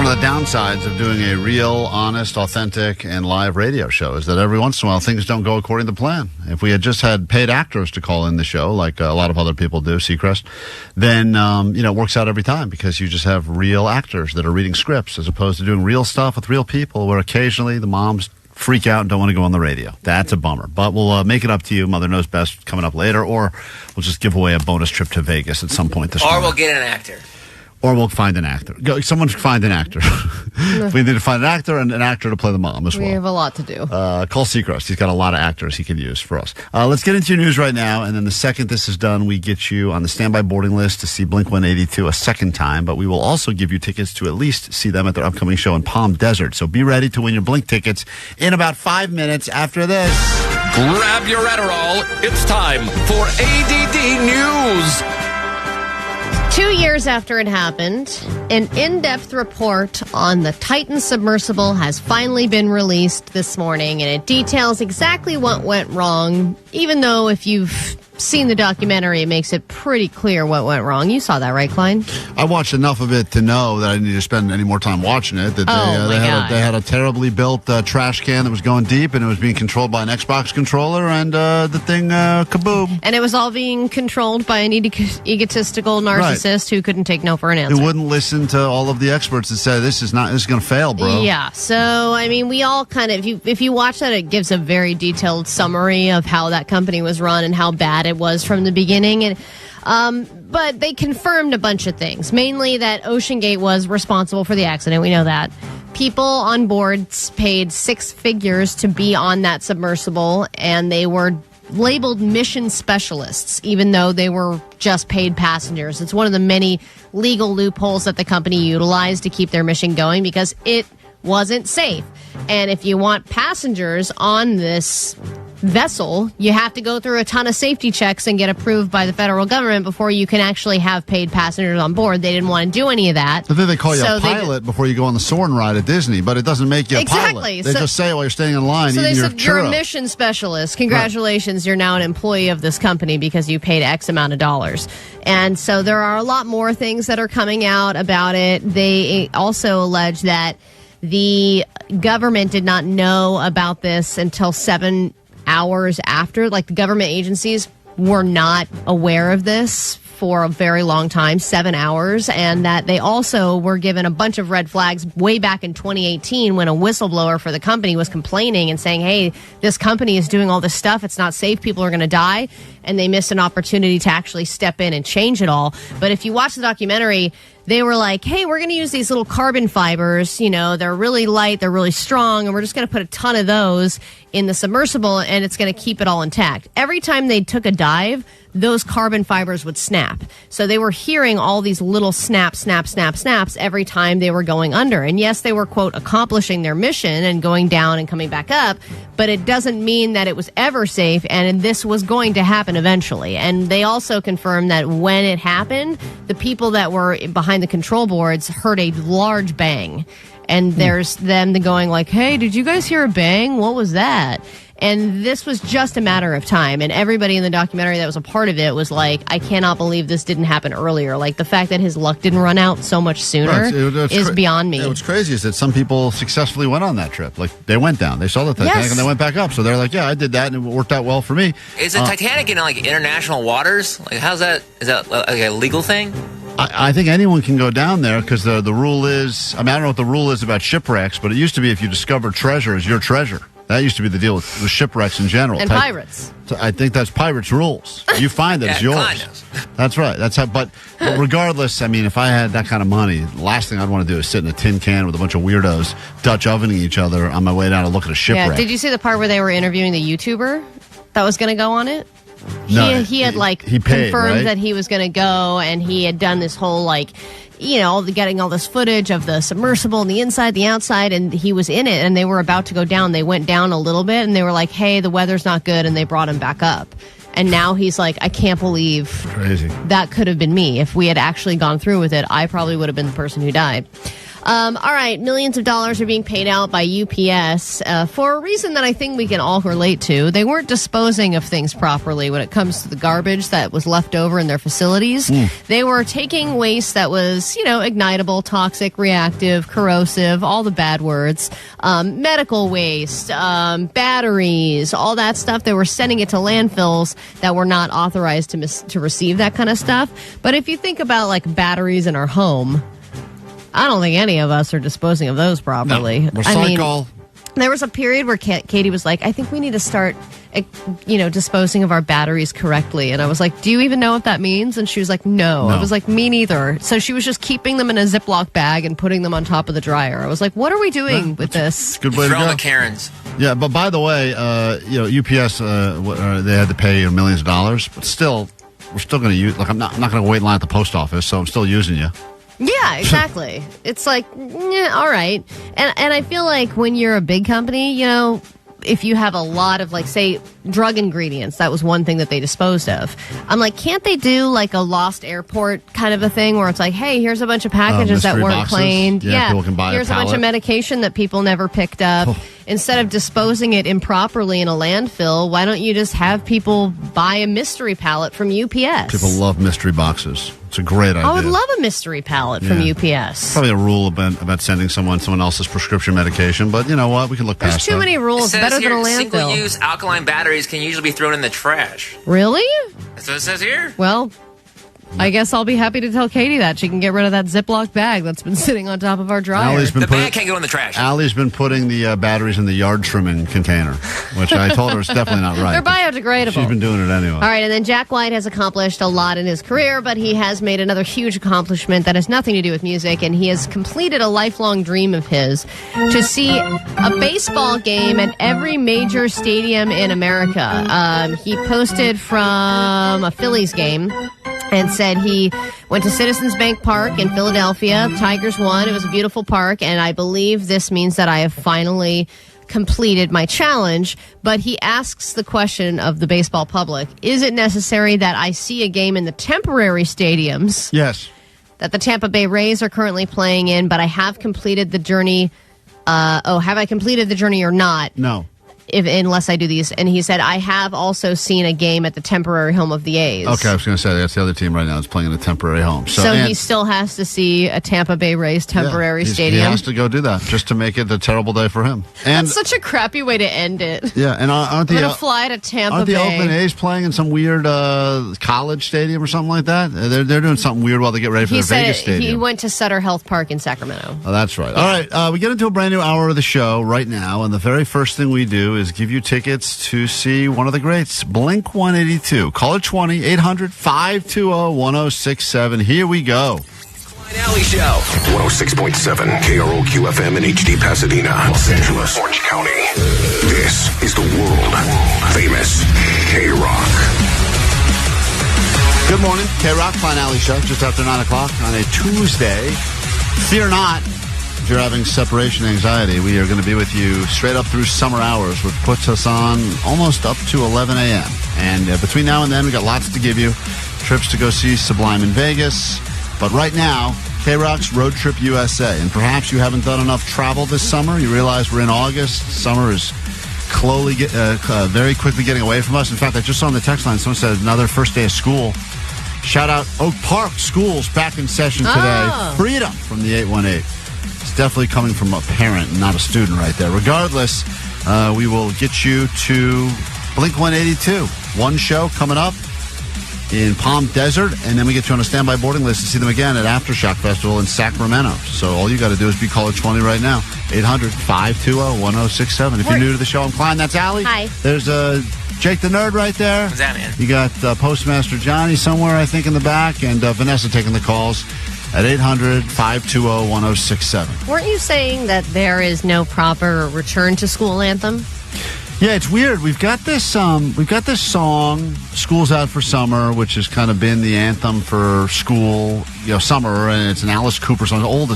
one of the downsides of doing a real, honest, authentic, and live radio show is that every once in a while things don't go according to plan. If we had just had paid actors to call in the show, like a lot of other people do, Seacrest, then it works out every time because you just have real actors that are reading scripts as opposed to doing real stuff with real people where occasionally the moms freak out and don't want to go on the radio. That's a bummer. But we'll make it up to you. Mother Knows Best coming up later, or we'll just give away a bonus trip to Vegas at some point this
Or
morning.
we'll get an actor.
Or we'll find an actor. Someone find an actor. We need to find an actor and an actor to play the mom as well.
We have a lot to do.
Call Seacrest. He's got a lot of actors he can use for us. Let's get into your news right now, and then the second this is done, we get you on the standby boarding list to see Blink-182 a second time, but we will also give you tickets to at least see them at their upcoming show in Palm Desert. So be ready to win your Blink tickets in about 5 minutes after this.
Grab your Adderall. It's time for ADD News.
2 years after it happened, an in-depth report on the Titan submersible has finally been released this morning, and it details exactly what went wrong, even though if you've seen the documentary, it makes it pretty clear what went wrong. You saw that, right, Klein?
I watched enough of it to know that I didn't need to spend any more time watching it. That they had a terribly built trash can that was going deep, and it was being controlled by an Xbox controller, and the thing kaboom.
And it was all being controlled by an egotistical narcissist who couldn't take no for an answer.
Who wouldn't listen to all of the experts that said this is going to fail, bro.
Yeah. So I mean, we all kind of if you watch that, it gives a very detailed summary of how that company was run and how bad it was from the beginning, and but they confirmed a bunch of things, mainly that OceanGate was responsible for the accident. We know that. People on board paid six figures to be on that submersible, and they were labeled mission specialists, even though they were just paid passengers. It's one of the many legal loopholes that the company utilized to keep their mission going because it wasn't safe. And if you want passengers on this vessel, you have to go through a ton of safety checks and get approved by the federal government before you can actually have paid passengers on board. They didn't want to do any of that.
But then they call you a pilot before you go on the Soarin' ride at Disney, but it doesn't make you a pilot. They just say it while you're standing in line eating your churro.
So they said, you're a mission specialist. Congratulations, you're now an employee of this company because you paid X amount of dollars. And so there are a lot more things that are coming out about it. They also allege that the government did not know about this until 7 hours after. Like, the government agencies were not aware of this for a very long time, 7 hours, and that they also were given a bunch of red flags way back in 2018 when a whistleblower for the company was complaining and saying, hey, this company is doing all this stuff, it's not safe, people are going to die, and they missed an opportunity to actually step in and change it all. But if you watch the documentary, they were like, hey, we're going to use these little carbon fibers, they're really light, they're really strong, and we're just going to put a ton of those in the submersible, and it's going to keep it all intact. Every time they took a dive, those carbon fibers would snap. So they were hearing all these little snaps every time they were going under. And yes, they were, quote, accomplishing their mission and going down and coming back up, but it doesn't mean that it was ever safe, and this was going to happen eventually. And they also confirmed that when it happened, the people that were behind the control boards heard a large bang. And there's them going like, hey, did you guys hear a bang? What was that? And this was just a matter of time. And everybody in the documentary that was a part of it was like, I cannot believe this didn't happen earlier. Like, the fact that his luck didn't run out so much sooner is beyond me.
What's crazy is that some people successfully went on that trip. Like, they went down, they saw the Titanic, and they went back up. So they're like, yeah, I did that, and it worked out well for me.
Is the Titanic in, like, international waters? Like, how's that? Is that like a legal thing?
I think anyone can go down there because the rule is, I don't know what the rule is about shipwrecks, but it used to be if you discover treasure, it's your treasure. That used to be the deal with shipwrecks in general.
And pirates.
I think that's pirates' rules. You find it, it's yours. That's right. That's how. But regardless, if I had that kind of money, the last thing I'd want to do is sit in a tin can with a bunch of weirdos Dutch ovening each other on my way down to look at a shipwreck.
Yeah. Did you see the part where they were interviewing the YouTuber that was going to go on it?
No,
he had
paid,
confirmed
right?
that he was going to go, and he had done this whole getting all this footage of the submersible and the inside, the outside, and he was in it, and they were about to go down. They went down a little bit, and they were like, hey, the weather's not good, and they brought him back up. And now he's like, I can't believe
crazy.
That could have been me. If we had actually gone through with it, I probably would have been the person who died. All right, millions of dollars are being paid out by UPS for a reason that I think we can all relate to. They weren't disposing of things properly when it comes to the garbage that was left over in their facilities. They were taking waste that was, ignitable, toxic, reactive, corrosive, all the bad words, medical waste, batteries, all that stuff. They were sending it to landfills that were not authorized to receive that kind of stuff. But if you think about like batteries in our home, I don't think any of us are disposing of those properly.
No. Recycle.
There was a period where Katie was like, I think we need to start, disposing of our batteries correctly. And I was like, do you even know what that means? And she was like, no. I was like, me neither. So she was just keeping them in a Ziploc bag and putting them on top of the dryer. I was like, what are we doing with this?
Good way to
For all
go.
the Karens.
Yeah, but by the way, UPS, they had to pay millions of dollars, but still, we're still going to use, I'm not going to wait in line at the post office, so I'm still using you.
Yeah, exactly. It's like, all right. And I feel like when you're a big company, if you have a lot of, like, say, drug ingredients, that was one thing that they disposed of. I'm like, can't they do, like, a lost airport kind of a thing where it's like, hey, here's a bunch of packages that weren't
boxes.
claimed.
Yeah, people can buy
here's a bunch of medication that people never picked up. Instead of disposing it improperly in a landfill, why don't you just have people buy a mystery pallet from UPS?
People love mystery boxes. It's a great idea.
I would love a mystery pallet from UPS.
Probably a rule about sending someone else's prescription medication, but you know what? We can look past that.
There's too many rules.
It says
Better than a
here,
landfill.
single-use alkaline batteries can usually be thrown in the trash.
Really?
That's what it says here.
Well, I guess I'll be happy to tell Katie that. She can get rid of that Ziploc bag that's been sitting on top of our dryer.
The bag can't go in the trash.
Allie's been putting the batteries in the yard trimming container, which I told her is definitely not right.
They're biodegradable.
She's been doing it anyway.
All right, and then Jack White has accomplished a lot in his career, but he has made another huge accomplishment that has nothing to do with music, and he has completed a lifelong dream of his to see a baseball game at every major stadium in America. He posted from a Phillies game and said he went to Citizens Bank Park in Philadelphia. Tigers won. It was a beautiful park, and I believe this means that I have finally completed my challenge. But he asks the question of the baseball public, is it necessary that I see a game in the temporary stadiums?
Yes.
That the Tampa Bay Rays are currently playing in, but I have completed the journey. Have I completed the journey or not?
No.
Unless I do these. And he said, I have also seen a game at the temporary home of the A's.
Okay, I was going to say, that's the other team right now that's playing in a temporary home.
So he still has to see a Tampa Bay Rays temporary stadium.
He has to go do that just to make it a terrible day for him. And
that's such a crappy way to end it.
Yeah, and
I'm going to fly to Tampa Bay.
Aren't the Oakland A's playing in some weird college stadium or something like that? They're doing something weird while they get ready for their Vegas stadium.
He went to Sutter Health Park in Sacramento.
Oh, that's right. All right, we get into a brand new hour of the show right now, and the very first thing we do is give you tickets to see one of the greats, Blink 182. Call it 800-520-1067. Here we go.
Klein Ally Show. 106.7 KROQ FM in HD Pasadena, Los Angeles, Orange County. This is the world famous KROQ.
Good morning, KROQ, Klein Ally Show, just after 9 o'clock on a Tuesday. Fear not, if you're having separation anxiety, we are going to be with you straight up through summer hours, which puts us on almost up to 11 a.m. And between now and then, we got lots to give you. Trips to go see Sublime in Vegas. But right now, KROQ's Road Trip USA. And perhaps you haven't done enough travel this summer. You realize we're in August. Summer is very quickly getting away from us. In fact, I just saw on the text line, someone said another first day of school. Shout out Oak Park Schools back in session today. Freedom from the 818. It's definitely coming from a parent, not a student right there. Regardless, we will get you to Blink 182. One show coming up in Palm Desert, and then we get you on a standby boarding list to see them again at Aftershock Festival in Sacramento. So all you got to do is be caller 20 right now. 800-520-1067. If you're new to the show, I'm Klein. That's Allie.
Hi.
There's Jake the Nerd right there.
What's that, man?
You got Postmaster Johnny somewhere, I think, in the back, and Vanessa taking the calls at 800-520-1067.
Weren't you saying that there is no proper return to school anthem?
Yeah, it's weird. We've got this song, "School's Out for Summer," which has kind of been the anthem for school, summer, and it's an Alice Cooper song, old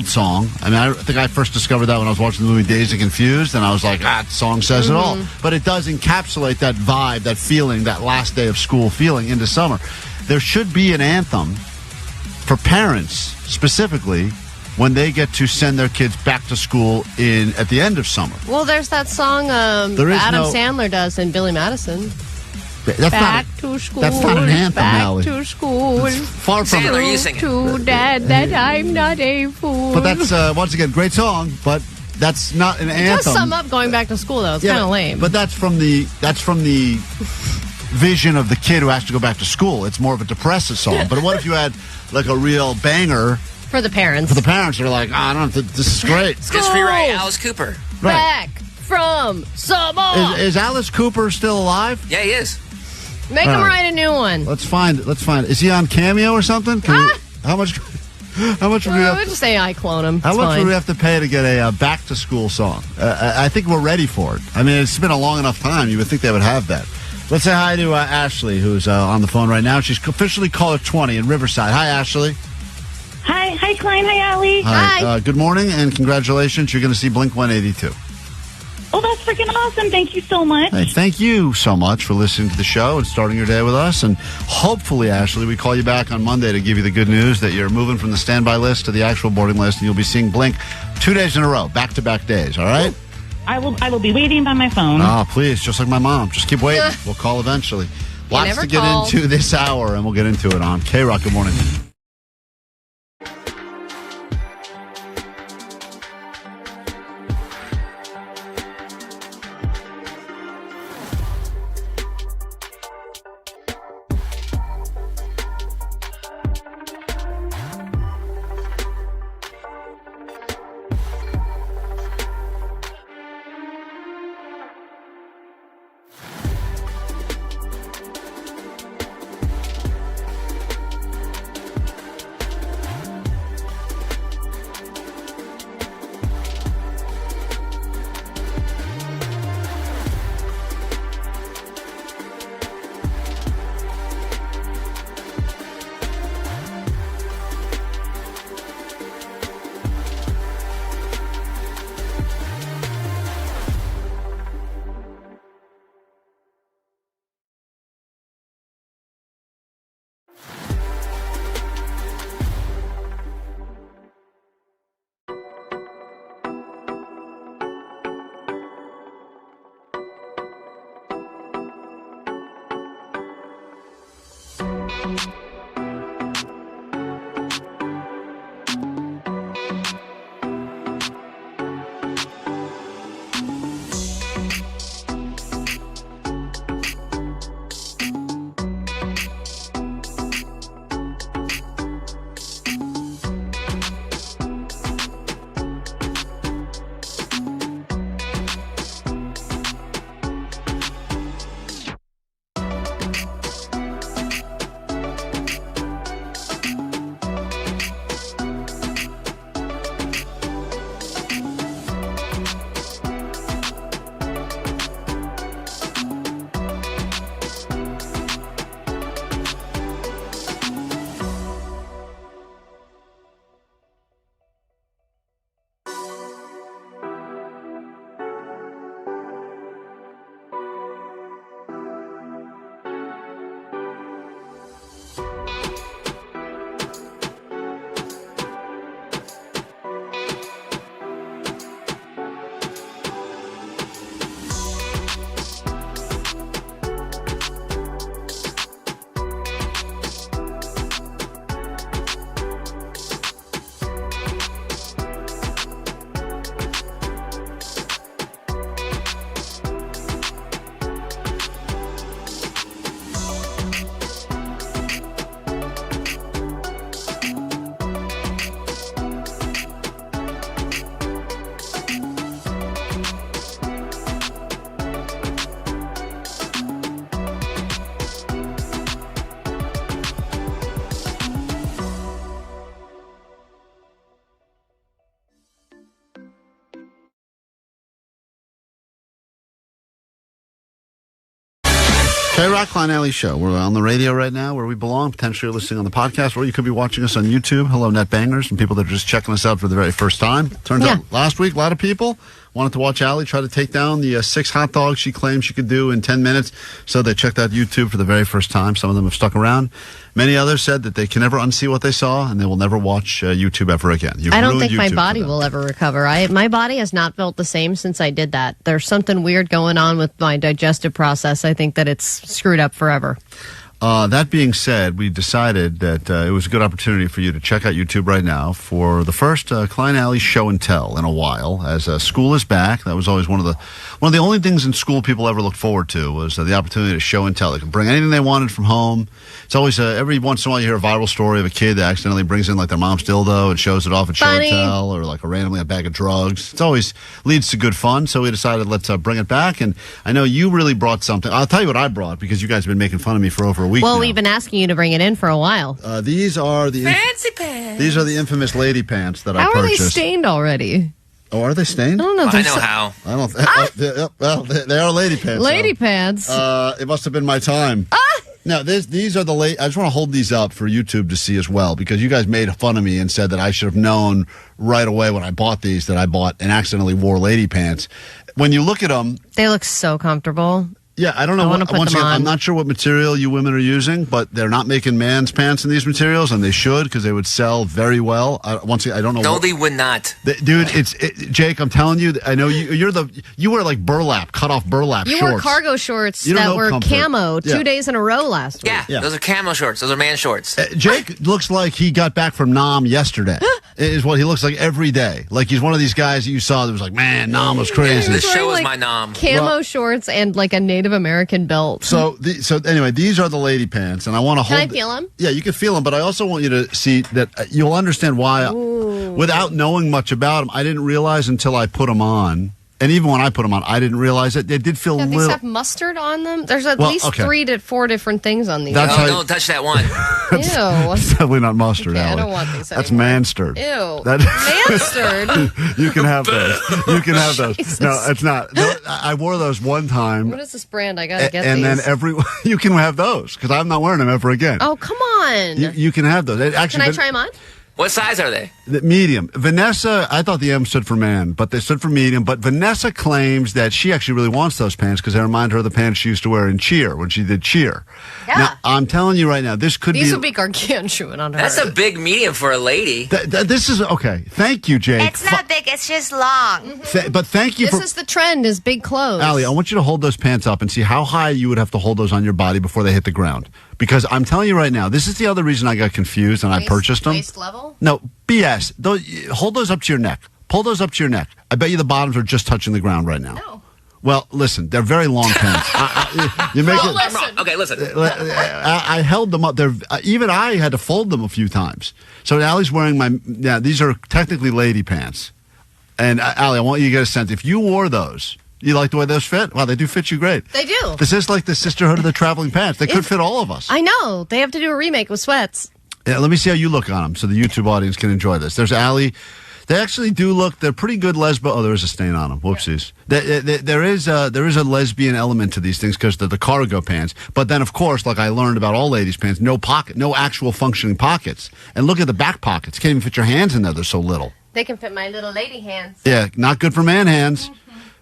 song. I mean, I think I first discovered that when I was watching the movie Dazed and Confused, and I was like, that song says it all. But it does encapsulate that vibe, that feeling, that last day of school feeling into summer. There should be an anthem for parents, specifically, when they get to send their kids back to school at the end of summer.
Well, there's that song Adam Sandler does in Billy Madison.
That's
back to school.
That's not an anthem,
back
Allie.
to school.
It's far from
Sandler,
it.
you sing it.
To dad that I'm not a fool.
But that's, once again, great song, but that's not an
it
anthem.
does sum up going back to school, though. It's kind of lame.
But that's from the vision of the kid who has to go back to school. It's more of a depressive song. But what if you had like a real banger
for the parents?
For the parents, they're like, I don't know, this is great.
Just rewrite Alice Cooper.
Back from summer.
Is Alice Cooper still alive?
Yeah, he is.
Make him write a new one.
Let's find it. Is he on Cameo or something? How much would we have?
We'll just say I clone him.
How much would we have to pay to get a back to school song? I think we're ready for it. I mean, it's been a long enough time. You would think they would have that. Let's say hi to Ashley, who's on the phone right now. She's officially caller 20 in Riverside. Hi, Ashley.
Hi, Klein. Hi, Allie.
Hi. Good morning and congratulations. You're going to see Blink 182.
Oh, that's freaking awesome. Thank you so much.
Hey, thank you so much for listening to the show and starting your day with us. And hopefully, Ashley, we call you back on Monday to give you the good news that you're moving from the standby list to the actual boarding list, and you'll be seeing Blink 2 days in a row, back-to-back days, all right?
I will be waiting by my phone.
Oh, please, just like my mom. Just keep waiting. We'll call eventually. Lots to get into this hour, and we'll get into it on KROQ. Good morning. KROQ, Klein Ally Show. We're on the radio right now where we belong. Potentially you're listening on the podcast, or you could be watching us on YouTube. Hello, net bangers and people that are just checking us out for the very first time. Turns out last week, a lot of people wanted to watch Allie try to take down the 6 hot dogs she claimed she could do in 10 minutes. So they checked out YouTube for the very first time. Some of them have stuck around. Many others said that they can never unsee what they saw, and they will never watch YouTube ever again.
I don't think my body will ever recover. My body has not felt the same since I did that. There's something weird going on with my digestive process. I think that it's screwed up forever.
That being said, we decided that it was a good opportunity for you to check out YouTube right now for the first Klein Ally Show and Tell in a while. As school is back, that was always one of the only things in school people ever looked forward to was the opportunity to show and tell. They could bring anything they wanted from home. It's always every once in a while you hear a viral story of a kid that accidentally brings in like their mom's dildo and shows it off at Show and Tell, or like randomly a bag of drugs. It always leads to good fun. So we decided let's bring it back. And I know you really brought something. I'll tell you what I brought because you guys have been making fun of me for over a week.
Well,
now.
we've been asking you to bring it in for a while.
These are the
fancy pants.
These are the infamous lady pants that I
How
purchased.
are they stained already?
Oh, are they stained?
I don't know.
I know how.
I don't. Well, they are lady pants.
Lady pants.
It must have been my time. Now, these are the late. I just want to hold these up for YouTube to see as well, because you guys made fun of me and said that I should have known right away when I bought these that I bought and accidentally wore lady pants. When you look at them,
they look so comfortable.
Yeah, I don't know. Once again, I'm not sure what material you women are using, but they're not making men's pants in these materials, and they should because they would sell very well. Once again, I don't know.
No, they would not.
Dude, Jake, I'm telling you, I know you wear like burlap, cut off burlap shorts.
You wore cargo shorts that were camo 2 days in a row last week.
Yeah, those are camo shorts. Those are man shorts.
Jake looks like he got back from Nam yesterday. Is what he looks like every day. Like he's one of these guys that you saw that was like, man, Nam was crazy.
This show is my Nam.
Camo shorts and like a Native American belt.
So anyway, these are the lady pants, and I want to hold.
Can I feel them?
Yeah, you can feel them, but I also want you to see that you'll understand why. Without knowing much about them, I didn't realize until I put them on. And even when I put them on, I didn't realize it. They did feel
These
little.
have mustard on them. There's at least 3 to 4 different things on these.
Don't touch that one.
Ew.
It's definitely not mustard.
Okay, I
Allie.
don't want these
That's
anymore.
manstard.
Ew. Manstard?
You can have those. You can have those.
Jesus.
No, it's not. I wore those one time.
What is this brand? I gotta get
and
these.
then you can have those because I'm not wearing them ever again.
Oh, come on.
You can have those.
Can I try them on?
What size are they?
The medium. Vanessa, I thought the M stood for man, but they stood for medium. But Vanessa claims that she actually really wants those pants because they remind her of the pants she used to wear in Cheer when she did Cheer.
Yeah.
Now, I'm telling you right now, this could
These
be...
would be gargantuan on her.
That's a big medium for a lady.
This is... Okay. Thank you, Jake.
It's not big, it's just long.
But thank you
This
for...
is the trend, is big clothes.
Allie, I want you to hold those pants up and see how high you would have to hold those on your body before they hit the ground. Because I'm telling you right now, this is the other reason I got confused and I purchased them.
Waist level?
No, BS. Hold those up to your neck. Pull those up to your neck. I bet you the bottoms are just touching the ground right now.
No.
Well, listen, they're very long pants. You make it.
I'm wrong. Okay, listen.
I held them up. Even I had to fold them a few times. So Allie's wearing these are technically lady pants. And Allie, I want you to get a sense. If you wore those, you like the way those fit? Wow, they do fit you great.
They do.
This is like the sisterhood of the traveling pants. They could fit all of us.
I know. They have to do a remake with sweats.
Yeah, let me see how you look on them so the YouTube audience can enjoy this. There's Allie. They actually do look, they're pretty good lesbo. Oh, there is a stain on them. Whoopsies. There is a lesbian element to these things because they're the cargo pants. But then, of course, like I learned about all ladies' pants, no actual functioning pockets. And look at the back pockets. Can't even fit your hands in there. They're so little.
They can fit my little lady hands.
Yeah, not good for man hands.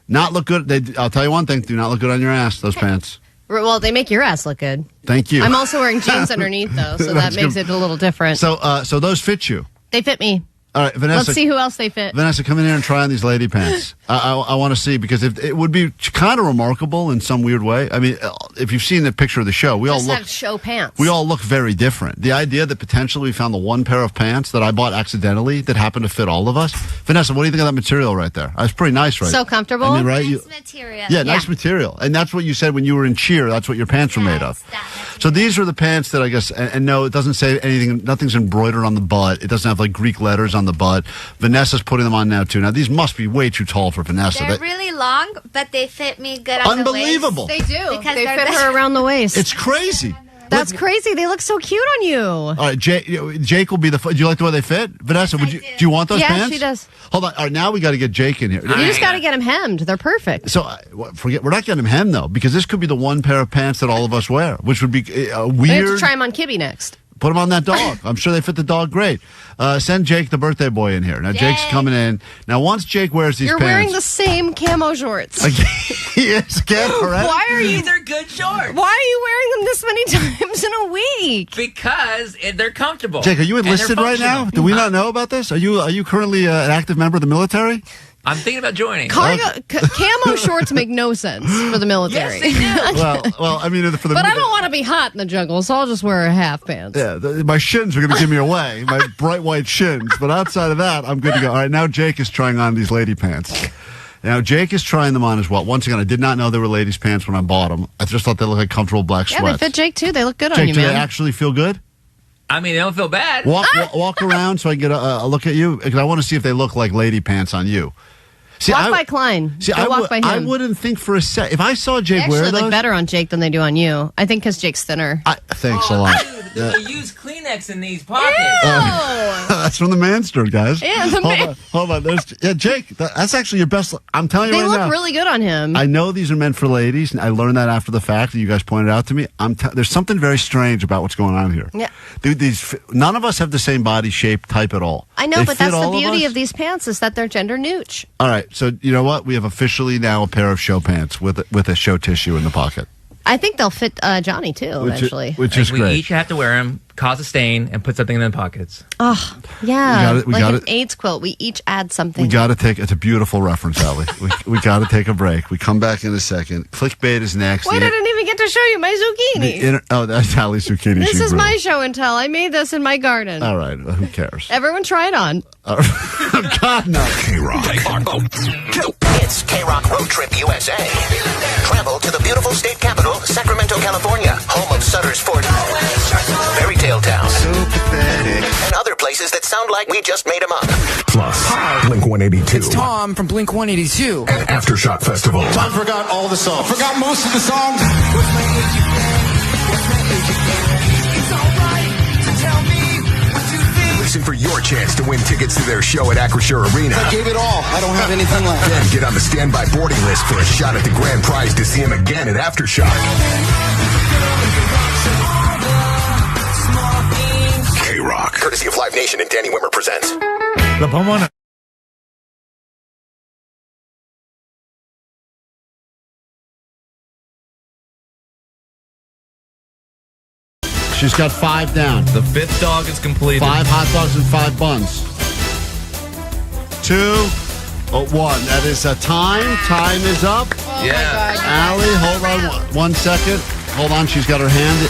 Not look good. I'll tell you one thing. Do not look good on your ass, those pants.
Well, they make your ass look good.
Thank you.
I'm also wearing jeans underneath, though, so that makes it a little different.
So those fit you.
They fit me.
All right, Vanessa.
Let's see who else they fit.
Vanessa, come in here and try on these lady pants. I want to see, because it would be kind of remarkable in some weird way. I mean, if you've seen the picture of the show, we
Just
all
have show pants.
We all look very different. The idea that potentially we found the one pair of pants that I bought accidentally that happened to fit all of us. Vanessa, what do you think of that material right there? It's pretty nice, right?
So comfortable.
I mean, right?
Nice material.
Yeah, nice material. And that's what you said when you were in Cheer. That's what your pants were made of. So these are the pants that I guess, and no, it doesn't say anything. Nothing's embroidered on the butt. It doesn't have like Greek letters on the butt. Vanessa's putting them on now too. Now these must be way too tall for Vanessa.
They're really long, but they fit me good on
Unbelievable.
the waist.
They do.
Because
They
they're
fit her around the waist.
It's crazy.
That's crazy. They look so cute on you.
All right, Jake will be the. Do you like the way they fit, Vanessa? Do you want those pants?
Yeah, she does.
Hold on. All right, now we got to get Jake in here.
You just got to get them hemmed. They're perfect.
So forget. We're not getting him hemmed though, because this could be the one pair of pants that all of us wear, which would be
We have
weird.
to try them on Kibby next.
Put them on that dog. I'm sure they fit the dog great. Send Jake, the birthday boy, in here. Now, Jake's coming in. Now, once Jake wears these
You're
pants...
wearing the same camo shorts.
Yes, correct.
Why are you...
These are good shorts.
Why are you wearing them this many times in a week?
Because they're comfortable.
Jake, are you enlisted right now? Do we not know about this? Are you currently an active member of the military?
I'm thinking about joining.
Camo shorts make no sense for the military.
Yes, they do.
well, I mean, for the.
But I don't want to be hot in the jungle, so I'll just wear a half pants.
Yeah, my shins are going to give me away, my bright white shins. But outside of that, I'm good to go. All right, now Jake is trying on these lady pants. Now, Jake is trying them on as well. Once again, I did not know they were ladies' pants when I bought them. I just thought they looked like comfortable black sweats.
Yeah, they fit Jake, too. They look good
Jake,
on you,
do
man.
they actually feel good?
I mean, they don't feel bad.
Walk around so I can get a look at you, because I want to see if they look like lady pants on you.
Walk by Klein. Walk by him.
I wouldn't think for a sec. If I saw Jake wear those...
They look better on Jake than they do on you. I think because Jake's thinner.
Thanks a lot.
They use Kleenex in these pockets.
That's from the man store, guys.
Yeah,
Hold on. Jake, that's actually your best... I'm telling you
they
right now.
look really good on him.
I know these are meant for ladies, and I learned that after the fact, and you guys pointed out to me. There's something very strange about what's going on here.
Yeah.
Dude, none of us have the same body shape type at all.
I know,
They
but
fit
that's the
all
beauty
us.
of these pants is that they're gender neutral.
All right, so you know what? We have officially now a pair of show pants with a show tissue in the pocket.
I think they'll fit Johnny, too, eventually.
Which is
we
great.
each have to wear them, cause a stain, and put something in the pockets.
Oh, yeah.
We
like
got
an
it.
AIDS quilt. We each add something.
We got to take... It's a beautiful reference, Allie. we got to take a break. We come back in a second. Clickbait is next.
Wait, I didn't even get to show you my zucchini.
That's Allie's zucchini.
This
she
is
grew.
my show and tell. I made this in my garden.
All right, who cares?
Everyone try it on.
God, no.
KROQ.
It's KROQ Road Trip USA. Travel to the beautiful state capital, Sacramento, California, home of Sutter's Fort, Fairy Tale Town, and other places that sound like we just made them up.
Plus, Blink 182.
It's Tom from Blink 182.
And Aftershock Festival.
I forgot all the songs. Forgot most of the songs.
Listen for your chance to win tickets to their show at Acrisure Arena.
I gave it all. I don't have anything left.
Then get on the standby boarding list for a shot at the grand prize to see him again at Aftershock. KROQ. Courtesy of Live Nation and Danny Wimmer presents.
The Pomona.
She's got 5 down.
The 5th dog is completed.
5 hot dogs and 5 buns. 2, 1. That is a time. Time is up.
Oh, yeah.
Allie, hold on 1 second. Hold on. She's got her hand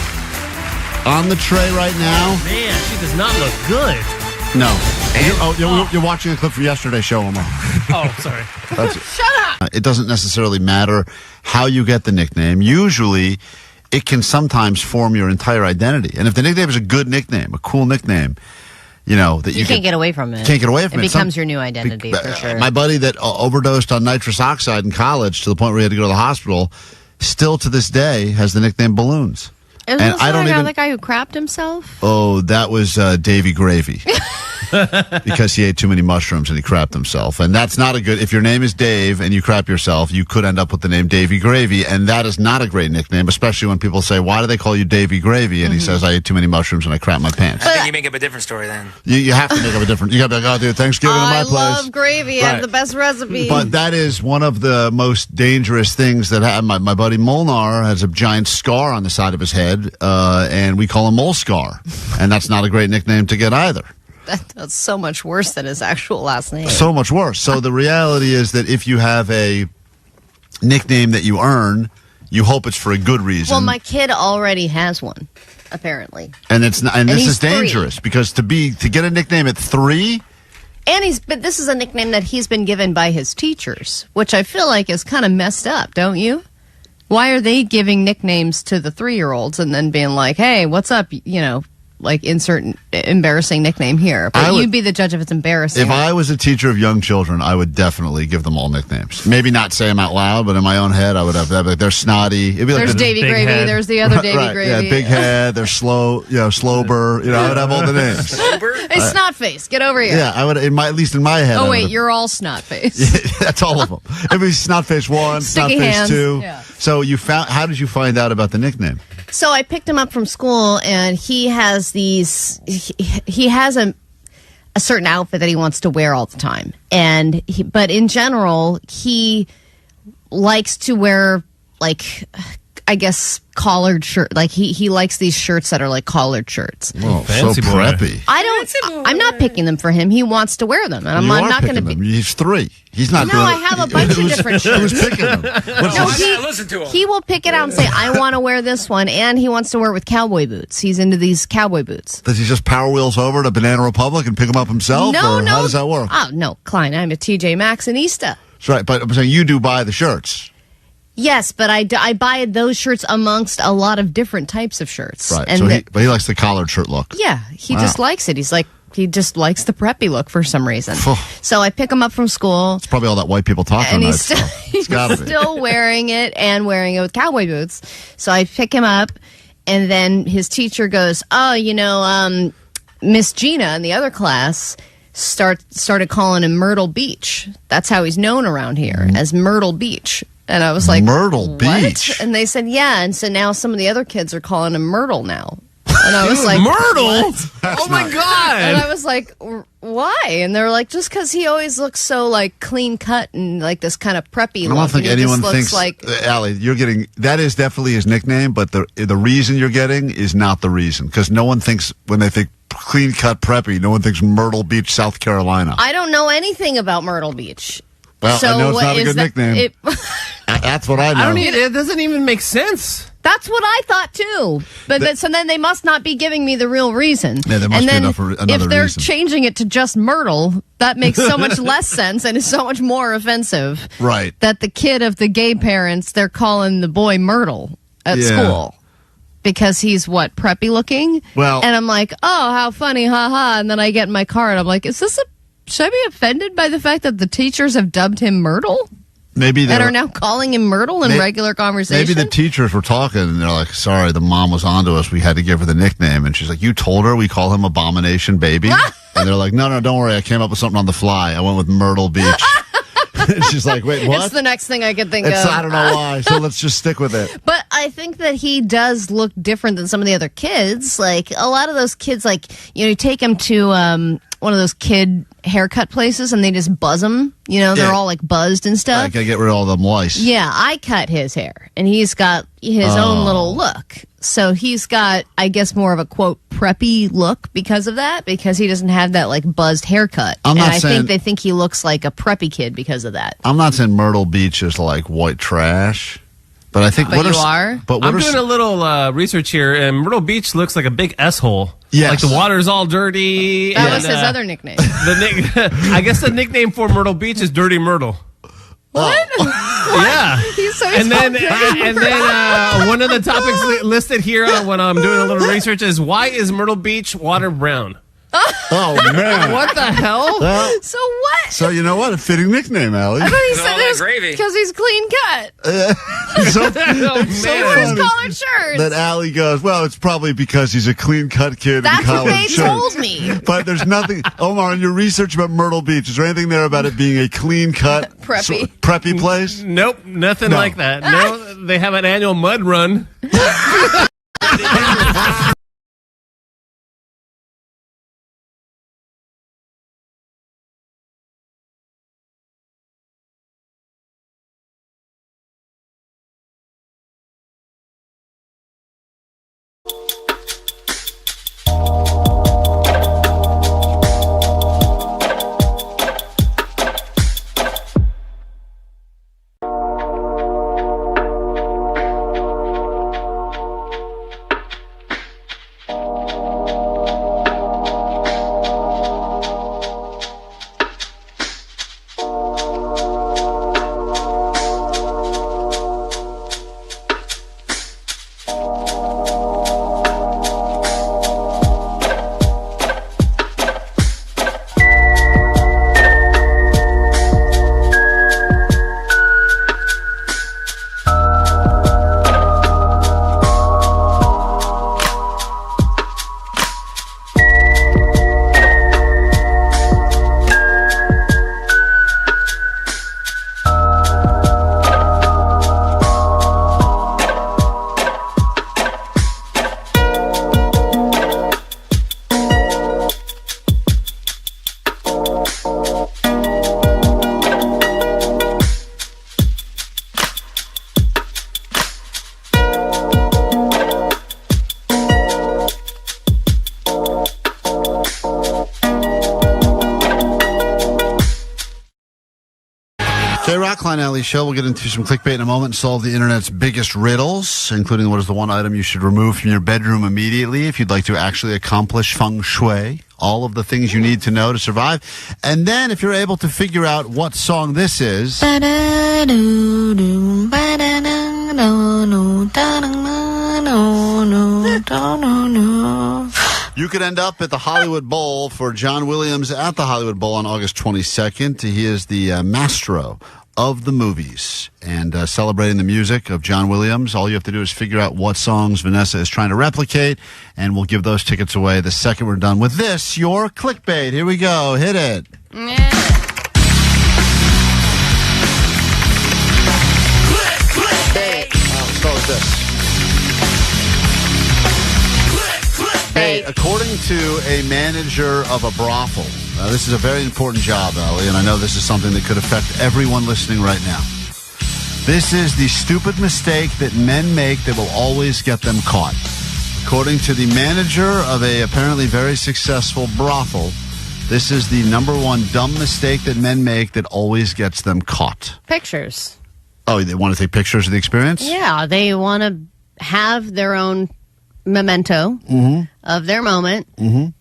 on the tray right now.
Man, she does not look good.
No. You're watching a clip from yesterday's show, Omar.
Oh, sorry.
Shut up.
It doesn't necessarily matter how you get the nickname. Usually, it can sometimes form your entire identity. And if the nickname is a good nickname, a cool nickname, you know, that
You can't get away from it.
Can't get away from it.
It becomes your new identity, for sure.
My buddy that overdosed on nitrous oxide in college to the point where he had to go to the hospital, still to this day has the nickname Balloons.
Isn't this the guy who crapped himself?
Oh, that was Davy Gravy. Because he ate too many mushrooms and he crapped himself. And that's not a good... If your name is Dave and you crap yourself, you could end up with the name Davy Gravy, and that is not a great nickname, especially when people say, why do they call you Davy Gravy? And he says, I ate too many mushrooms and I crapped my pants.
I think you make up a different story then.
You have to make up a different... You got to be like, oh, dude, Thanksgiving in my place.
I love gravy. I have the best recipe.
But that is one of the most dangerous things that happened. My buddy Molnar has a giant scar on the side of his head, and we call him Mole Scar. And that's not a great nickname to get either.
That's so much worse than his actual last name.
So much worse. So the reality is that if you have a nickname that you earn, you hope it's for a good reason.
Well, my kid already has one, apparently.
And it's not, and this is
3.
dangerous because to get a nickname at 3.
But this is a nickname that he's been given by his teachers, which I feel like is kind of messed up, don't you? Why are they giving nicknames to the 3-year-olds and then being like, hey, what's up? You know, like insert embarrassing nickname here. But you'd be the judge if it's embarrassing.
If I was a teacher of young children, I would definitely give them all nicknames. Maybe not say them out loud, but in my own head, I would have that. Like, they're snotty. It'd be like
there's Davy Gravy.
Head.
There's the other Davy Gravy.
Yeah, big head. They're slow. Slowber. I would have all the names.
Hey, snot face, get over here.
Yeah, I would. At least in my head.
Oh wait, you're all snot face.
Yeah, that's all of them. It'd be snot face 1, snot face 2.
Yeah.
So how did you find out about the nickname?
So I picked him up from school, and he has these. He has a certain outfit that he wants to wear all the time, but in general, he likes to wear like, I guess, collared shirt. Like he likes these shirts that are like collared shirts.
Oh, so preppy.
I'm not picking them for him. He wants to wear them, and I'm not going to be.
He's 3. He's not.
No, I have a bunch of different shirts.
Who's picking them?
Listen to him.
He will pick it out and say, "I want to wear this one," and he wants to wear it with cowboy boots. He's into these cowboy boots.
Does he just power wheels over to Banana Republic and pick them up himself?
No.
How does that work?
Oh no, Klein. I'm a TJ Maxxinista.
That's right, but I'm saying you do buy the shirts.
Yes, but I buy those shirts amongst a lot of different types of shirts.
Right.
And
But he likes the collared shirt look.
Yeah, he just likes it. He just likes the preppy look for some reason. So I pick him up from school.
It's probably all that white people talk
and
on
he's
that.
he's still wearing it and wearing it with cowboy boots. So I pick him up, and then his teacher goes, "Oh, Miss Gina in the other class started calling him Myrtle Beach. That's how he's known around here, as Myrtle Beach." And I was like,
Myrtle
what?
Beach?
And they said, yeah. And so now some of the other kids are calling him Myrtle now. And I was like,
Myrtle?
Oh
my God.
And I was like, why? And they were like, just because he always looks so like clean cut and like this kind of preppy look.
I don't think
and he
anyone
just looks
thinks,
like.
Allie, you're getting, that is definitely his nickname, but the reason you're getting is not the reason. Because no one thinks, when they think clean cut preppy, no one thinks Myrtle Beach, South Carolina.
I don't know anything about Myrtle Beach.
Well,
so
I know it's not a good nickname. That's what I know.
It doesn't even make sense.
That's what I thought too. But so then they must not be giving me the real reason.
Yeah, there must be another
if they're
reason.
changing it to just Myrtle, that makes so much less sense and is so much more offensive.
Right.
That the kid of the gay parents, they're calling the boy Myrtle at school. Because he's preppy looking?
Well,
and I'm like, oh, how funny, haha. And then I get in my car and I'm like, should I be offended by the fact that the teachers have dubbed him Myrtle?
Maybe
and are now calling him Myrtle in regular conversation?
Maybe the teachers were talking and they're like, sorry, the mom was onto us. We had to give her the nickname. And she's like, you told her we call him Abomination Baby? And they're like, no, don't worry. I came up with something on the fly. I went with Myrtle Beach. And she's like, wait, what?
It's the next thing I could think of.
I don't know why. So let's just stick with it.
But I think that he does look different than some of the other kids. Like a lot of those kids, you take them to one of those kid haircut places and they just buzz them. They're all buzzed and stuff.
I gotta get rid of all them lice.
Yeah, I cut his hair and he's got his own little look. So he's got, I guess, more of a quote preppy look because of that, because he doesn't have that buzzed haircut. I think they think he looks like a preppy kid because of that.
I'm not saying Myrtle Beach is like white trash. But I think
But you are?
I'm doing a little research here, and Myrtle Beach looks like a big S-hole.
Yes.
Like the water's all dirty.
That was his other nickname.
I guess the nickname for Myrtle Beach is Dirty Myrtle.
What?
Yeah.
He's so
and then one of the topics listed here when I'm doing a little research is, why is Myrtle Beach water brown?
Oh, man.
What the hell?
Well,
so what?
So you know what? A fitting nickname, Allie.
I thought he said it was because he's clean cut.
So
wears collared shirts.
That Allie goes, well, it's probably because he's a clean cut kid
That's
in collared
what they
shirts.
told me.
But there's nothing, Omar, in your research about Myrtle Beach, is there anything there about it being a clean cut preppy place?
Nope, nothing like that. No, they have an annual mud run.
K-Rock, Klein Ally Show. We'll get into some clickbait in a moment and solve the internet's biggest riddles, including what is the one item you should remove from your bedroom immediately if you'd like to actually accomplish feng shui. All of the things you need to know to survive. And then if you're able to figure out what song this is... You could end up at the Hollywood Bowl for John Williams at the Hollywood Bowl on August 22nd. He is the maestro of the movies and celebrating the music of John Williams. All you have to do is figure out what songs Vanessa is trying to replicate, and we'll give those tickets away the second we're done with this, your clickbait. Here we go. Hit it.
Yeah.
Clickbait. Let's start with this. Hey, according to a manager of a brothel, this is a very important job, Ellie, and I know this is something that could affect everyone listening right now. This is the stupid mistake that men make that will always get them caught. According to the manager of a apparently very successful brothel, this is the number one dumb mistake that men make that always gets them caught.
Pictures.
Oh, they want to take pictures of the experience?
Yeah, they want to have their own memento of their moment.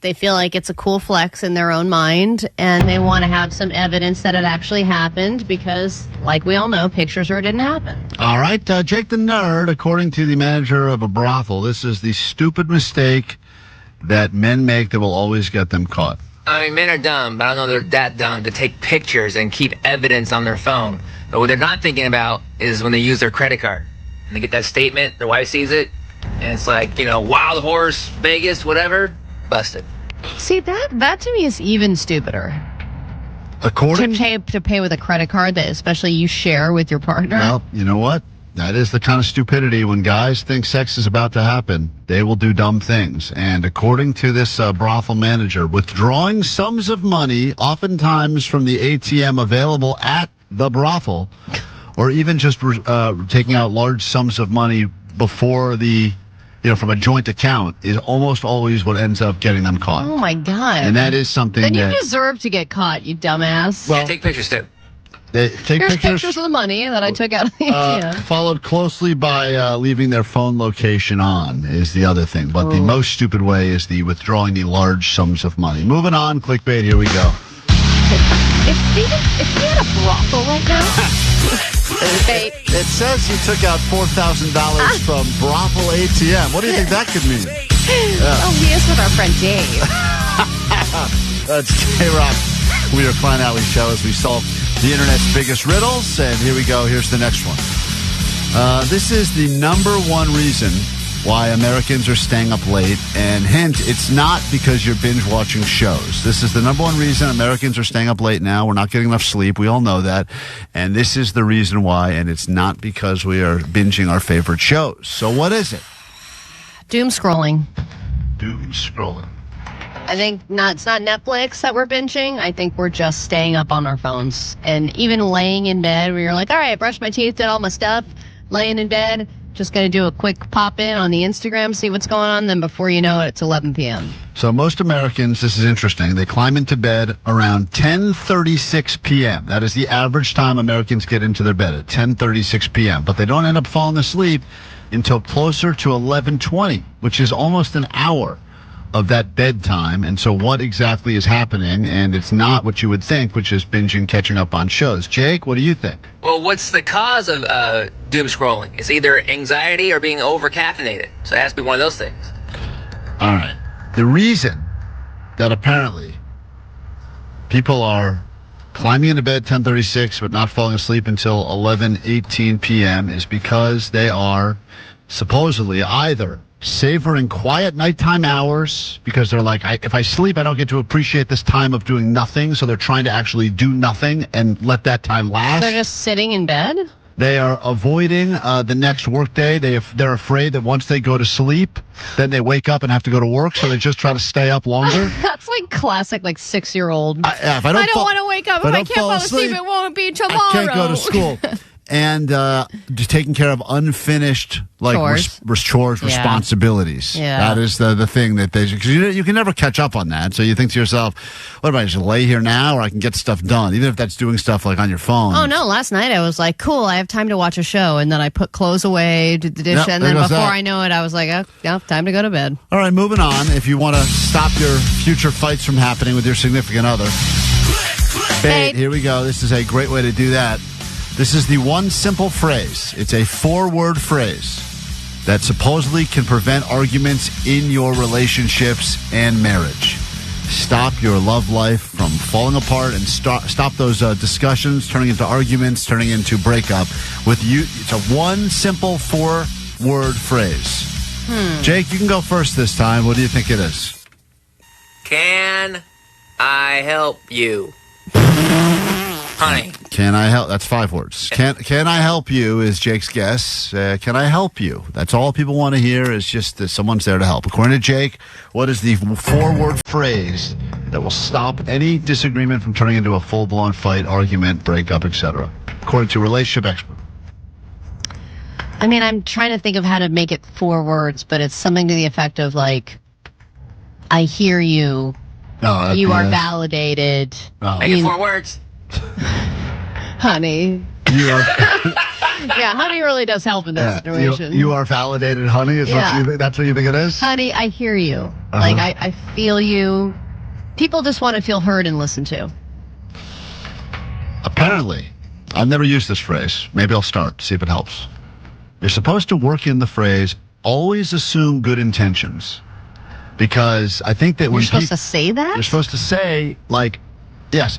They feel like it's a cool flex in their own mind, and they want to have some evidence that it actually happened because, like we all know, pictures or it didn't happen.
All right, Jake the Nerd, according to the manager of a brothel, this is the stupid mistake that men make that will always get them caught.
I mean, men are dumb, but I don't know they're that dumb to take pictures and keep evidence on their phone. But what they're not thinking about is when they use their credit card. And they get that statement, their wife sees it, and it's like, Wild Horse, Vegas, whatever, busted.
See, that to me is even stupider.
According
to pay with a credit card that especially you share with your partner.
Well, you know what? That is the kind of stupidity. When guys think sex is about to happen, they will do dumb things. And according to this brothel manager, withdrawing sums of money, oftentimes from the ATM available at the brothel, or even just taking out large sums of money before from a joint account, is almost always what ends up getting them caught.
Oh my God.
And that is something
then
that...
you deserve to get caught, you dumbass.
Well,
take pictures too.
Here's
pictures of the money that I took out of the ATM.
Followed closely by leaving their phone location on is the other thing. But the most stupid way is the withdrawing the large sums of money. Moving on, clickbait, here we go.
If we had a brothel right now...
It says he took out $4,000 from brothel ATM. What do you think that could mean?
Oh, he is with our friend Dave.
That's K-Rock. We are Klein Ally Show as we solve the internet's biggest riddles. And here we go. Here's the next one. This is the number one reason why Americans are staying up late. And hint, it's not because you're binge watching shows. This is the number one reason Americans are staying up late now. We're not getting enough sleep. We all know that. And this is the reason why. And it's not because we are binging our favorite shows. So what is it?
Doom scrolling.
Doom scrolling.
I think it's not Netflix that we're binging. I think we're just staying up on our phones. And even laying in bed where you're like, all right, brushed my teeth, did all my stuff, laying in bed. Just going to do a quick pop-in on the Instagram, see what's going on. Then before you know it, it's 11 p.m.
So most Americans, this is interesting, they climb into bed around 10:36 p.m. That is the average time Americans get into their bed, at 10:36 p.m. But they don't end up falling asleep until closer to 11:20, which is almost an hour of that bedtime. And so what exactly is happening? And it's not what you would think, which is binging, catching up on shows. Jake, what do you think?
Well, what's the cause of doom scrolling? It's either anxiety or being over-caffeinated. So it has to be one of those things.
All right. The reason that apparently people are climbing into bed 10:36 but not falling asleep until 11:18 p.m. is because they are supposedly either savoring quiet nighttime hours because they're like, if I sleep, I don't get to appreciate this time of doing nothing. So they're trying to actually do nothing and let that time last.
They're just sitting in bed?
They are avoiding the next workday. They're afraid that once they go to sleep, then they wake up and have to go to work. So they just try to stay up longer.
That's like classic, 6-year-old.
If I don't
want to wake up. If I can't fall asleep, it won't be tomorrow.
I can't go to school. and just taking care of unfinished chores,
Yeah.
responsibilities.
Yeah.
That is the thing that they, because you can never catch up on that. So you think to yourself, what am I just lay here now, or I can get stuff done, even if that's doing stuff like on your phone.
Oh no! Last night I was like, "Cool, I have time to watch a show," and then I put clothes away, did the dish,
Yep,
and
there
then
goes
before
that.
I know it, I was like, "Oh, yeah, time to go to bed."
All right, moving on. If you want to stop your future fights from happening with your significant other, Bait, here we go. This is a great way to do that. This is the one simple phrase. It's a 4-word phrase that supposedly can prevent arguments in your relationships and marriage. Stop your love life from falling apart and stop those discussions turning into arguments, turning into breakup. With you, it's a one simple 4-word phrase. Jake, you can go first this time. What do you think it is?
Can I help you? Honey.
Can I help? That's 5 words. Can I help you is Jake's guess. Can I help you? That's all people want to hear is just that someone's there to help. According to Jake, what is the 4-word phrase that will stop any disagreement from turning into a full-blown fight, argument, breakup, etc.? According to a relationship expert.
I mean, I'm trying to think of how to make it 4 words, but it's something to the effect of like, "I hear you. You are validated."
Make it 4 words.
Honey.
You are,
Yeah, honey really does help in that situation.
you are validated, honey. Is
Yeah.
what you think, that's what you think it is?
Honey, I hear you. Like, I feel you. People just want to feel heard and listened to.
Apparently, I've never used this phrase. Maybe I'll start, see if it helps. You're supposed to work in the phrase, always assume good intentions. Because I think that when
You're supposed to say that?
You're supposed to say, like, yes,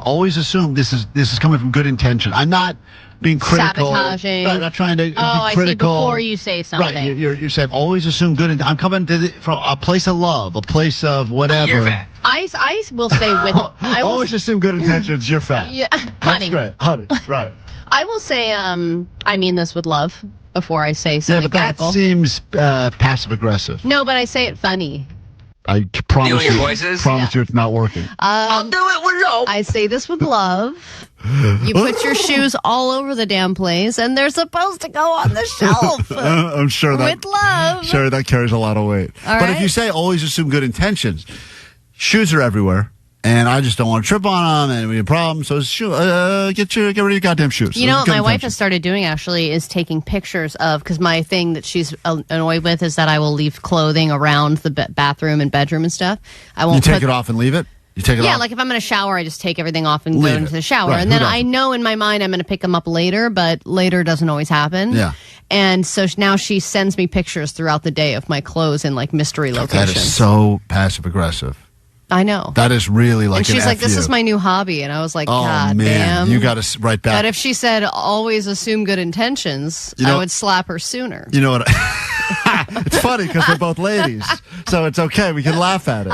always assume this is coming from good intention. I'm not being critical.
Sabotaging.
Right, not trying to be
I see,
critical.
before you say something.
Right, you're saying always assume good intention. I'm coming from a place of love, a place of whatever.
I will say with... I will,
Always assume good intentions. You're fat.
Yeah,
That's great. Honey, right.
I will say, I mean this with love before I say
Yeah,
something
but that
critical.
seems passive-aggressive.
No, but I say it funny.
I promise
Doing
you,
your voices?
promise you it's not working.
I'll do it with love.
I say this with love. You put your shoes all over the damn place, and they're supposed to go on the shelf.
I'm sure that
With love.
Sure, that carries a lot of weight.
All
but
right.
if you say always assume good intentions, shoes are everywhere, and I just don't want to trip on them, and we have problems. So get rid of your goddamn shoes.
You know what
Good
my wife
intentions.
has started doing actually is taking pictures of, because my thing that she's annoyed with is that I will leave clothing around the bathroom and bedroom and stuff. I won't
You take
put,
it off and leave it. You take it
yeah,
off.
like if I'm going to shower, I just take everything off and go
Leave
into
it.
the shower.
Right,
And then
who
I
doesn't?
know in my mind I'm going to pick them up later, but later doesn't always happen.
Yeah.
And so now she sends me pictures throughout the day of my clothes in like mystery locations.
That is so passive aggressive.
I know.
That is really like
And she's
an
like, this
FU.
is my new hobby. And I was like,
Oh
God
man,
damn.
you got to write back.
But if she said, always assume good intentions,
You know-
I would slap her sooner.
You know what? It's funny because they're both ladies, so it's okay. We can laugh at it.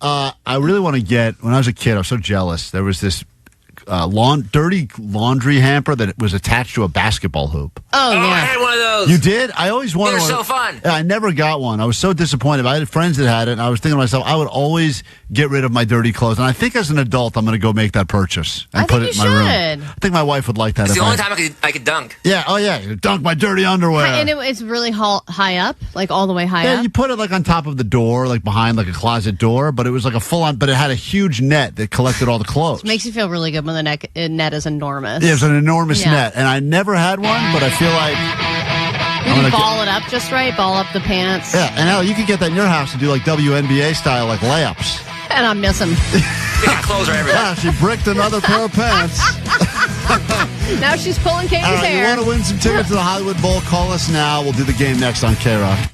I really want to get. When I was a kid, I was so jealous. There was this dirty laundry hamper that was attached to a basketball hoop.
Oh, yeah.
I had one of those.
You did? I always wanted
They're
one.
so fun.
Yeah, I never got one. I was so disappointed. I had friends that had it, and I was thinking to myself, I would always get rid of my dirty clothes. And I think as an adult, I'm going to go make that purchase and put it in my room. I think my wife would like that.
It's
if
the only time I could dunk.
Yeah. Oh yeah. Dunk my dirty underwear.
And it's really high up, like all the way high
Yeah,
up.
you put it like on top of the door, like behind like a closet door, but it was like a full on, but it had a huge net that collected all the clothes.
Makes you feel really good when the net is enormous.
Yeah, it was an enormous
Yeah.
net, and I never had one, but I feel like
You can ball it up just right, ball up the pants.
yeah, and now you could get that in your house and do like WNBA style, like layups.
And I miss them.
Clothes are everywhere.
Yeah, she bricked another pair of pants.
Now she's pulling Katie's
All right,
hair.
you want to win some tickets to the Hollywood Bowl? Call us now. We'll do the game next on KROQ.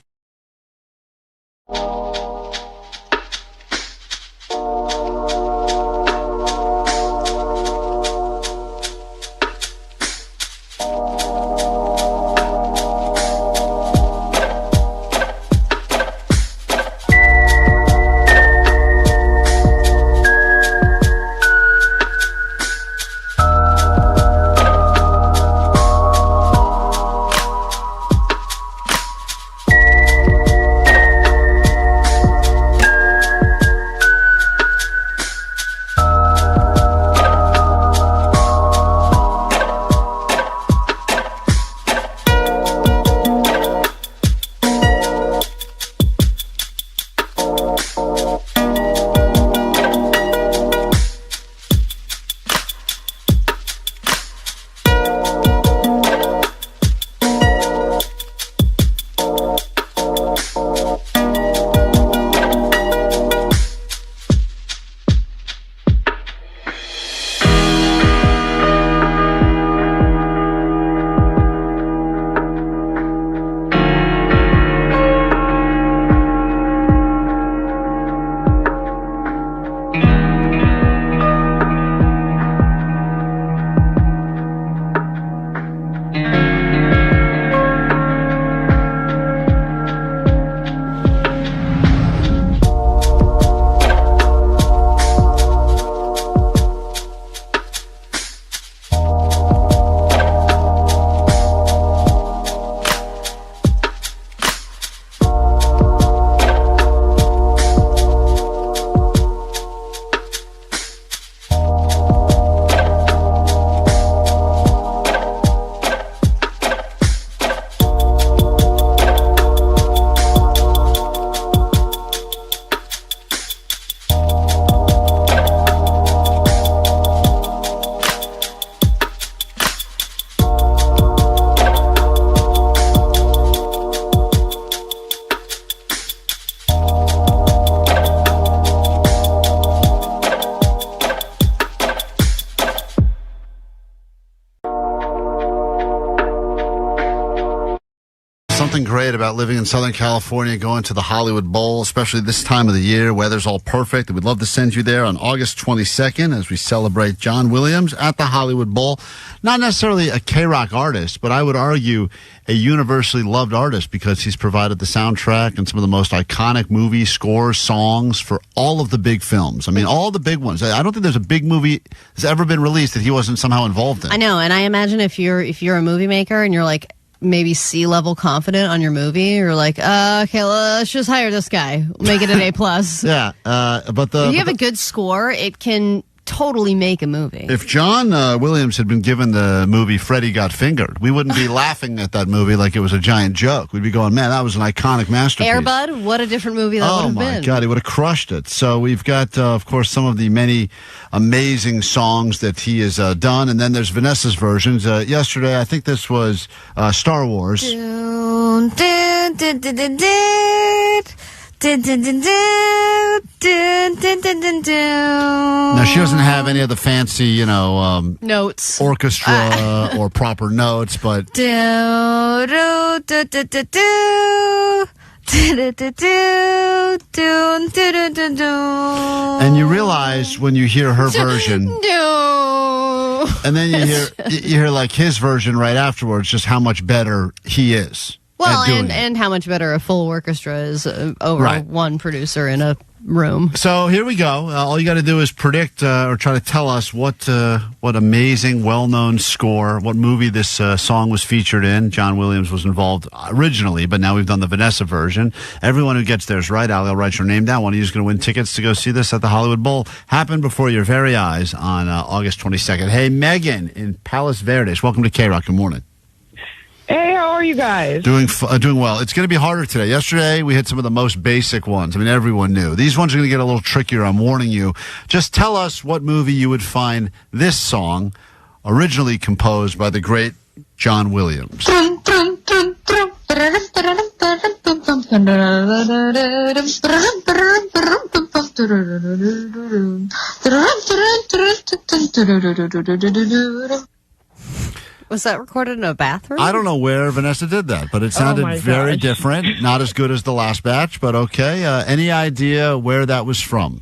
something great about living in Southern California, going to the Hollywood Bowl, especially this time of the year. Weather's all perfect. We'd love to send you there on August 22nd as we celebrate John Williams at the Hollywood Bowl. Not necessarily a KROQ artist, but I would argue a universally loved artist because he's provided the soundtrack and some of the most iconic movie scores, songs for all of the big films. I mean, all the big ones. I don't think there's a big movie that's ever been released that he wasn't somehow involved in.
I know, and I imagine if you're a movie maker and you're like maybe C-level confident on your movie, you're like, okay, let's just hire this guy, make it an A+.
Yeah, but
if you have a good score, it can totally make a movie.
If John Williams had been given the movie Freddy Got Fingered, we wouldn't be laughing at that movie like it was a giant joke. We'd be going, man, that was an iconic masterpiece.
Air Bud, what a different movie that would have been.
Oh, my God, he would have crushed it. So we've got, of course, some of the many amazing songs that he has done, and then there's Vanessa's versions. Yesterday, I think this was Star Wars. Now, she doesn't have any of the fancy,
notes,
orchestra or proper notes, but and you realize when you hear her version, and then you hear like his version right afterwards, just how much better he is.
Well, and how much better a full orchestra is over one producer in a room.
So here we go. All you got to do is predict or try to tell us what amazing, well-known score, what movie this song was featured in. John Williams was involved originally, but now we've done the Vanessa version. Everyone who gets theirs right, Ali, I'll write your name down. One of you is going to win tickets to go see this at the Hollywood Bowl. Happen before your very eyes on August 22nd. Hey, Megan in Palos Verdes. Welcome to KROQ. Good morning.
Hey, how are you guys?
Doing well. It's going to be harder today. Yesterday, we had some of the most basic ones. I mean, everyone knew. These ones are going to get a little trickier, I'm warning you. Just tell us what movie you would find this song, originally composed by the great John Williams.
Was that recorded in a bathroom?
I don't know where Vanessa did that, but it sounded very different. Not as good as the last batch, but okay. Any idea where that was from?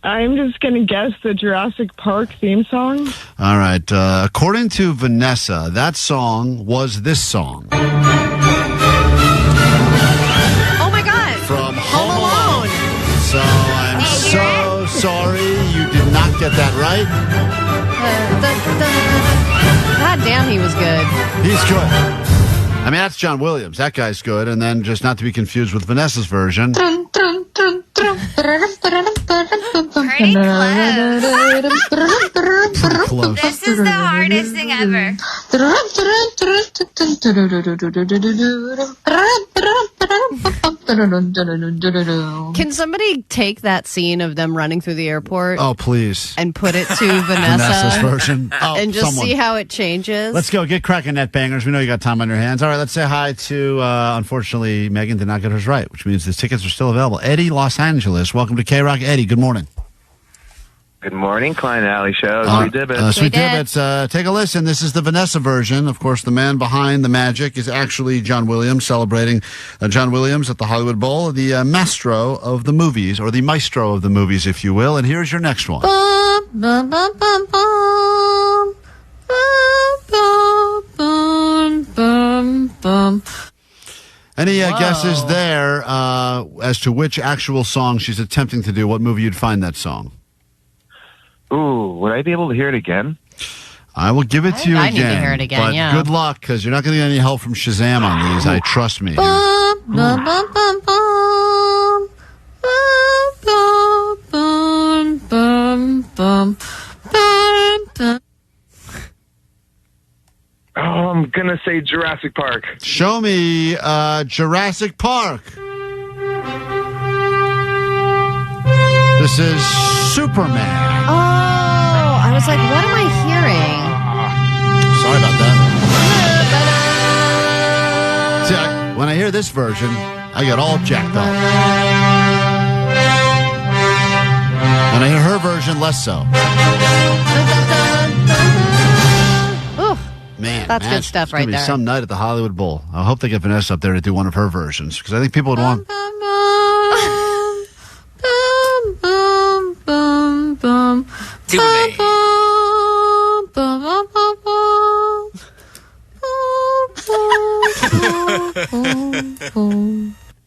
I'm just going to guess the Jurassic Park theme song.
All right. According to Vanessa, that song was this song.
Oh, my God.
From Home Alone. So I'm so sorry you did not get that right.
God damn, he was good.
He's good. I mean, that's John Williams. That guy's good. And then just not to be confused with Vanessa's version.
Pretty close. This is the hardest thing ever.
Can somebody take that scene of them running through the airport?
Oh, please.
And put it to Vanessa's
version. Oh,
and just see how it changes?
Let's go. Get cracking, net bangers. We know you got time on your hands. All right, let's say hi to, unfortunately, Megan did not get hers right, which means the tickets are still available. Eddie, Los Angeles. Welcome to KROQ. Eddie, good morning.
Good morning, Klein Ally Show. Sweet Dibbits.
Sweet Dibbits. Take a listen. This is the Vanessa version. Of course, the man behind the magic is actually John Williams, celebrating John Williams at the Hollywood Bowl, the maestro of the movies, or the maestro of the movies, if you will. And here's your next one.
Bum, bum, bum, bum, bum. Bum, bum, bum, bum.
Any guesses there as to which actual song she's attempting to do? What movie you'd find that song?
Ooh, would I be able to hear it again?
I will give it to you again.
I need to hear it again,
but
yeah.
good luck, because you're not going to get any help from Shazam on these. Trust me.
Bum, bum, bum, bum, bum. Bum, bum, bum, bum, bum, bum.
Oh, I'm going to say Jurassic Park.
Show me Jurassic Park. This is Superman.
Oh, I was like, what am I hearing?
Sorry about that. See, when I hear this version, I get all jacked up. When I hear her version, less so.
Ooh,
Man.
That's good stuff right
It's
there.
gonna be some night at the Hollywood Bowl. I hope they get Vanessa up there to do one of her versions because I think people would want.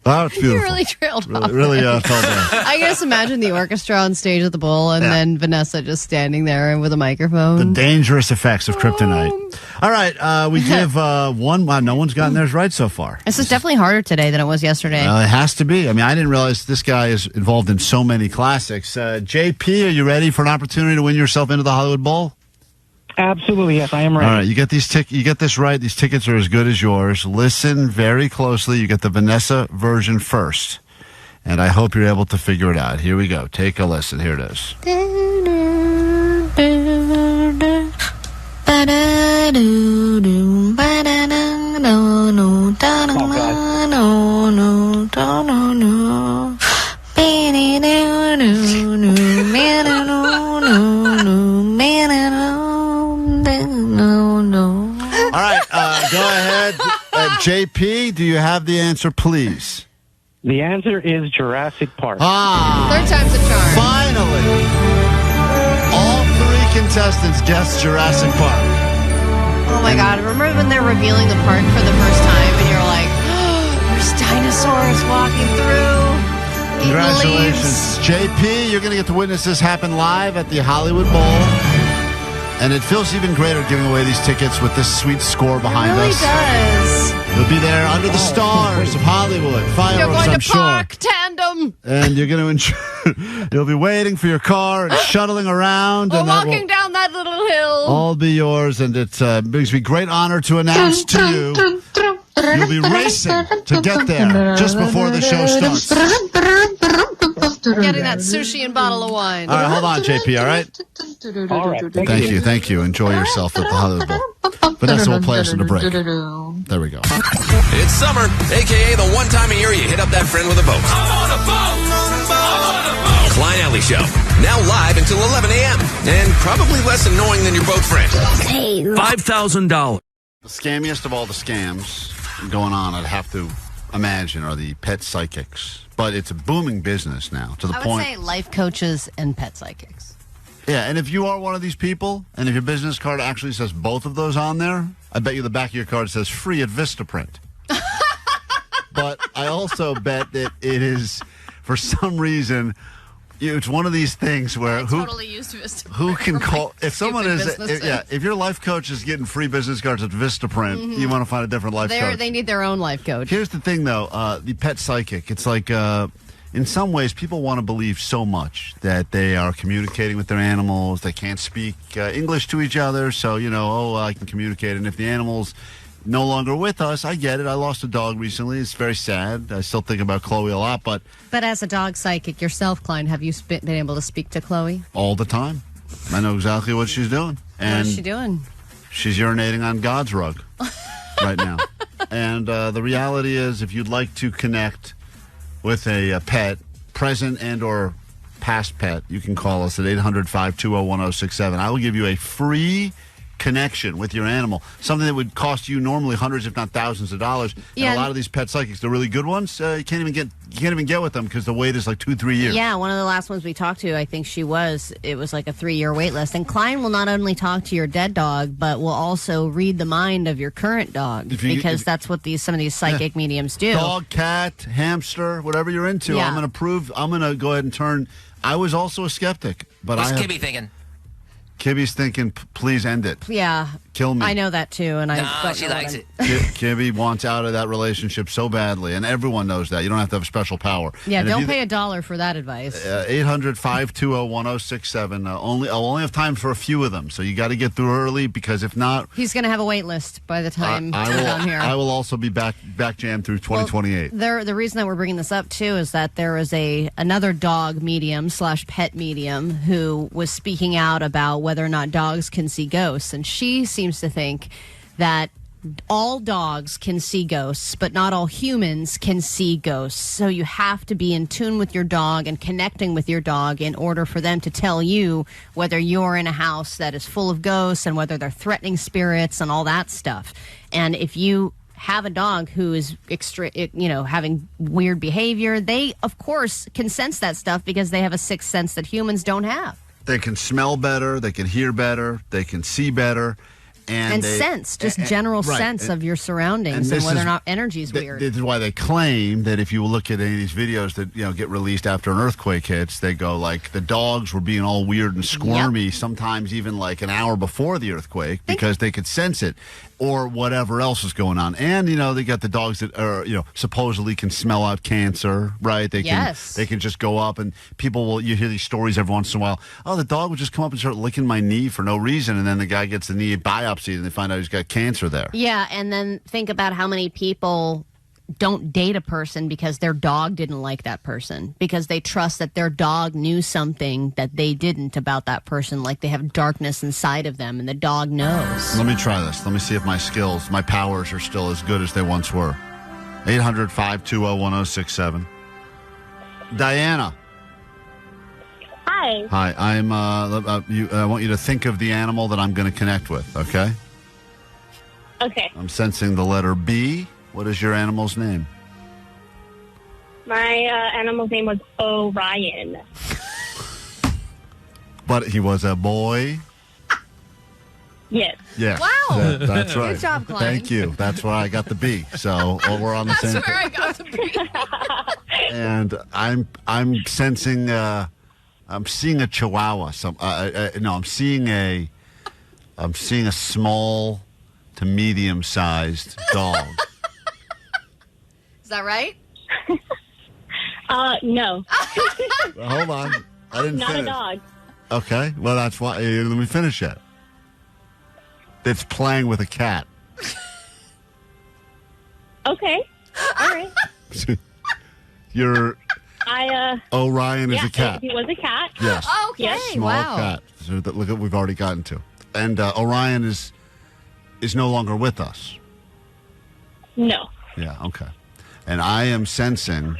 Oh, it's beautiful.
You really trailed off.
Really fell down.
I can just imagine the orchestra on stage at the bowl and then Vanessa just standing there with a microphone.
The dangerous effects of kryptonite. All right, we give one. Wow, no one's gotten theirs right so far.
This is definitely harder today than it was yesterday.
It has to be. I mean, I didn't realize this guy is involved in so many classics. JP, are you ready for an opportunity to win yourself into the Hollywood Bowl?
Absolutely, yes, I am ready.
All right, you get you get this right. These tickets are as good as yours. Listen very closely. You get the Vanessa version first, and I hope you're able to figure it out. Here we go. Take a listen. Here it is. All right, go ahead. JP, do you have the answer, please?
The answer is Jurassic Park.
Third time's a charm.
Finally. All three contestants guessed Jurassic Park.
Oh my God. Remember when they're revealing the park for the first time and you're like, oh, there's dinosaurs walking through.
Congratulations. JP, you're going to get to witness this happen live at the Hollywood Bowl. And it feels even greater giving away these tickets with this sweet score behind
It really
us.
does.
You'll be there under the stars of Hollywood. Fireworks,
You're going
I'm
to
sure.
park tandem.
And you're going to enjoy. You'll be waiting for your car and shuttling around.
We're
and that
walking
will
down that little hill.
all be yours. And it brings me great honor to announce to you you'll be racing to get there just before the show starts.
Getting that sushi and bottle of wine.
All right, hold on, JP, all right?
All right,
Thank you. Enjoy yourself at the Hollywood Bowl. Vanessa will play us in a break. There we go.
It's summer, a.k.a. the one time a year you hit up that friend with a boat. Klein Ally Show, now live until 11 a.m. And probably less annoying than your boat friend. $5,000.
The scammiest of all the scams going on, I'd have to imagine, are the pet psychics. But it's a booming business now, to the
I would
point.
say life coaches and pet psychics.
Yeah, and if you are one of these people, and if your business card actually says both of those on there, I bet you the back of your card says free at Vistaprint. But I also bet that it is, for some reason, it's one of these things where who can call if someone is if your life coach is getting free business cards at Vistaprint, you want to find a different life coach.
They need their own life coach.
Here's the thing, though, the pet psychic. It's like in some ways, people want to believe so much that they are communicating with their animals. They can't speak English to each other, so I can communicate. And if the animal's no longer with us, I get it. I lost a dog recently. It's very sad. I still think about Chloe a lot, but
as a dog psychic yourself, Klein, have you been able to speak to Chloe?
All the time. I know exactly what she's doing. And
what is she doing?
She's urinating on God's rug right now. And the reality is, if you'd like to connect with a pet, present and or past pet, you can call us at 800-520-1067. I will give you a free connection with your animal, something that would cost you normally hundreds, if not thousands of dollars.
Yeah.
And a lot of these pet psychics, the really good ones, you can't even get with them because the wait is like 2-3 years.
Yeah, one of the last ones we talked to, I think it was like a 3-year wait list. And Klein will not only talk to your dead dog, but will also read the mind of your current dog, because that's what some of these psychic mediums do.
Dog, cat, hamster, whatever you're into.
Yeah.
I'm going to go ahead and turn. I was also a skeptic, but
What's Kibby thinking?
Kibby's thinking, please end it.
Yeah.
Kill me.
I know that too, and
she likes it.
Kibby wants out of that relationship so badly, and everyone knows that. You don't have to have special power.
Yeah,
and
don't pay $1 for that advice.
800-520-1067. I'll only have time for a few of them, so you got to get through early, because if not,
he's going to have a wait list by the time
I
we're
will,
down here.
I will also be back jammed through 2028.
The reason that we're bringing this up too is that there is another dog medium / pet medium who was speaking out about whether or not dogs can see ghosts, and she seems to think that all dogs can see ghosts, but not all humans can see ghosts. So you have to be in tune with your dog and connecting with your dog in order for them to tell you whether you're in a house that is full of ghosts and whether they're threatening spirits and all that stuff. And if you have a dog who is having weird behavior, they, of course, can sense that stuff because they have a sixth sense that humans don't have.
They can smell better, they can hear better, they can see better. And
sense, just general sense of your surroundings and whether or not energy is weird.
This is why they claim that if you look at any of these videos that get released after an earthquake hits, they go like the dogs were being all weird and squirmy, sometimes even like an hour before the earthquake because they could sense it or whatever else is going on. And they got the dogs that are supposedly can smell out cancer, right? They can just go up and you hear these stories every once in a while. Oh, the dog would just come up and start licking my knee for no reason, and then the guy gets the knee biopsy and they find out he's got cancer there.
Yeah, and then think about how many people don't date a person because their dog didn't like that person, because they trust that their dog knew something that they didn't about that person, like they have darkness inside of them and the dog knows.
Let me try this. Let me see if my skills, my powers are still as good as they once were. 800-520-1067. Diana.
Hi.
Hi, I want you to think of the animal that I'm going to connect with, okay?
Okay.
I'm sensing the letter B. What is your animal's name?
My animal's name was Orion.
But he was a boy?
Yes.
Yes.
Wow.
That's right.
Good job, Klein.
Thank you. That's where I got the B. So we're on the same
That's where I got the B.
And I'm sensing... I'm seeing a Chihuahua. I'm seeing a small to medium-sized dog.
Is that right?
No.
Hold on, I didn't
Not
finish.
a dog.
Okay, well that's why. Let me finish it. It's playing with a cat.
Okay. All right.
Orion is a cat.
He was a cat.
Yes.
Okay.
Yes.
Small
Wow.
cat. So look at we've already gotten to, and Orion is no longer with us.
No.
Yeah. Okay. And I am sensing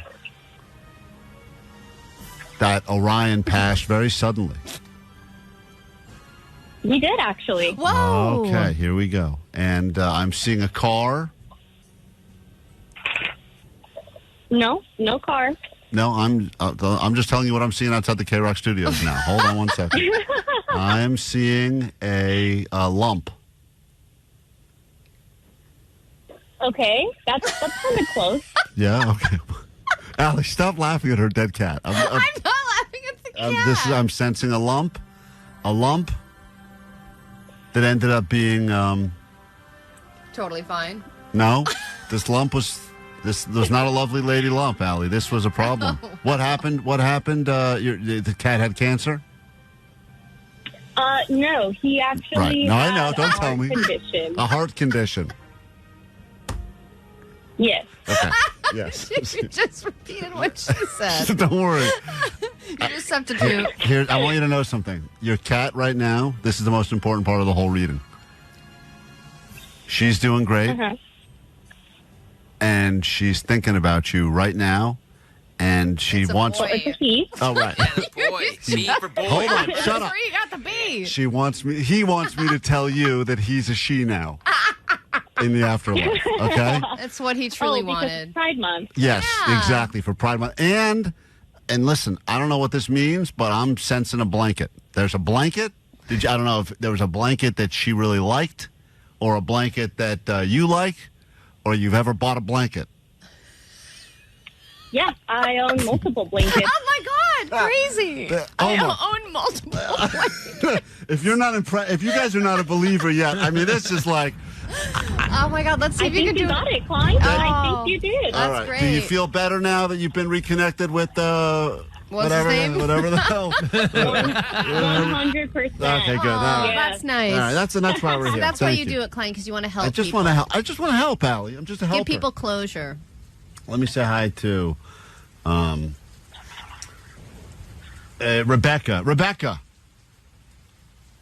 that Orion passed very suddenly.
He did, actually.
Whoa.
Okay. Here we go. And I'm seeing a car.
No car.
No, I'm just telling you what I'm seeing outside the KROQ studios now. Hold on one second. I am seeing a lump.
Okay, that's kind of close.
Yeah. Okay. Allie, stop laughing at her dead cat.
I'm not laughing at the cat.
I'm sensing a lump that ended up being
Totally fine.
no. This lump was not a lovely lady lump, Allie. This was a problem. What happened? The cat had cancer?
No, he actually
Right. No, I know.
had
Don't
a
tell
heart
me.
Condition.
A heart condition.
Yes.
Okay. Yes.
You just repeated what she said.
Don't worry.
You just have to do.
Here, I want you to know something. Your cat right now, this is the most important part of the whole reading. She's doing great.
Uh-huh.
And she's thinking about you right now. And she wants...
It's a he.
Oh, right.
Boy, B for boy.
Hold on. Shut
That's
up.
where you got the B.
He wants me to tell you that he's a she now. In the afterlife. Okay?
That's what he truly
because
wanted.
it's Pride Month.
Yes,
Yeah.
exactly, for Pride Month. And listen, I don't know what this means, but I'm sensing a blanket. There's a blanket. I don't know if there was a blanket that she really liked, or a blanket that you like, or you've ever bought a blanket.
Yeah, I own multiple blankets.
Oh my God, crazy! I own multiple.
If you guys are not a believer yet, I mean, this is like.
Oh my God, let's see
I
if you
think
can
you
do
got
it.
it, Klein. I think you did.
All right.
great.
Do you feel better now that you've been reconnected with
What's his name?
whatever the hell?
100%.
Okay, good. All right.
That's nice.
All right, that's why we're here.
That's why
Thank
you do it, Klein, because you want to help.
I just
people.
want to help. I just want to help, Allie. I'm just a helper.
Give people closure.
Let me say hi to Rebecca. Rebecca,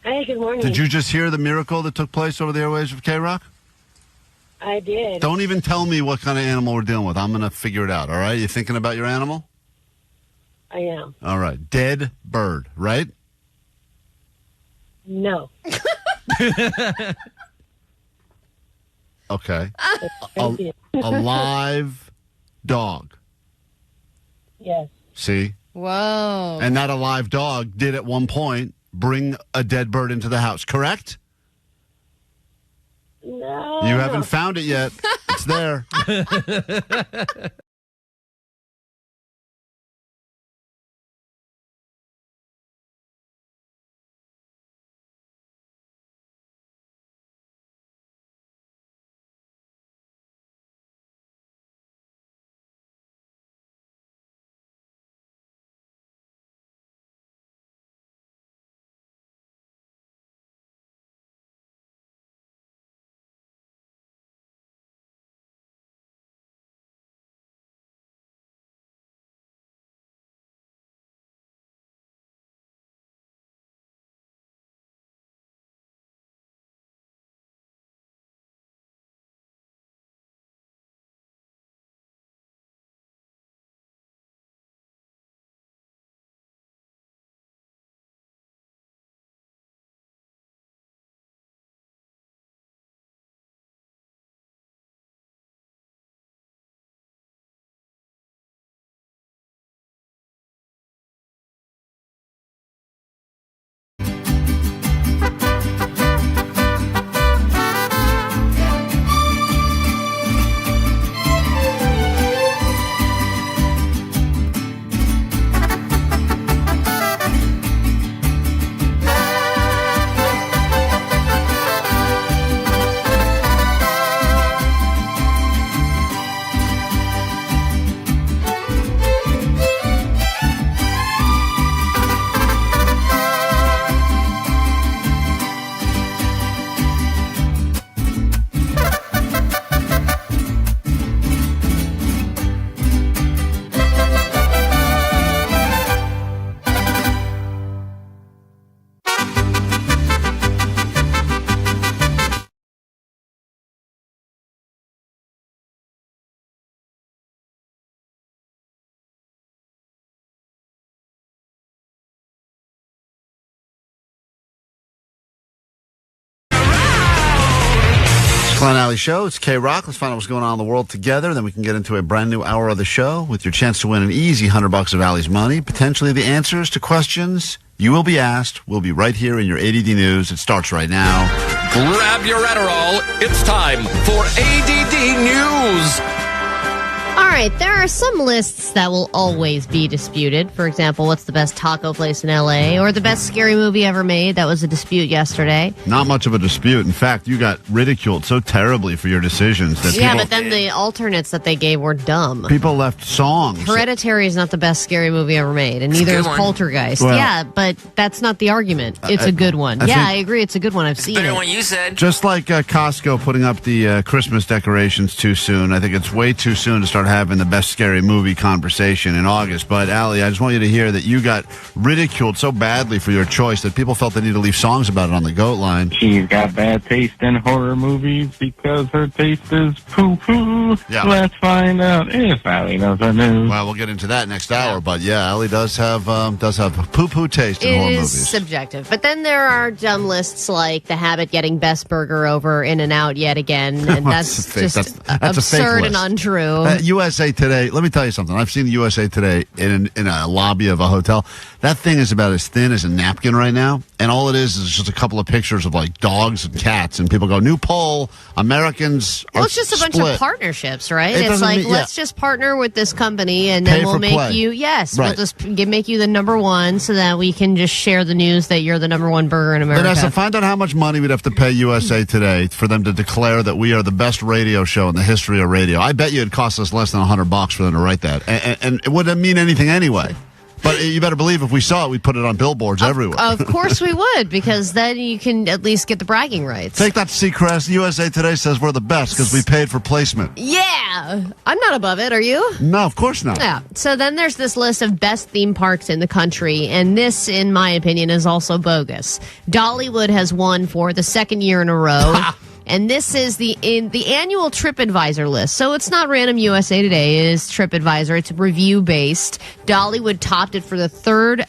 Hey, good morning.
did you just hear the miracle that took place over the airwaves of KROQ?
I did.
Don't even tell me what kind of animal we're dealing with. I'm going to figure it out, all right? You thinking about your animal?
I am.
All right. Dead bird, right?
No.
Okay. A live dog.
Yes.
See?
Whoa.
And that alive dog did at one point bring a dead bird into the house, correct?
No.
You haven't found it yet. It's there. Klein Ally Show. It's KROQ. Let's find out what's going on in the world together. Then we can get into a brand new hour of the show with your chance to win an easy $100 of Ally's money. Potentially the answers to questions you will be asked. We'll be right here in your ADD News. It starts right now.
Grab your Adderall. It's time for ADD News.
All right, there are some lists that will always be disputed. For example, what's the best taco place in L.A. or the best scary movie ever made? That was a dispute yesterday.
Not much of a dispute. In fact, you got ridiculed so terribly for your decisions. That
but then the alternates that they gave were dumb.
People left songs.
Hereditary is not the best scary movie ever made, and neither is Poltergeist.
Well,
yeah, but that's not the argument. It's a good one. I agree. It's a good one. I've seen
Better
it.
than what you said.
Just like Costco putting up the Christmas decorations too soon. I think it's way too soon to start having the best scary movie conversation in August. But, Allie, I just want you to hear that you got ridiculed so badly for your choice that people felt they need to leave songs about it on the GOAT line.
She's got bad taste in horror movies because her taste is poo-poo.
Yeah.
Let's find out if Allie knows the news.
Well, we'll get into that next hour. But, yeah, Allie does have poo-poo taste in horror
It
movies.
is subjective. But then there are dumb lists like The Habit getting Best Burger over In-N-Out yet again. And that's just
that's
absurd
a fake
and
list.
untrue.
USA Today, let me tell you something. I've seen USA Today in a lobby of a hotel. That thing is about as thin as a napkin right now. And all it is just a couple of pictures of like dogs and cats. And people go, new poll, Americans are
Well, it's just a bunch
split.
of partnerships, right?
It
It's
doesn't
like,
mean-
let's just partner with this company and then
Pay
we'll
for
make
play.
you, we'll
Right.
just make you the number one so that we can just share the news that you're the number one burger in America.
Vanessa, find out how much money we'd have to pay USA Today for them to declare that we are the best radio show in the history of radio. I bet you it cost us less than $100 for them to write that. And it wouldn't mean anything anyway. But you better believe if we saw it, we'd put it on billboards everywhere.
Of course we would, because then you can at least get the bragging rights.
Take that, Seacrest. USA Today says we're the best because we paid for placement.
Yeah! I'm not above it, are you?
No, of course not.
Yeah. So then there's this list of best theme parks in the country, and this, in my opinion, is also bogus. Dollywood has won for the second year in a row. And this is the annual TripAdvisor list. So it's not Random USA Today. It is TripAdvisor. It's review based. Dollywood topped it for the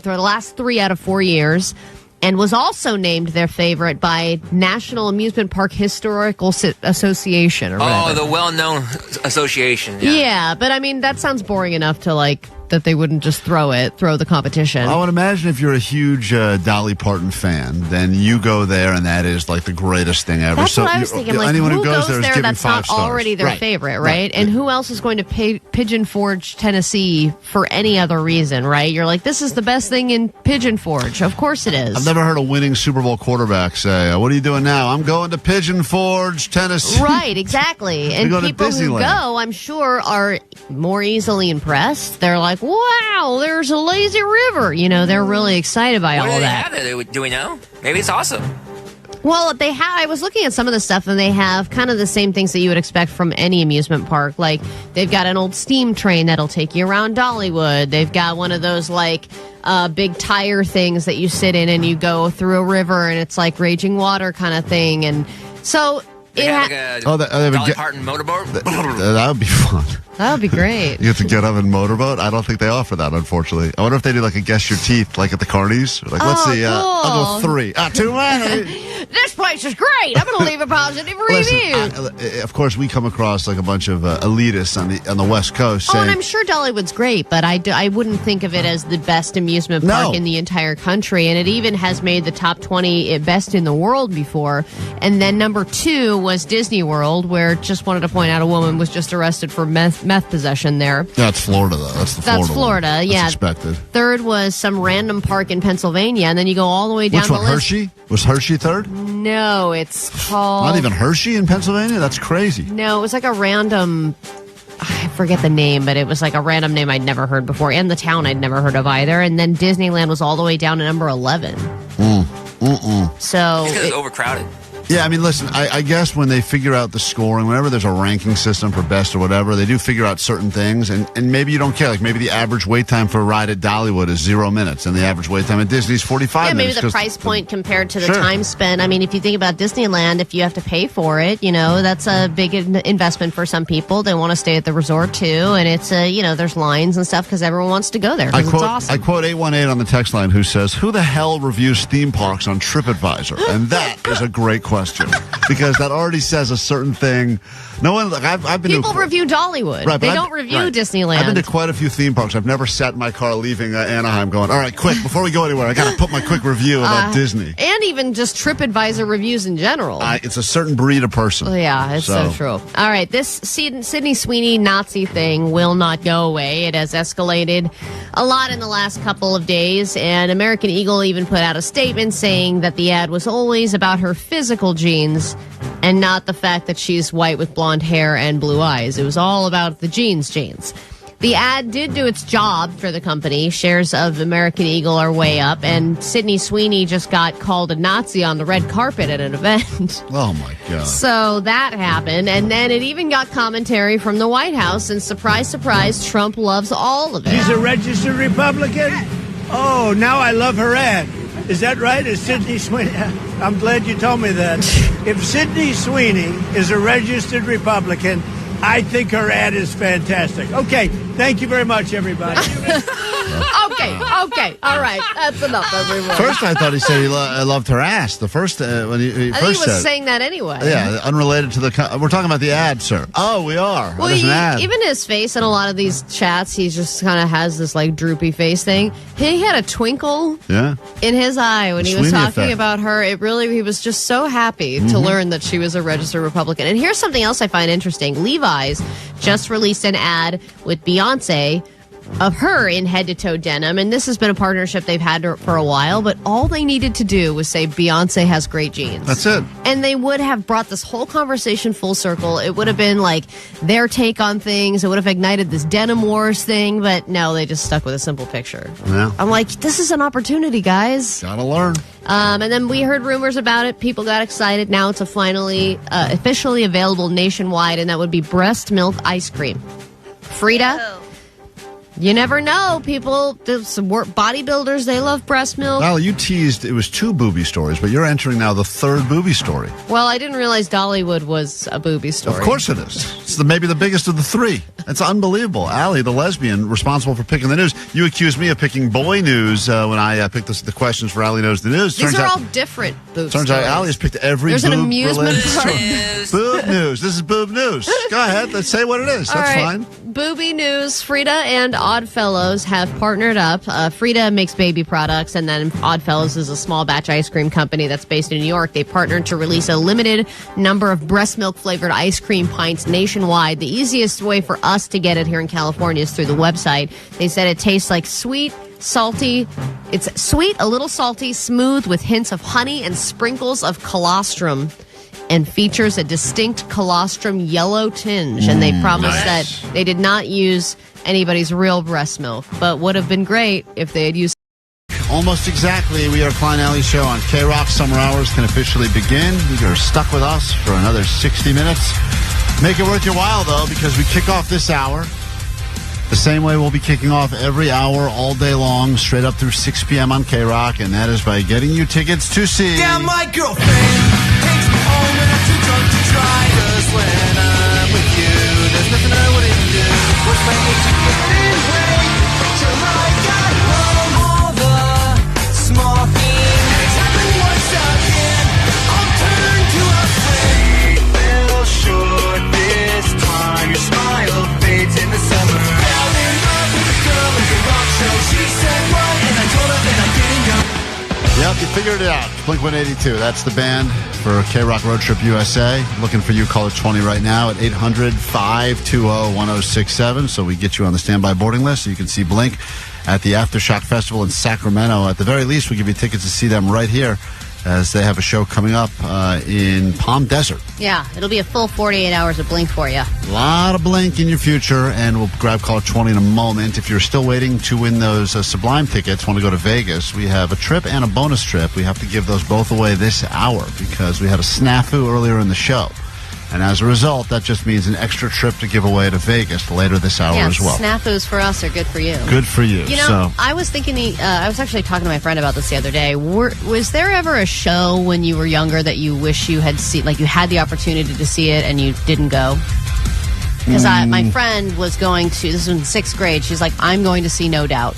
last 3 out of 4 years, and was also named their favorite by National Amusement Park Historical Association or whatever.
Oh, the well-known association.
Yeah, but I mean, that sounds boring enough to like that they wouldn't just throw the competition.
I would imagine if you're a huge Dolly Parton fan, then you go there and that is like the greatest thing ever.
That's what I was thinking. Like,
anyone
who goes
there is
there
giving
that's
5
not
stars.
already their favorite, right? And who else is going to pay Pigeon Forge, Tennessee for any other reason, right? You're like, this is the best thing in Pigeon Forge. Of course it is.
I've never heard a winning Super Bowl quarterback say, what are you doing now? I'm going to Pigeon Forge, Tennessee.
Right, exactly. And people who go, I'm sure, are more easily impressed. They're like, wow, there's a lazy river. You know, they're really excited by all that.
What do they have there? Do we know? Maybe it's awesome.
Well, they have. I was looking at some of the stuff, and they have kind of the same things that you would expect from any amusement park. Like, they've got an old steam train that'll take you around Dollywood. They've got one of those, like, big tire things that you sit in and you go through a river, and it's like raging water kind of thing. And so
They have like a Dolly Parton motorboat.
That would be fun.
That would be great.
You have to get up and motorboat. I don't think they offer that, unfortunately. I wonder if they do like a guess your teeth, like at the Carnies. Like, let's see.
Cool.
I'll go 3. Too many.
This place is great. I'm going to leave a positive review.
Of course, we come across like a bunch of elitists on the West Coast.
Oh,
saying,
and I'm sure Dollywood's great, but I wouldn't think of it as the best amusement park in the entire country. And it even has made the top 20 best in the world before. And then number 2 was Disney World, where just wanted to point out a woman was just arrested for meth possession there.
That's Florida, though. That's
Florida,
one.
yeah.
That's expected.
3rd was some random park in Pennsylvania, and then you go all the way down
Which one,
the list.
Hershey? Was Hershey 3rd?
No, it's called...
Not even Hershey in Pennsylvania? That's crazy.
No, it was like a random... I forget the name, but it was like a random name I'd never heard before, and the town I'd never heard of either. And then Disneyland was all the way down to number 11. So...
Because it's overcrowded.
Yeah, I mean, listen, I guess when they figure out the scoring, whenever there's a ranking system for best or whatever, they do figure out certain things, and maybe you don't care. Like, maybe the average wait time for a ride at Dollywood is 0 minutes, and the average wait time at Disney is 45 minutes.
Yeah, maybe the price point compared to the time spent. I mean, if you think about Disneyland, if you have to pay for it, you know, that's a big investment for some people. They want to stay at the resort, too, and it's, there's lines and stuff because everyone wants to go there because it's awesome.
I quote 818 on the text line who says, who the hell reviews theme parks on TripAdvisor? And that is a great question. Because that already says a certain thing. No one. I've been.
People review Dollywood.
Right,
they don't review Disneyland.
I've been to quite a few theme parks. I've never sat in my car leaving Anaheim going, all right, quick, before we go anywhere, I got to put my quick review about Disney.
And even just TripAdvisor reviews in general.
It's a certain breed of person.
Yeah, it's so true. All right, this Sydney Sweeney Nazi thing will not go away. It has escalated a lot in the last couple of days, and American Eagle even put out a statement saying that the ad was always about her physical genes and not the fact that she's white with blonde hair and blue eyes. It was all about the genes. The ad did do its job for the company. Shares of American Eagle are way up, and Sydney Sweeney just got called a Nazi on the red carpet at an event.
Oh, my God.
So that happened, and then it even got commentary from the White House, and surprise, surprise, Trump loves all of it.
She's a registered Republican? Oh, now I love her ad. Is that right? Is Sydney Sweeney? I'm glad you told me that. If Sydney Sweeney is a registered Republican, I think her ad is fantastic. Okay, thank you very much, everybody.
Okay, all right, that's enough, everyone.
First, I thought he said he loved her ass. The first when he
I
first
think he was
said,
saying that anyway.
Yeah, unrelated to the. We're talking about the ad, sir. Oh, we are.
Well,
There's an ad.
even his face in a lot of these chats, he just kind of has this like droopy face thing. He had a twinkle in his eye when he was talking about her. He was just so happy to learn that she was a registered Republican. And here's something else I find interesting. Levi's just released an ad with Beyonce of her in head-to-toe denim, and this has been a partnership they've had for a while, but all they needed to do was say Beyonce has great jeans.
That's it.
And they would have brought this whole conversation full circle. It would have been like their take on things. It would have ignited this denim wars thing, but no, they just stuck with a simple picture.
Yeah.
I'm like, this is an opportunity, guys.
Gotta learn.
And then we heard rumors about it. People got excited. Now it's officially available nationwide, and that would be breast milk ice cream. Frida, You never know. People, bodybuilders, they love breast milk.
Well, you teased it was 2 booby stories, but you're entering now the 3rd booby story.
Well, I didn't realize Dollywood was a booby story.
Of course it is. It's maybe the biggest of the 3. It's unbelievable. Allie, the lesbian, responsible for picking the news. You accused me of picking boy news when I picked the questions for Allie Knows the News.
These are all different boob
Turns
stories.
out Allie has picked every
There's
boob
an amusement park.
Boob news. This is boob news. Go ahead. Let's say what it is. That's fine.
Booby news. Frida and Oddfellows have partnered up. Frida makes baby products, and then Oddfellows is a small batch ice cream company that's based in New York. They partnered to release a limited number of breast milk flavored ice cream pints nationwide. The easiest way for us to get it here in California is through the website. They said it tastes like sweet, salty. It's sweet, a little salty, smooth with hints of honey and sprinkles of colostrum, and features a distinct colostrum yellow tinge. And they promised that they did not use anybody's real breast milk, but would have been great if they had used.
Almost exactly. We are Klein Ally Show on KROQ. Summer hours can officially begin. You're stuck with us for another 60 minutes. Make it worth your while, though, because we kick off this hour the same way we'll be kicking off every hour all day long, straight up through 6 p.m. on KROQ, and that is by getting you tickets to see...
Down my girlfriend takes me home and I'm too drunk to try. 'Cause when I'm with you, there's nothing I wouldn't do. Push my way to the thin way till I got home. All the small things happen once again. I'll turn to a friend. We fell short this time. Your smile fades in the summer. Fell in love with a girl at the rock show. She said what, and I told her that I didn't go.
Yep, you figured it out. Blink-182. That's the band for KROQ Road Trip USA. Looking for you. Call it 20 right now at 800-520-1067. So we get you on the standby boarding list so you can see Blink at the Aftershock Festival in Sacramento. At the very least, we give you tickets to see them right here as they have a show coming up in Palm Desert.
Yeah, it'll be a full 48 hours of Blink for you.
A lot of Blink in your future, and we'll grab call 20 in a moment. If you're still waiting to win those Sublime tickets, want to go to Vegas, we have a trip and a bonus trip. We have to give those both away this hour because we had a snafu earlier in the show. And as a result, that just means an extra trip to give away to Vegas later this hour as well.
Snafus for us are good for you.
Good for you.
You know, I was thinking, I was actually talking to my friend about this the other day. Was there ever a show when you were younger that you wish you had seen, like you had the opportunity to see it and you didn't go? Because my friend was going to, this was in 6th grade, she's like, I'm going to see No Doubt.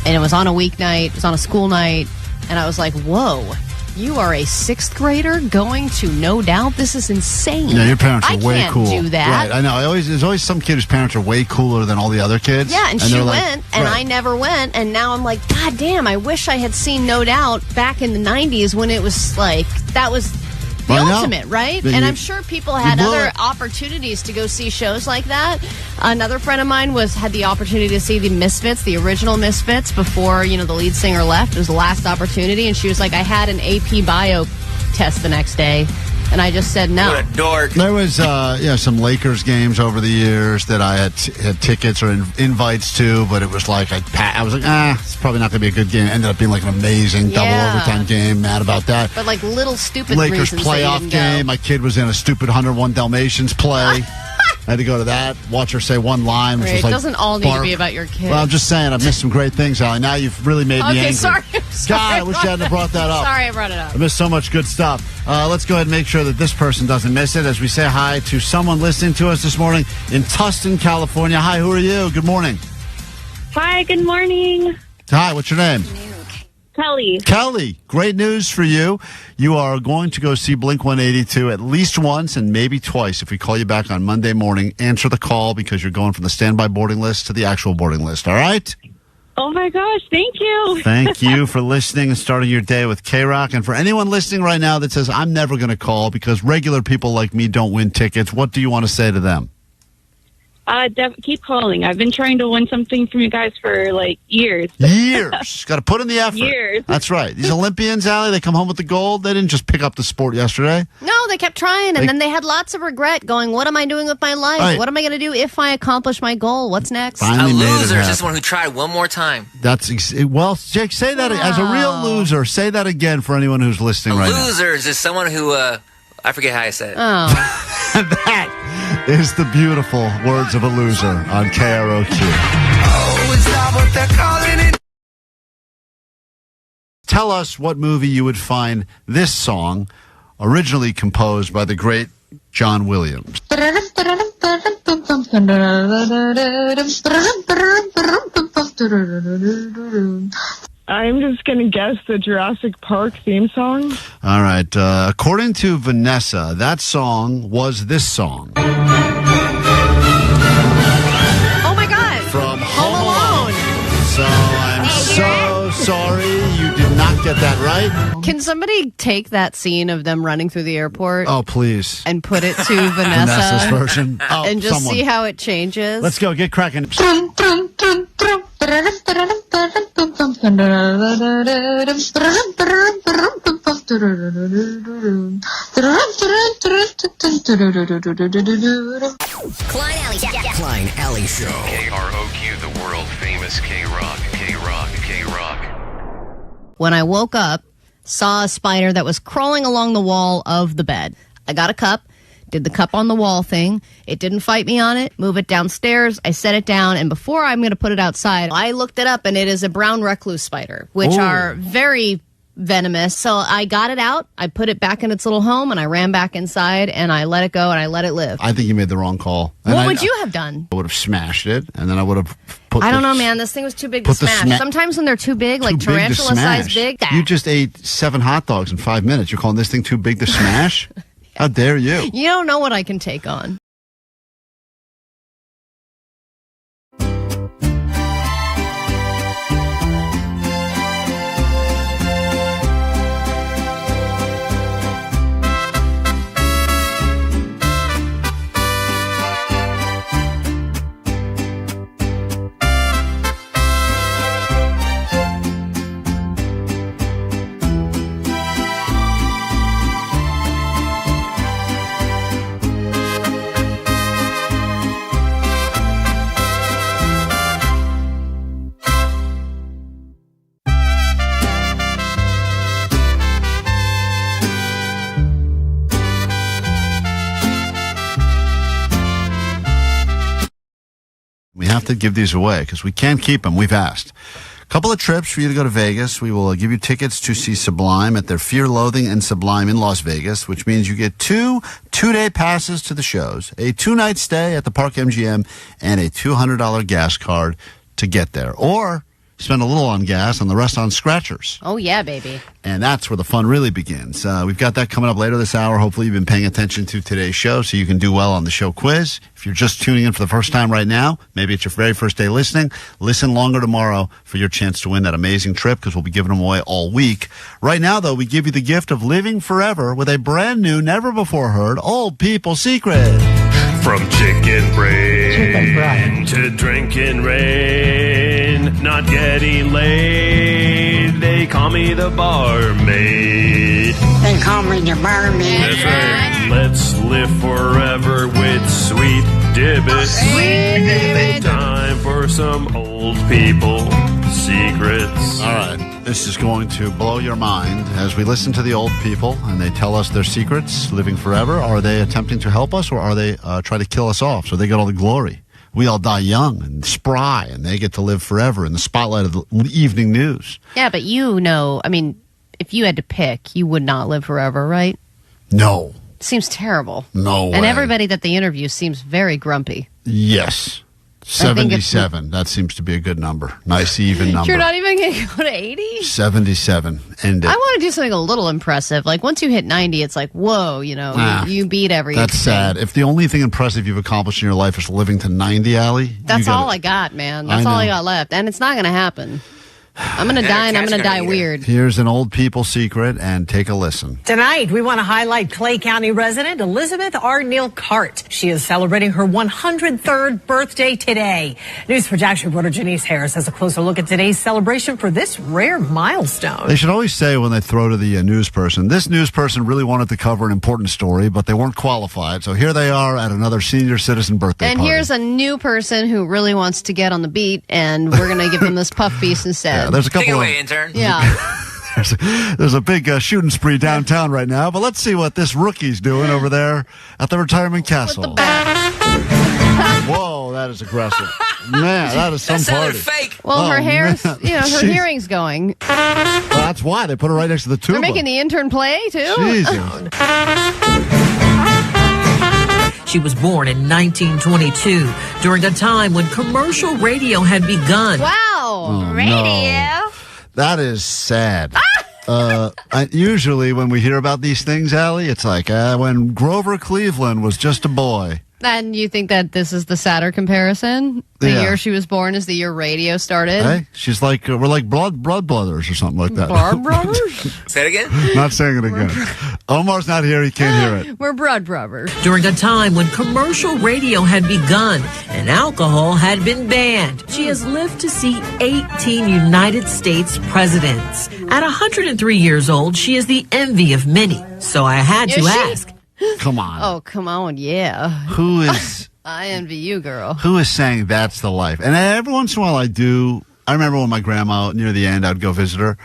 And it was on a weeknight, it was on a school night, and I was like, whoa. You are a 6th grader going to No Doubt? This is insane.
Yeah, your parents are way cool.
I can't do that.
Right, I know. There's always some kid whose parents are way cooler than all the other kids.
Yeah, and she went, and
right.
I never went, and now I'm like, God damn, I wish I had seen No Doubt back in the 90s when it was like, that was the ultimate, right? And I'm sure people had other opportunities to go see shows like that. Another friend of mine had the opportunity to see the Misfits, the original Misfits, before, the lead singer left. It was the last opportunity, and she was like, I had an AP bio test the next day. And I just said no.
What a dork.
There was some Lakers games over the years that I had tickets or invites to, but it was like I was like, it's probably not going to be a good game. It ended up being like an amazing double overtime game. Mad about that.
But like little stupid
Lakers
reasons
playoff game. My kid was in a stupid 101 Dalmatians play. I had to go to that, watch her say one line. Which was like,
it doesn't all need to be about your kid.
Well, I'm just saying, I've missed some great things, Allie. Now you've really made me angry.
Sorry.
God, I wish I hadn't brought that up.
Sorry I brought it up.
I missed so much good stuff. Let's go ahead and make sure that this person doesn't miss it as we say hi to someone listening to us this morning in Tustin, California. Hi, who are you? Good morning.
Hi, good morning.
Hi, what's your name?
Kelly.
Kelly, great news for you. You are going to go see Blink-182 at least once and maybe twice. If we call you back on Monday morning, answer the call because you're going from the standby boarding list to the actual boarding list, all right?
Oh, my gosh. Thank you.
Thank you for listening and starting your day with KROQ. And for anyone listening right now that says, I'm never going to call because regular people like me don't win tickets, what do you want to say to them?
Keep calling. I've been trying to win something from you guys for like years.
Years. Got to put in the effort.
Years.
That's right. These Olympians, Allie, they come home with the gold. They didn't just pick up the sport yesterday.
No, they kept trying, and then they had lots of regret going, what am I doing with my life?
Right.
What am I going to do if I accomplish my goal? What's next?
Finally
a
made it
loser is
happen.
just one who tried one more time.
Well, Jake, say that as a real loser. Say that again for anyone who's listening right now.
A loser is just someone who, I forget how I said it.
Oh.
That is the beautiful words of a loser on KROQ.
Oh, but they're calling it.
Tell us what movie you would find this song, originally composed by the great John Williams.
I'm just going to guess the Jurassic Park theme song.
All right. According to Vanessa, that song was this song.
Oh my God.
From
Home Alone.
So I'm so sorry you did not get that right.
Can somebody take that scene of them running through the airport
Oh, please.
and put it to Vanessa?
Vanessa's version. Oh,
and just
someone.
see how it changes?
Let's go. Get cracking.
Klein Ally Show.
KROQ, the world famous KROQ.
When I woke up, saw a spider that was crawling along the wall of the bed. I got a cup, did the cup on the wall thing. It didn't fight me on it. Move it downstairs. I set it down, and before I'm going to put it outside, I looked it up, and it is a brown recluse spider, which
Ooh.
are very venomous. So I got it out. I put it back in its little home, and I ran back inside, and I let it go, and I let it live.
I think you made the wrong call. And
What would you have done?
I would have smashed it, and then I would have put
I don't
the-
know, man. This thing was too big to
put the
smash. Sometimes when they're too big, like
Too big to
tarantula size
smash.
big.
You just ate 7 hot dogs in 5 minutes. You're calling this thing too big to smash? How dare you?
You don't know what I can take on.
We have to give these away because we can't keep them. We've asked. A couple of trips for you to go to Vegas. We will give you tickets to see Sublime at their Fear, Loathing, and Sublime in Las Vegas, which means you get two-day passes to the shows, a 2-night stay at the Park MGM, and a $200 gas card to get there. Or spend a little on gas and the rest on scratchers.
Oh, yeah, baby.
And that's where the fun really begins. We've got that coming up later this hour. Hopefully you've been paying attention to today's show so you can do well on the show quiz. If you're just tuning in for the first time right now, maybe it's your very first day listening, listen longer tomorrow for your chance to win that amazing trip because we'll be giving them away all week. Right now, though, we give you the gift of living forever with a brand new, never before heard Old People Secret.
From chicken brain to drinking rain, not getting laid. They call me the barmaid.
They call me the barmaid.
That's right. Let's live forever with sweet Dibbit.
Sweet Dibbit.
Time for some old people secrets.
All right. This is going to blow your mind as we listen to the old people and they tell us their secrets, living forever. Are they attempting to help us or are they trying to kill us off so they get all the glory? We all die young and spry and they get to live forever in the spotlight of the evening news.
Yeah, but you know, I mean, if you had to pick, you would not live forever, right?
No.
Seems terrible.
No way.
And everybody that they interview seems very grumpy.
Yes. 77. That seems to be a good number. Nice, even number.
You're not even going to go to 80?
77. End it.
I want to do something a little impressive. Like, once you hit 90, it's like, whoa, you know, you beat everything.
That's sad. If the only thing impressive you've accomplished in your life is living to 90, Allie.
That's all I got, man. That's all I got left. And it's not going to happen. I'm going to die, and I'm going to die weird.
Here's an old people secret, and take a listen.
Tonight, we want to highlight Clay County resident Elizabeth R. Neal Cart. She is celebrating her 103rd birthday today. News Production reporter Janice Harris has a closer look at today's celebration for this rare milestone.
They should always say when they throw to the news person, this news person really wanted to cover an important story, but they weren't qualified. So here they are at another senior citizen birthday
And
party.
here's a new person who really wants to get on the beat, and we're going to give them this puff piece instead.
Yeah, there's a couple
Take it
of,
away, intern.
Yeah.
there's a big shooting spree downtown right now, but let's see what this rookie's doing over there at the retirement castle. Whoa, that is aggressive. Man, that is some party.
fake.
Well, her hair's,
man.
her
Jeez.
hearing's going.
Well, that's why they put her right next to the tuba.
They're making the intern play, too?
Jesus.
She was born in 1922 during a time when commercial radio had begun.
Wow.
Oh,
Radio.
no. That is sad. Usually when we hear about these things, Allie, it's like when Grover Cleveland was just a boy.
And you think that this is the sadder comparison? The
Yeah.
year she was born is the year radio started?
Hey, she's like, we're like blood brothers or something like that.
Blood brothers?
Say it again?
Not saying it again. Omar's not here. He can't hear it.
We're blood brothers.
During a time when commercial radio had begun and alcohol had been banned. She has lived to see 18 United States presidents. At 103 years old, she is the envy of many. So I had to
Is she?
ask.
Come on.
Oh, come on, yeah.
Who is...
I envy you, girl.
Who is saying that's the life? And every once in a while I do. I remember when my grandma, near the end, I'd go visit her.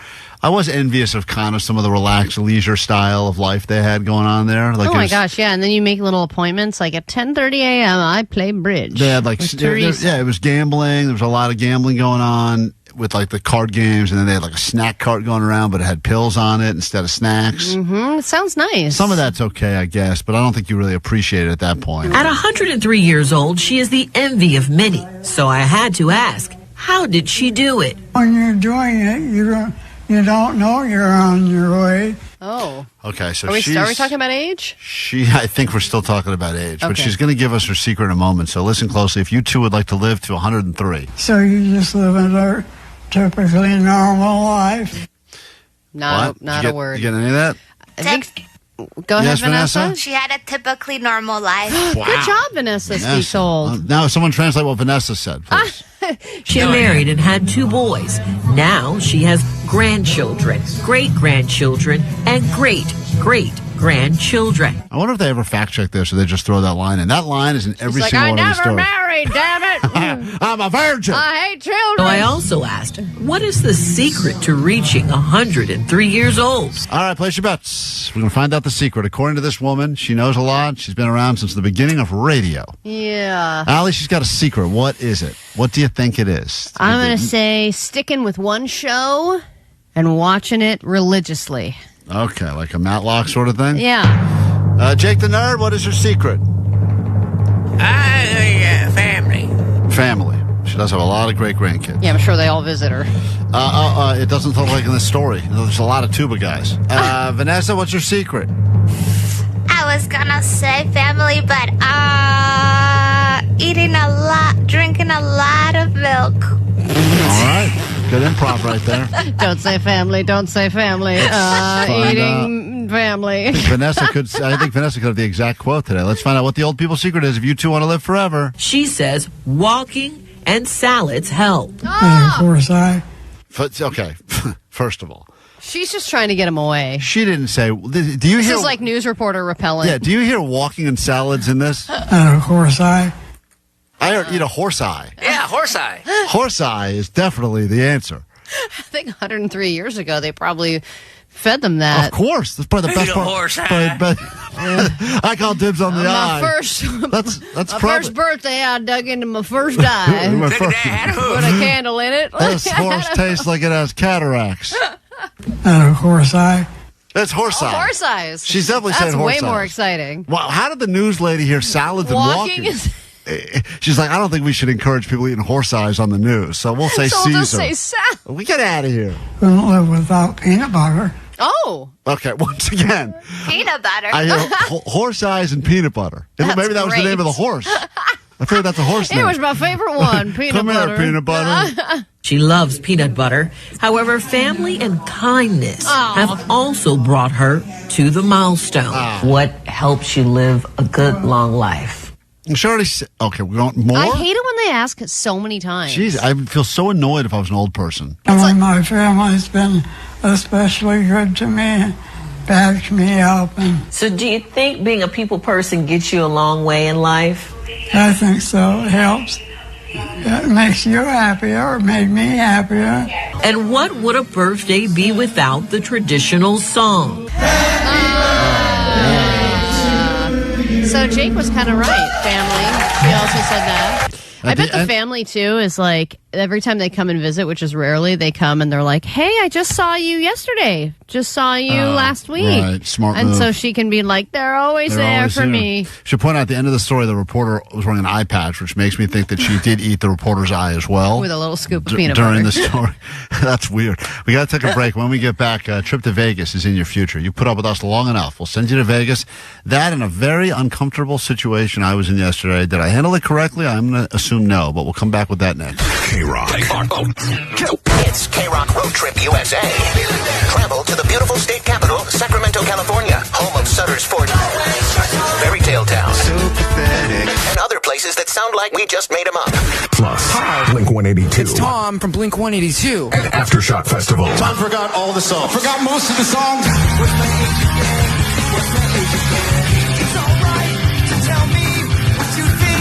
I was envious of kind of some of the relaxed leisure style of life they had going on there. Like
Oh, my gosh, yeah. And then you make little appointments. Like at 10:30 a.m., I play bridge.
They had like,
with Teresa.
yeah, it was gambling. There was a lot of gambling going on with like the card games. And then they had like a snack cart going around, but it had pills on it instead of snacks.
Mm-hmm. It sounds nice.
Some of that's okay, I guess, but I don't think you really appreciate it at that point.
At 103 years old, she is the envy of many. So I had to ask, how did she do it?
When you're doing it, you don't know you're on your way.
Oh.
Okay, so
Are we
she's...
talking about age?
I think we're still talking about age, but
Okay.
she's going to give us her secret in a moment. So listen closely. If you two would like to live to 103.
So you just live a typically normal life.
Not
What? Did you
a word.
You get any of that?
I think. Go ahead,
Yes, Vanessa?
She had a typically normal life.
Good job, Vanessa. Speak told.
Now, someone translate what Vanessa said, please.
She married and had 2 boys. Now she has grandchildren, great-grandchildren, and great-great-grandchildren.
I wonder if they ever fact check this or they just throw that line in. That line is in every
She's like,
single
I
one of these
never
stories.
married, damn it.
I'm a virgin.
I hate children.
So I also asked, what is the secret to reaching 103 years old?
All right, place your bets. We're going to find out the secret. According to this woman, she knows a lot. She's been around since the beginning of radio.
Yeah.
Allie, she's got a secret. What is it? What do you think it is?
I'm going to say sticking with one show and watching it religiously.
Okay, like a Matlock sort of thing?
Yeah.
Jake the Nerd, what is her secret?
Family.
Family. She does have a lot of great-grandkids.
Yeah, I'm sure they all visit her.
It doesn't look like in this story. There's a lot of tuba guys. Vanessa, what's your secret?
I was gonna say family, but eating a lot, drinking a lot of milk.
All right. Good improv right there.
Don't say family. Don't say family. Eating family.
I think Vanessa could have the exact quote today. Let's find out what the old people's secret is if you two want to live forever.
She says walking and salads help.
And of course,
Okay, first of all,
She's just trying to get him away.
she didn't say. Do you
This
hear?
is like news reporter repellent.
Yeah. Do you hear walking and salads in this?
and of course,
I heard eat a horse eye.
Yeah, horse eye.
Horse eye is definitely the answer.
I think 103 years ago, they probably fed them that.
Of course, that's probably the best
Eat a
part.
horse eye.
I call dibs on the eye.
My first,
That's
my
probably
first birthday, I dug into my first eye.
My
Look
first-
at that.
Put a candle in it.
This horse tastes like it has cataracts.
and of course,
That's horse eye.
Horse eyes.
She's definitely
That's
saying horse
way more
eyes.
exciting.
Wow, how did the news lady hear salads and walking?
Is,
She's like, I don't think we should encourage people eating horse eyes on the news, so we'll say
so
Caesar.
we'll just say salad.
We get out of here.
couldn't live without peanut butter.
Oh.
Okay, once again,
Peanut butter.
I hear horse eyes and peanut butter.
That's
Maybe that was the
great.
name of the horse. I figured that's a horse name.
It was my favorite one, peanut
Come
butter.
here, peanut butter.
She loves peanut butter. However, family and kindness have also brought her to the milestone. What helps you live a good, long life?
She already said, okay, we want more?
I hate it when they ask it so many times.
Jeez, I would feel so annoyed if I was an old person.
My family's been especially good to me, backed me up, and
So do you think being a people person gets you a long way in life?
I think so. It helps. It makes you happier, it made me happier.
And what would a birthday be without the traditional song?
So Jake was kind of right, family. He also said that. I bet the family, too, is like, every time they come and visit, which is rarely, they come and they're like, hey, I just saw you yesterday. Just saw you last week.
Right, smart
and
move.
so she can be like, they're always there for me.
Should point out at the end of the story, the reporter was wearing an eye patch, which makes me think that she did eat the reporter's eye as well.
With a little scoop of peanut
during
butter.
the story. That's weird. We got to take a break. When we get back, a trip to Vegas is in your future. You put up with us long enough. We'll send you to Vegas. That and a very uncomfortable situation I was in yesterday. Did I handle it correctly? I'm going to assume no, but we'll come back with that next.
KROQ.
It's KROQ Road Trip USA. Travel to the beautiful state capital, Sacramento, California, home of Sutter's Fort, Fairy Tale Town, and other places that sound like we just made them up.
Plus, Blink 182.
It's Tom from Blink 182.
And Aftershock Festival.
Tom forgot all the songs. Forgot most of the songs.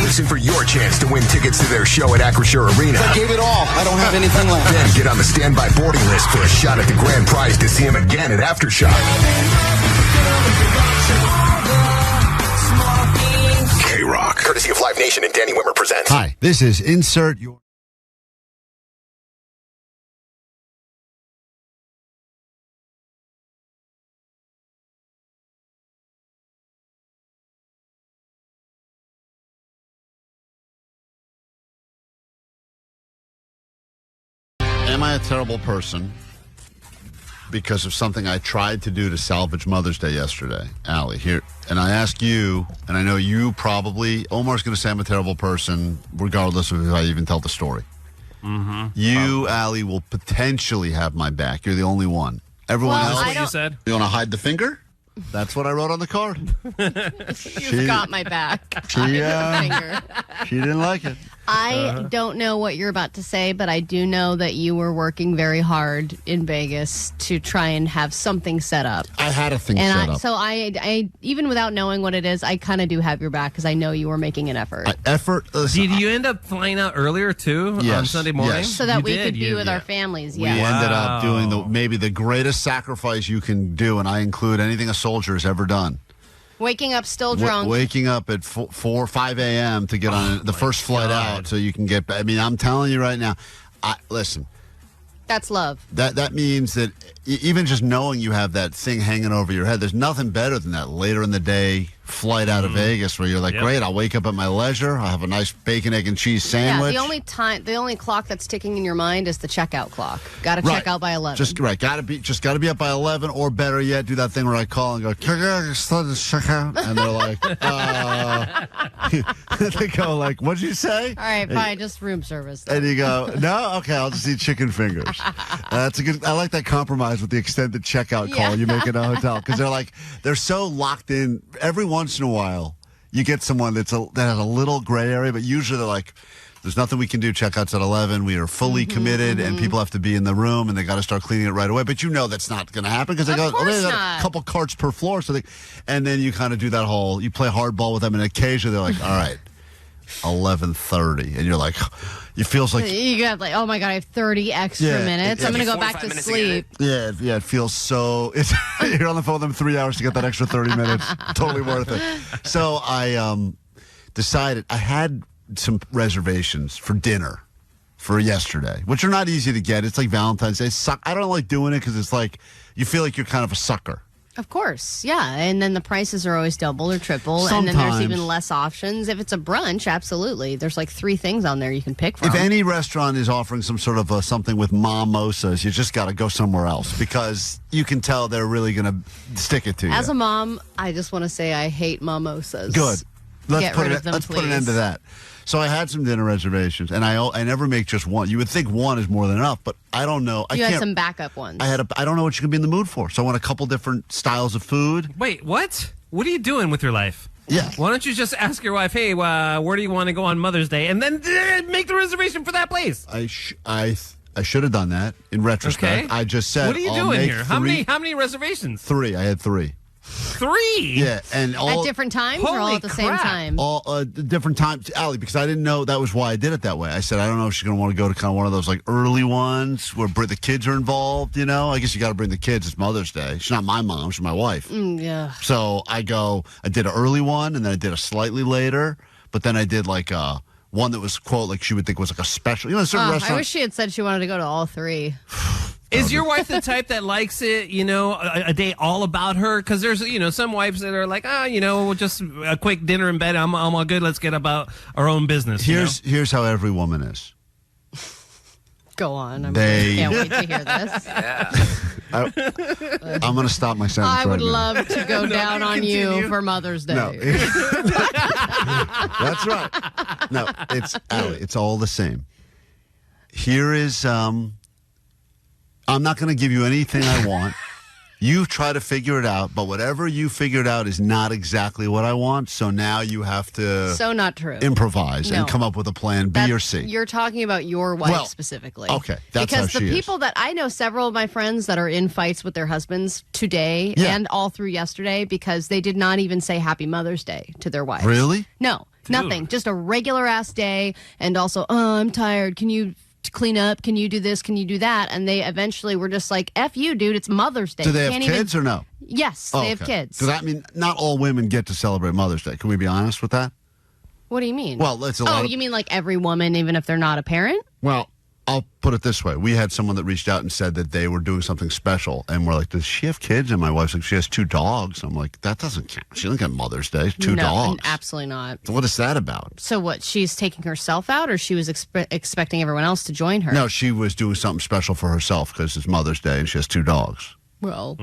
Listen for your chance to win tickets to their show at Acrisure Arena.
I gave it all. I don't have anything left.
Then get on the standby boarding list for a shot at the grand prize to see him again at Aftershock. KROQ. Courtesy of Live Nation and Danny Wimmer presents.
Hi, this is Insert Your... Am I a terrible person because of something I tried to do to salvage Mother's Day yesterday? Allie, here. And I ask you, and I know you probably, Omar's going to say I'm a terrible person, regardless of if I even tell the story.
Mm-hmm.
You, Allie, will potentially have my back. You're the only one. Everyone
Well,
else,
that's what you said.
You want to hide the finger? That's what I wrote on the card.
You've got my back.
She didn't like it.
I don't know what you're about to say, but I do know that you were working very hard in Vegas to try and have something set up.
I had a thing set up.
So I even without knowing what it is, I kind of do have your back because I know you were making an effort.
Did you end up flying out earlier too on Sunday morning?
Yes.
So that we could be with our families.
We
Yeah.
ended up doing maybe the greatest sacrifice you can do, and I include anything a soldier has ever done.
Waking up still drunk.
Waking up at 5 a.m. to get on the first flight out so you can get... I mean, I'm telling you right now, listen.
That's love.
That means that even just knowing you have that thing hanging over your head, there's nothing better than that later in the day flight out of Vegas where you're like, great, I'll wake up at my leisure. I'll have a nice bacon, egg, and cheese sandwich.
Yeah, the only clock that's ticking in your mind is the checkout clock. Got to check out by 11.
Got to be up by 11, or better yet, do that thing where I call and go, check out, and they're like, they go like, what'd you say?
All right, fine, just room service.
And you go, no, okay, I'll just eat chicken fingers. That's a good. I like that compromise with the extended checkout call you make in a hotel because they're so locked in. Every once in a while, you get someone that has a little gray area, but usually they're like, there's nothing we can do. Checkout's at 11. We are fully committed, and people have to be in the room, and they got to start cleaning it right away. But you know that's not going to happen because they got a couple carts per floor. And then you kind of do that whole, you play hardball with them, and occasionally they're like, all right, 11:30, and you're like, it feels like
you got like, oh my god, I have 30 extra minutes. I'm going to go back to sleep.
Yeah, it feels so. You're on the phone with them 3 hours to get that extra 30 minutes. Totally worth it. So I decided I had some reservations for dinner for yesterday, which are not easy to get. It's like Valentine's Day. I don't like doing it because it's like you feel like you're kind of a sucker.
Of course, yeah. And then the prices are always double or triple.
Sometimes.
And then there's even less options. If it's a brunch, absolutely. There's like 3 things on there you can pick from.
If any restaurant is offering some sort of something with mimosas, you just got to go somewhere else because you can tell they're really going to stick it to you.
As a mom, I just want to say I hate mimosas.
Good.
Let's put an
end to that. So I had some dinner reservations, and I never make just one. You would think one is more than enough, but I don't know.
You had some backup ones.
I don't know what you can be in the mood for. So I want a couple different styles of food.
Wait, what? What are you doing with your life?
Yeah.
Why don't you just ask your wife, hey, where do you want to go on Mother's Day? And then make the reservation for that place.
I should have done that in retrospect.
Okay.
I just said,
what are you doing here? How many reservations?
3. I had 3.
3?
Yeah, and all
at different times or all at the same time?
All different times, Allie, because I didn't know that was why I did it that way. I said I don't know if she's going to want to go to kind of one of those like early ones where the kids are involved. You know, I guess you got to bring the kids. It's Mother's Day. She's not my mom. She's my wife.
Yeah.
So I did an early one, and then I did a slightly later, but then I did like one that was, quote, like she would think was like a special. You know, certain
I
restaurant.
wish she had said she wanted to go to all three.
Is your wife the type that likes it, a day all about her? Because there's, some wives that are like, just a quick dinner in bed. I'm all good. Let's get about our own business.
Here's how every woman is.
Go on. I
They-
can't wait to hear this.
I'm going to stop my sentence.
I would
right now.
love to go down on you for Mother's Day.
No. That's right. No, it's Allie, it's all the same. Here is I'm not going to give you anything I want. You try to figure it out, but whatever you figured out is not exactly what I want. So now you have to
So not true.
improvise
No.
and come up with a plan B or C.
You're talking about your wife
Well,
specifically.
okay, that's
because
how
the
she is.
people that I know, several of my friends that are in fights with their husbands today
Yeah.
and all through yesterday because they did not even say Happy Mother's Day to their wives.
Really?
No, nothing. Just a regular ass day, and also, I'm tired. Can you clean up? Can you do this? Can you do that? And they eventually were just like, F you, dude. It's Mother's Day.
Do they
You
have
can't
kids or no?
Yes, they have kids.
Because I mean, not all women get to celebrate Mother's Day. Can we be honest with that?
What do you mean?
Well, it's a lot of-
you mean like every woman, even if they're not a parent?
Well, I'll put it this way. We had someone that reached out and said that they were doing something special. And we're like, does she have kids? And my wife's like, she has 2 dogs. I'm like, that doesn't count. She doesn't get Mother's Day. 2
No,
dogs.
absolutely not.
So what is that about?
So what? She's taking herself out, or she was expecting everyone else to join her?
No, she was doing something special for herself because it's Mother's Day and she has 2 dogs.
Well,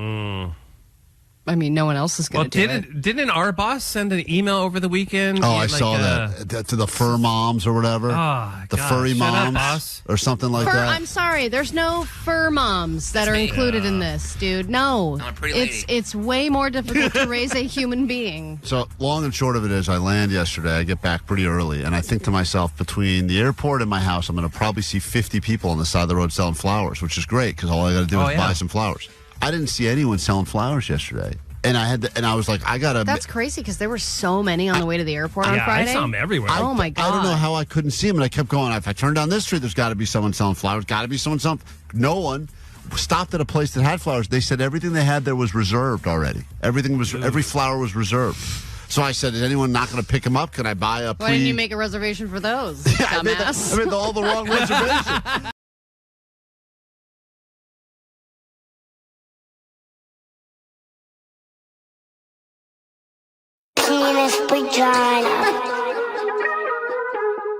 I mean, no one else is going to do it.
Didn't our boss send an email over the weekend?
Oh, I saw that. To the fur moms or whatever.
Oh,
the
gosh.
furry
Shut up,
moms
boss.
or something like
Fur,
that.
I'm sorry, there's no fur moms that are included in this, dude. No,
I'm a pretty lady.
it's way more difficult to raise a human being.
So long and short of it is I land yesterday. I get back pretty early. And I think to myself, between the airport and my house, I'm going to probably see 50 people on the side of the road selling flowers, which is great because all I got to do is buy some flowers. I didn't see anyone selling flowers yesterday. And I was like, I got to.
That's crazy because there were so many on the way to the airport on Friday.
I saw them everywhere.
Oh my god!
I don't know how I couldn't see them, and I kept going. If I turn down this street, there's got to be someone selling flowers. Got to be someone selling. No one stopped at a place that had flowers. They said everything they had there was reserved already. Every flower was reserved. So I said, is anyone not going to pick them up? Can I buy a?
Why didn't you make a reservation for those?
I
Dumbass.
made all the wrong reservation.
Penis vagina.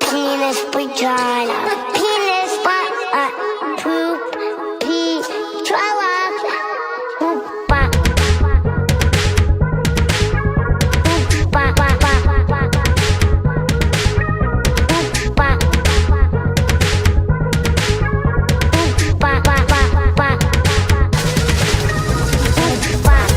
Penis vagina. Penis butt. Poop. Pee. Throw up. Poop. Butt. Poop. Butt. Butt. Butt. Butt. Poop. Butt. Poop. Butt. Butt. Butt. Butt. Poop. Butt.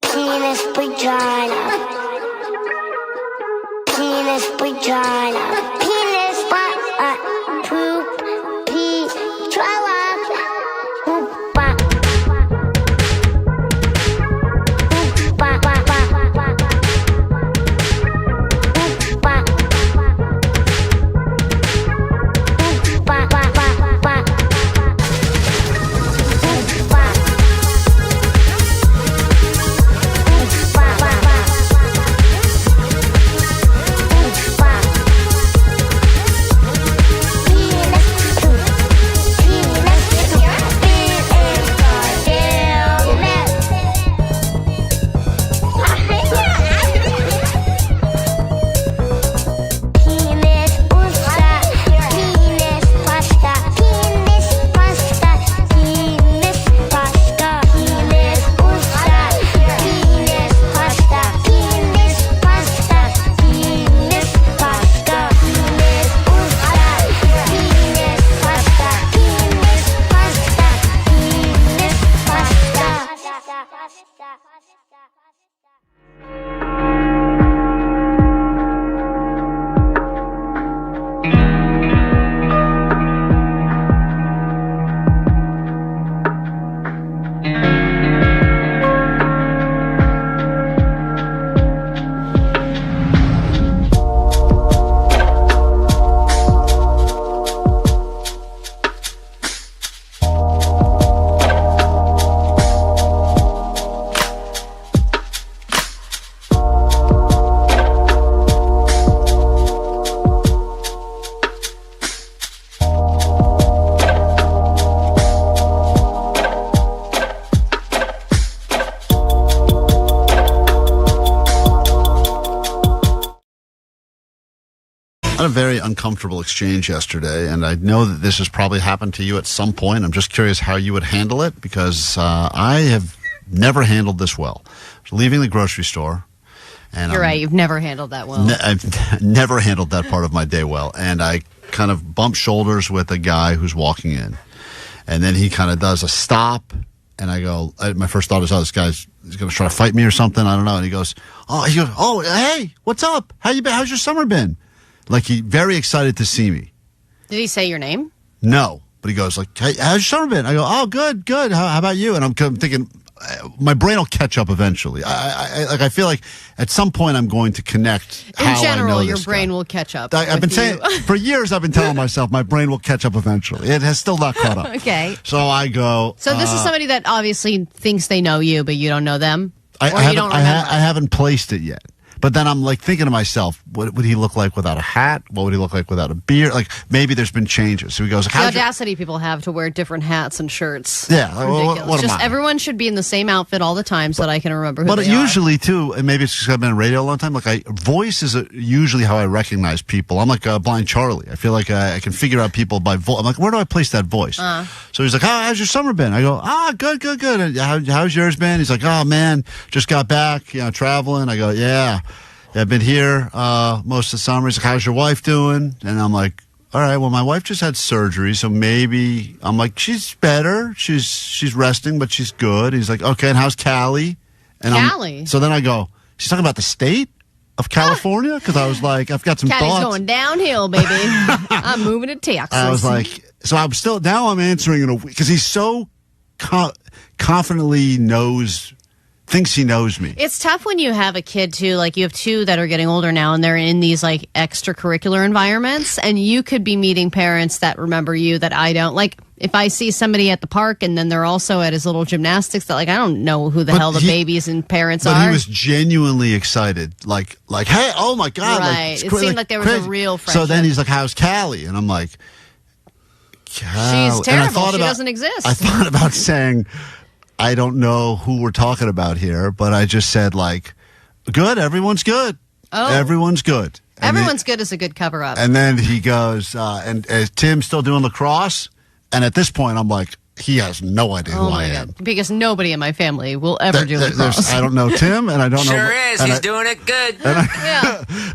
Penis vagina. Penis vagina. Penis butt. Poop. Pee. Throw up. Poop. Butt. Poop. Butt. Butt. Butt. Butt. Poop. Butt. Poop. Butt. Butt. Butt. Butt. Poop. Butt.
I had a very uncomfortable exchange yesterday, and I know that this has probably happened to you at some point. I'm just curious how you would handle it, because I have never handled this well. I was leaving the grocery store. And
You're right. You've never handled that well.
I've never handled that part of my day well. And I kind of bumped shoulders with a guy who's walking in. And then he kind of does a stop. And I go, my first thought is, this guy's going to try to fight me or something. I don't know. And he goes, hey, what's up? How you been? How's your summer been? Like, he very excited to see me.
Did he say your name?
No. But he goes, like, hey, how's your summer been? I go, oh, good. How about you? And I'm thinking, my brain will catch up eventually. I feel like at some point I'm going to connect.
In general, your brain will catch up.
I've been saying for years. I've been telling myself my brain will catch up eventually. It has still not caught up.
Okay.
So I go.
So this is somebody that obviously thinks they know you, but you don't know them,
I
you don't remember.
I haven't placed it yet. But then I'm like thinking to myself, what would he look like without a hat? What would he look like without a beard? Like, maybe there's been changes. So he goes,
the audacity people have to wear different hats and shirts.
Yeah,
ridiculous.
what am
Just
I?
everyone should be in the same outfit all the time so that I can remember who they
usually too, and maybe it's just 'cause I've been on radio a long time. Like, voice is usually how I recognize people. I'm like Blind Charlie. I feel like I can figure out people by voice. I'm like, where do I place that voice? So he's like, how's your summer been? I go, good. And how's yours been? He's like, oh man, just got back, traveling. I go, yeah. I've been here most of the summer. He's like, how's your wife doing? And I'm like, all right, well, my wife just had surgery, so maybe I'm like, she's better. She's resting, but she's good. He's like, okay, and how's Cali? And
Cali?
So then I go, she's talking about the state of California? Because I was like, I've got some
Cali's
thoughts.
going downhill, baby. I'm moving to Texas.
I was like, so I'm still, now I'm answering in a week, because he's so confidently thinks he knows me.
It's tough when you have a kid too. Like, you have two that are getting older now, and they're in these like extracurricular environments, and you could be meeting parents that remember you that I don't. Like, if I see somebody at the park and then they're also at his little gymnastics, that like, I don't know who the hell the babies and parents are.
But he was genuinely excited. Like, hey, oh my God.
Right.
Like,
it seemed like there was a real friendship.
So then he's like, how's Callie? And I'm like, Callie.
She's terrible. She doesn't exist.
I thought about saying, I don't know who we're talking about here, but I just said, like, good, everyone's good.
Oh.
Everyone's good. And
Everyone's good is a good cover-up.
And then he goes, and is Tim still doing lacrosse? And at this point, I'm like, he has no idea who I am.
God. Because nobody in my family will ever do lacrosse.
I don't know Tim, and I don't know.
Sure is. He's doing it good.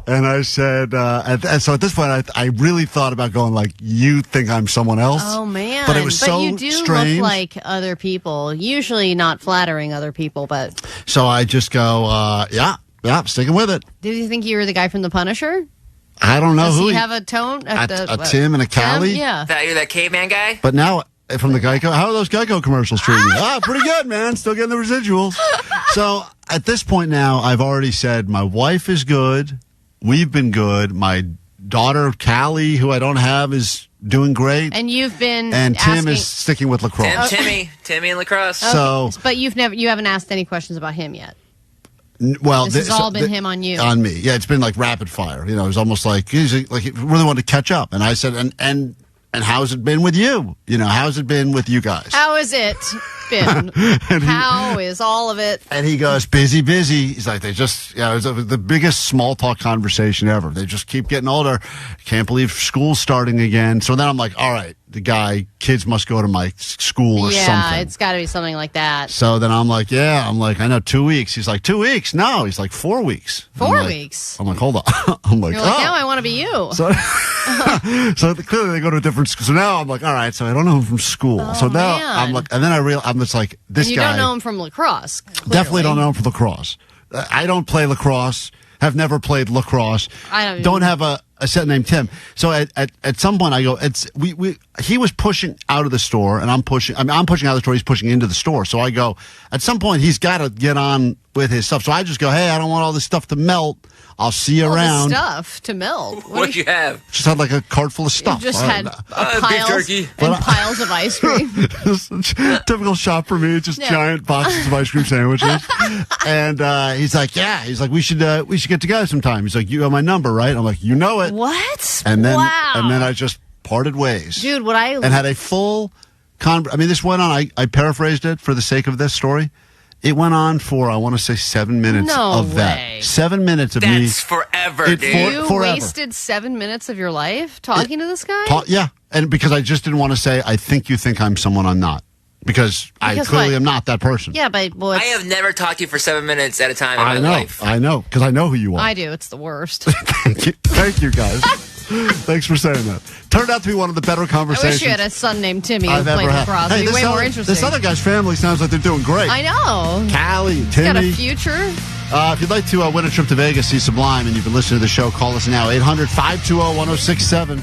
And I said, and so at this point, I really thought about going, like, you think I'm someone else?
Oh, man.
But it was so
you do
strange.
look like other people, usually not flattering other people, but...
So I just go, yeah, sticking with it.
Did you think you were the guy from The Punisher?
I don't know
Does
who
he have a tone?
A Tim and a Callie?
Yeah.
That you're that caveman guy?
But now, from the Geico, how are those Geico commercials treating you? Pretty good, man. Still getting the residuals. So at this point now, I've already said my wife is good. We've been good. My daughter, Callie, who I don't have, is doing great.
And you've been
And Tim
asking...
is sticking with lacrosse.
Timmy and lacrosse.
Okay.
So,
but you haven't asked any questions about him yet.
Well,
this has all been him on you.
On me. Yeah, it's been like rapid fire. It was almost like he really wanted to catch up. And I said, and how's it been with you? How's it been with you guys?
How has it been? How is all of it?
And he goes, busy. He's like, they just, it was the biggest small talk conversation ever. They just keep getting older. Can't believe school's starting again. So then I'm like, all right, the guy, kids must go to my school or
Yeah,
something.
it's got to be something like that.
So then I'm like, I know 2 weeks. He's like, 2 weeks? No, he's like 4 weeks.
4 weeks.
I'm like, hold on. I'm like,
You're like, now I want to be you.
So, so clearly they go to a different school. So now I'm like, all right, so I don't know him from school. So now
man.
I'm like, and then I'm just like, this
And you
guy.
don't know him from lacrosse.
Definitely don't know him from lacrosse. I don't play lacrosse. Have never played lacrosse.
I
don't have a set named Tim. So at some point I go, he was pushing out of the store and I'm pushing out of the store. He's pushing into the store. So I go, at some point he's got to get on with his stuff. So I just go, hey, I don't want all this stuff to melt. I'll see you around.
The stuff to melt.
What'd you have?
Just had like a cart full of stuff.
You just had
beef jerky.
piles of ice cream.
Typical shop for me, just giant boxes of ice cream sandwiches. And he's like, we should get together sometime. He's like, you have my number, right? I'm like, you know it.
What?
And then
wow.
and then I just parted ways.
Dude, and
had a full this went on, I paraphrased it for the sake of this story. It went on for, I want to say, 7 minutes of that. 7 minutes of me.
That's forever, dude.
You
forever.
wasted 7 minutes of your life talking to this guy?
Yeah. And because I just didn't want to say, I think you think I'm someone I'm not. Because I clearly am not that person.
Yeah, but
I have never talked to you for 7 minutes at a time in my life.
I know, because I know who you are.
I do. It's the worst.
Thank you, guys. Thanks for saying that. Turned out to be one of the better
I
conversations
wish you had a son named Timmy who
I've
played
ever had.
lacrosse. It'd be way more interesting.
This other guy's family sounds like they're doing great.
I know.
Callie,
He's got a
Timmy.
future.
If you'd like to win a trip to Vegas, see Sublime, and you've been listening to the show, call us now, 800-520-1067.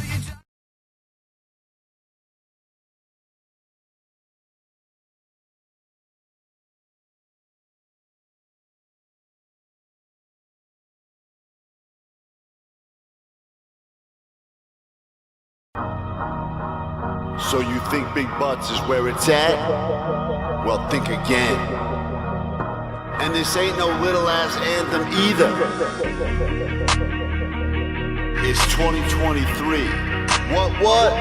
So you think Big Butts is where it's at? Well, think again. And this ain't no little ass anthem either. It's 2023. What?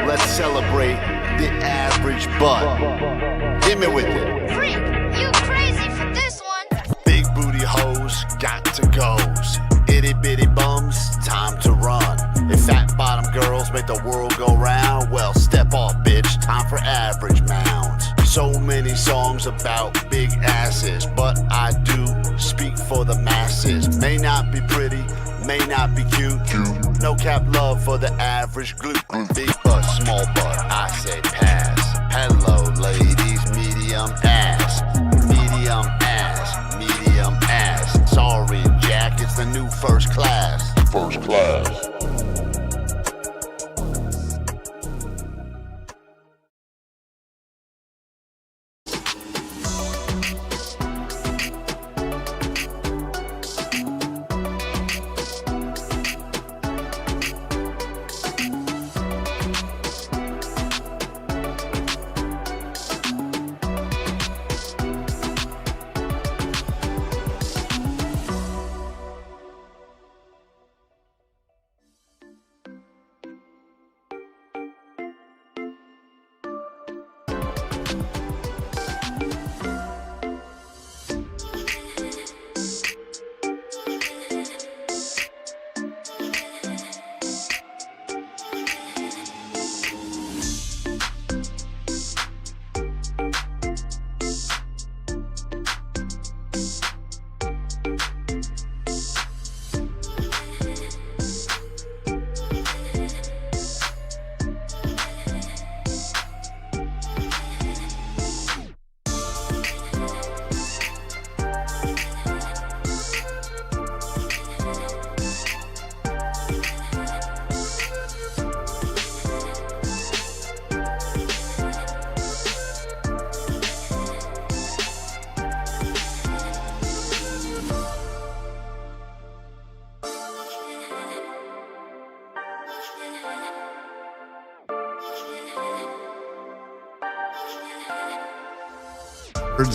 Let's celebrate the average butt. Hit me with it.
Freak, you crazy for this one.
Big booty hoes, got to goes. Itty bitty bums, time to run. If fat bottom girls make the world go round, well, step off, bitch, time for average mounds. So many songs about big asses, but I do speak for the masses. May not be pretty, may not be cute. No cap love for the average glute. Big butt, small butt, I say pass. Hello, ladies, medium ass. Medium ass, medium ass. Sorry, Jack, it's the new first class. First class.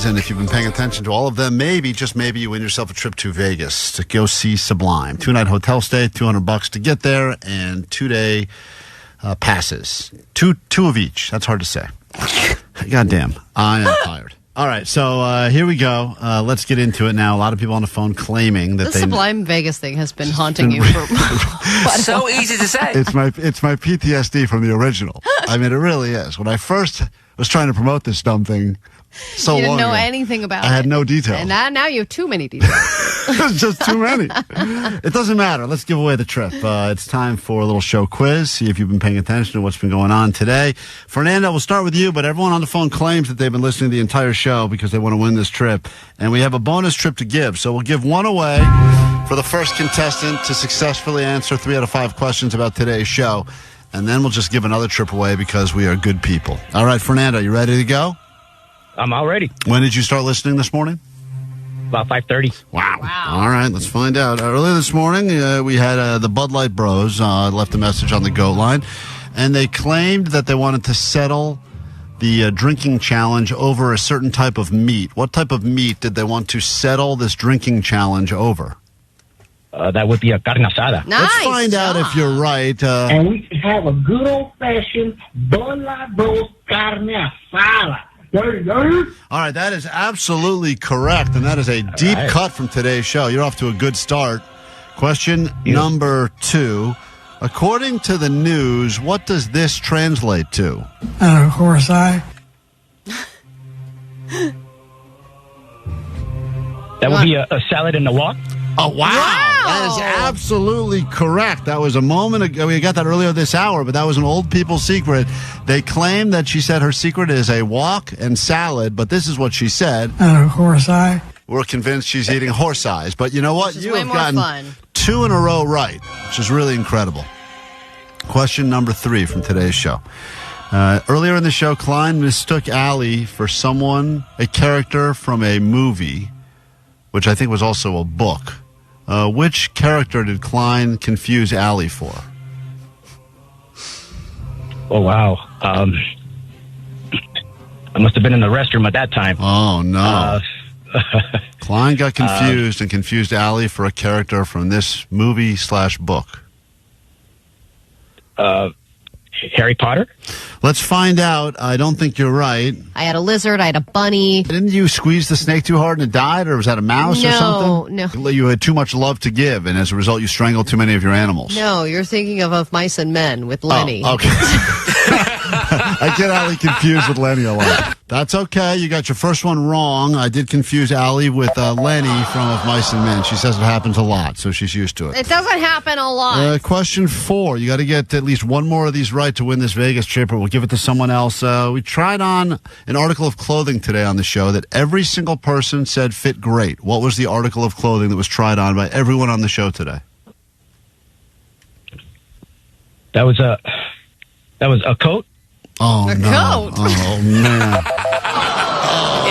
And if you've been paying attention to all of them, maybe, just maybe, you win yourself a trip to Vegas to go see Sublime. 2-night hotel stay, $200 to get there, and 2-day passes. Two of each. That's hard to say. Goddamn, I am tired. All right, so here we go. Let's get into it now. A lot of people on the phone claiming that
The Sublime Vegas thing has been haunting you for
So easy to say.
It's my PTSD from the original. I mean, it really is. When I first was trying to promote this dumb thing so
you didn't
long
know
ago,
anything about it.
I had no details.
And now you have too many details.
It's just too many. It doesn't matter. Let's give away the trip. It's time for a little show quiz. See if you've been paying attention to what's been going on today. Fernando, we'll start with you, but everyone on the phone claims that they've been listening to the entire show because they want to win this trip. And we have a bonus trip to give. So we'll give one away for the first contestant to successfully answer 3 out of 5 questions about today's show. And then we'll just give another trip away because we are good people. All right, Fernando, you ready to go?
I'm all ready.
When did you start listening this morning?
About 5:30.
Wow. All right, let's find out. Earlier this morning, we had the Bud Light Bros left a message on the GOAT line, and they claimed that they wanted to settle the drinking challenge over a certain type of meat. What type of meat did they want to settle this drinking challenge over?
That would be a carne asada.
Let's find out if you're right.
And we can have a good old-fashioned Bud Light Bros carne asada.
All right, that is absolutely correct, and that is a deep cut from today's show. You're off to a good start. Question number 2. According to the news, what does this translate to?
And of course,
That would be a salad in the wok.
Oh, wow. That is absolutely correct. That was a moment ago. We got that earlier this hour, but that was an old people's secret. They claim that she said her secret is a wok and salad, but this is what she said.
and of course,
We're convinced she's eating horse eyes. But you know what?
This is
You
way
have
more
gotten
fun.
2 in a row right, which is really incredible. Question number 3 from today's show. Earlier in the show, Klein mistook Ally for a character from a movie, which I think was also a book. Which character did Klein confuse Ally for?
Oh, wow. I must have been in the restroom at that time.
Oh, no. Klein got confused and confused Ally for a character from this movie/book.
Harry Potter?
Let's find out. I don't think you're right.
I had a lizard. I had a bunny.
Didn't you squeeze the snake too hard and it died, or was that a mouse or something?
No.
You had too much love to give, and as a result, you strangled too many of your animals.
No, you're thinking of Mice and Men with Lenny.
Oh, okay. I get Ally confused with Lenny a lot. That's okay. You got your first one wrong. I did confuse Ally with Lenny from Of Mice and Men. She says it happens a lot, so she's used to it.
It doesn't happen a lot.
Question 4. You got to get at least one more of these right to win this Vegas trip, or we'll give it to someone else. We tried on an article of clothing today on the show that every single person said fit great. What was the article of clothing that was tried on by everyone on the show today?
That was a coat.
Oh,
A
no.
coat?
Oh, man.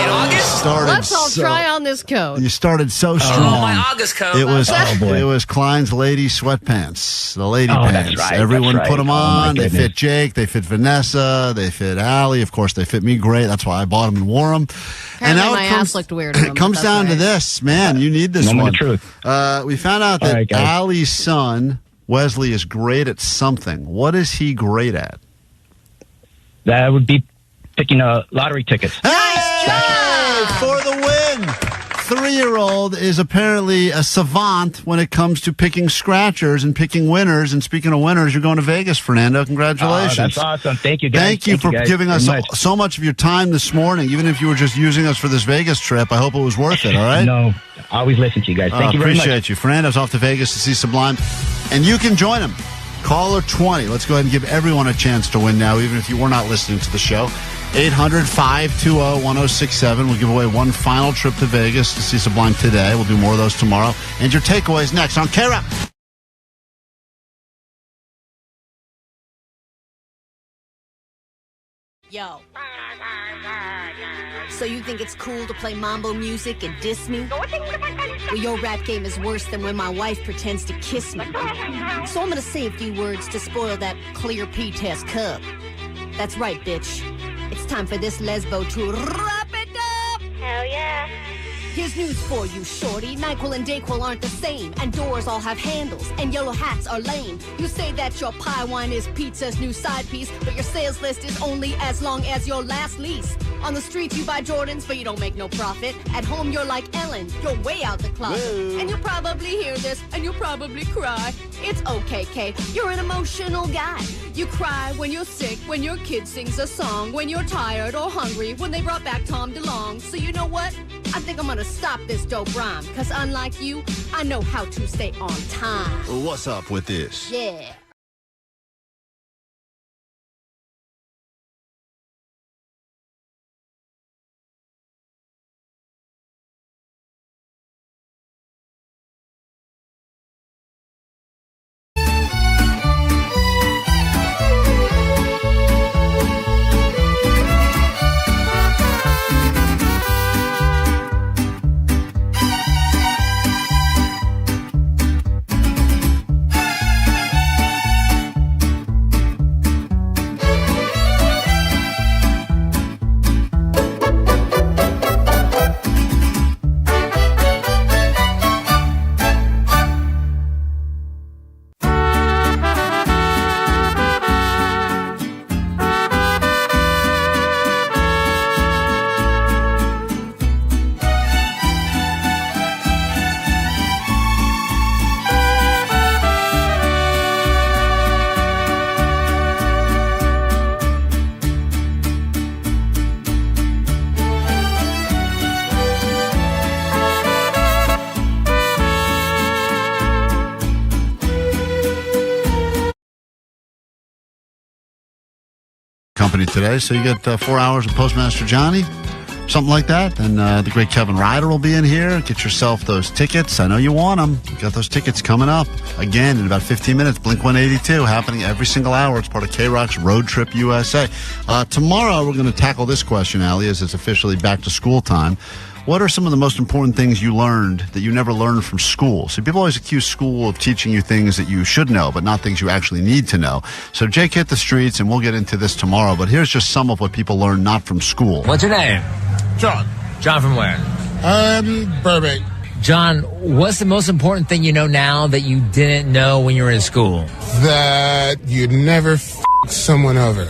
In August?
Let's all try on this coat.
You started so strong.
Oh, my August coat.
It was
boy.
it was Klein's lady sweatpants, the lady
Oh,
pants.
that's right,
Everyone
that's
put
right.
them
Oh, my
on. They
goodness.
fit Jake. They fit Vanessa. They fit Allie. Of course, they fit me great. That's why I bought them and wore them.
Apparently my ass looked weird in them,
It comes
but
down
that's
to
right.
this, man. You need this
Moment
one.
of truth.
We found out
All
that
right, guys.
Allie's son Wesley is great at something. What is he great at?
That would be picking lottery tickets.
Hey, for the win! 3-year-old is apparently a savant when it comes to picking scratchers and picking winners. And speaking of winners, you're going to Vegas, Fernando. Congratulations.
That's awesome. Thank you, guys.
Thank you for
guys
giving us
very much.
so much of your time this morning. Even if you were just using us for this Vegas trip, I hope it was worth it, all right?
No, I always listen to you guys. Thank you very much.
Appreciate you. Fernando's off to Vegas to see Sublime, and you can join him. Caller 20. Let's go ahead and give everyone a chance to win now, even if you were not listening to the show. 800-520-1067. We'll give away one final trip to Vegas to see Sublime today. We'll do more of those tomorrow. And your takeaways next on KROQ.
Yo. So you think it's cool to play mambo music and diss me? Well, your rap game is worse than when my wife pretends to kiss me. So I'm gonna say a few words to spoil that clear P-test cup. That's right, bitch. It's time for this lesbo to wrap it up! Hell yeah. Here's news for you, shorty. NyQuil and DayQuil aren't the same, and doors all have handles, and yellow hats are lame. You say that your pie wine is pizza's new side piece, but your sales list is only as long as your last lease. On the streets, you buy Jordans, but you don't make no profit. At home, you're like Ellen. You're way out the closet.
Whoa.
And you'll probably hear this, and you'll probably cry. It's okay, Kay. You're an emotional guy. You cry when you're sick, when your kid sings a song, when you're tired or hungry, when they brought back Tom DeLonge. So you know what? I think I'm gonna stop this dope rhyme. Cause unlike you, I know how to stay on time.
What's up with this?
Yeah.
Company today, so you get 4 hours with Postmaster Johnny, something like that. And the great Kevin Ryder will be in here. Get yourself those tickets. I know you want them. You got those tickets coming up again in about 15 minutes. Blink 182 happening every single hour. It's part of KROQ's Road Trip USA. Tomorrow we're going to tackle this question, Allie, as it's officially back to school time. What are some of the most important things you learned that you never learned from school? So people always accuse school of teaching you things that you should know, but not things you actually need to know. So Jake hit the streets, and we'll get into this tomorrow. But here's just some of what people learn not from school.
What's your name?
John.
John from where?
Burbank.
John, what's the most important thing you know now that you didn't know when you were in school?
That you'd never f*** someone over.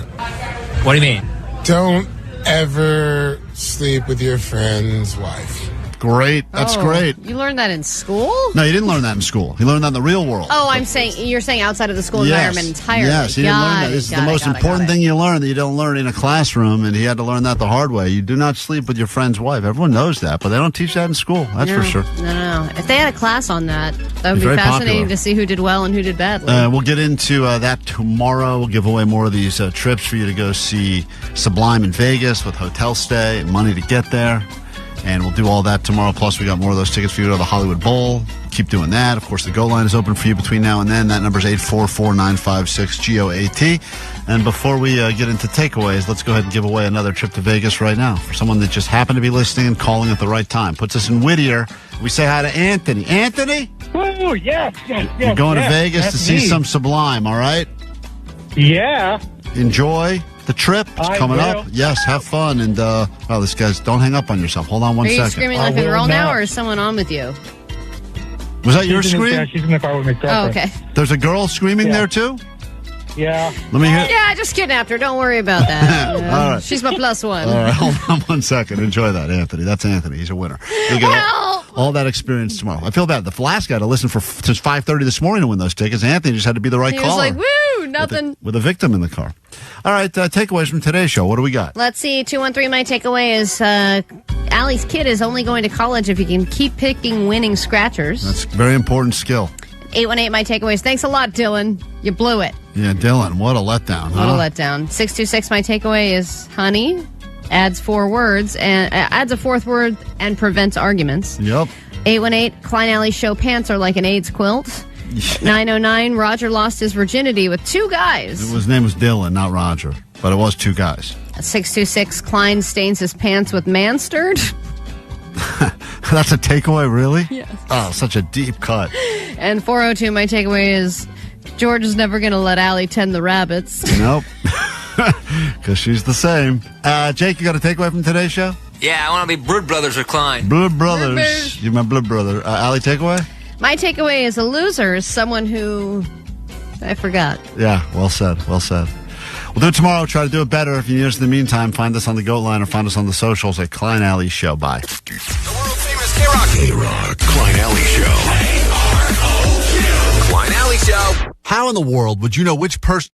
What do you mean?
Don't ever sleep with your friend's wife.
Great. That's great.
You learned that in school?
No, you didn't learn that in school. You learned that in the real world.
Oh, you're saying outside of the school environment entirely.
Yes, he didn't learn that. This is the most important thing you learn that you don't learn in a classroom, and he had to learn that the hard way. You do not sleep with your friend's wife. Everyone knows that, but they don't teach that in school. That's for sure.
No. If they had a class on that, that would be
Very
fascinating
popular.
to see who did well and who did badly.
We'll get into that tomorrow. We'll give away more of these trips for you to go see Sublime in Vegas with hotel stay and money to get there. And we'll do all that tomorrow. Plus, we got more of those tickets for you to the Hollywood Bowl. Keep doing that. Of course, the Go line is open for you between now and then. That number is 844-956-GOAT. And before we get into takeaways, let's go ahead and give away another trip to Vegas right now for someone that just happened to be listening and calling at the right time. Puts us in Whittier. We say hi to Anthony. Anthony?
Woo, yes.
You're going to Vegas to see some Sublime, all right?
Yeah.
Enjoy the trip. It's coming up. Yes, have fun. And, this guy's, don't hang up on yourself. Hold on one
Are you
second.
screaming like a girl now, or is someone on with you?
Was that your scream?
She's in the car with me.
Oh, okay.
There's a girl screaming there, too?
Yeah.
Let me hear.
Yeah, I just kidnapped her. Don't worry about that.
All right.
She's my plus one.
All right, hold on one second. Enjoy that, Anthony. That's Anthony. He's a winner. You'll get all that experience tomorrow. I feel bad. The last guy to listen since 5:30 this morning to win those tickets, Anthony just had to be the right
He
caller.
was like, woo, nothing.
With a victim in the car. All right, takeaways from today's show. What do we got?
Let's see. 213, my takeaway is Allie's kid is only going to college if he can keep picking winning scratchers.
That's a very important skill.
818, my takeaways. Thanks a lot, Dylan. You blew it.
Yeah, Dylan, what a letdown,
What a letdown. 626, my takeaway is honey adds 4 words and adds a 4th word and prevents arguments.
Yep.
818, Klein Ally Show pants are like an AIDS quilt. 909, Roger lost his virginity with 2 guys.
His name was Dylan, not Roger, but it was 2 guys.
626, Klein stains his pants with Mansterd.
That's a takeaway, really?
Yes.
Oh, such a deep cut.
And 402, my takeaway is George is never going to let Allie tend the rabbits.
Nope. Because she's the same. Jake, you got a takeaway from today's show?
Yeah, I want to be Blood Brothers or Klein.
Blood Brothers. You're my blood brother. Allie, takeaway?
My takeaway is a loser is someone who I forgot.
Yeah, well said. Well said. We'll do it tomorrow. Try to do it better. If you need us in the meantime, find us on the Goat Line or find us on the socials at Klein Ally Show. Bye.
The world famous KROQ. Klein Ally Show. KROQ. Klein Ally Show.
How in the world would you know which person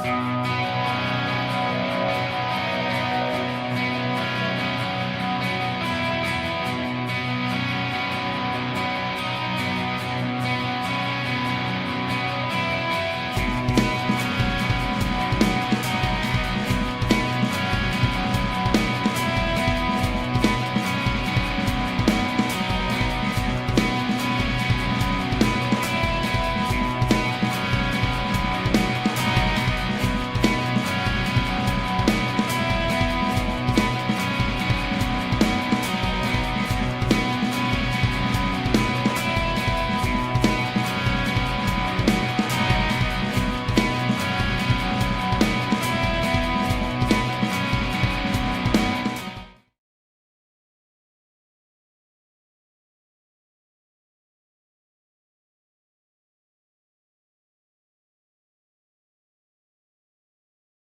Thank you.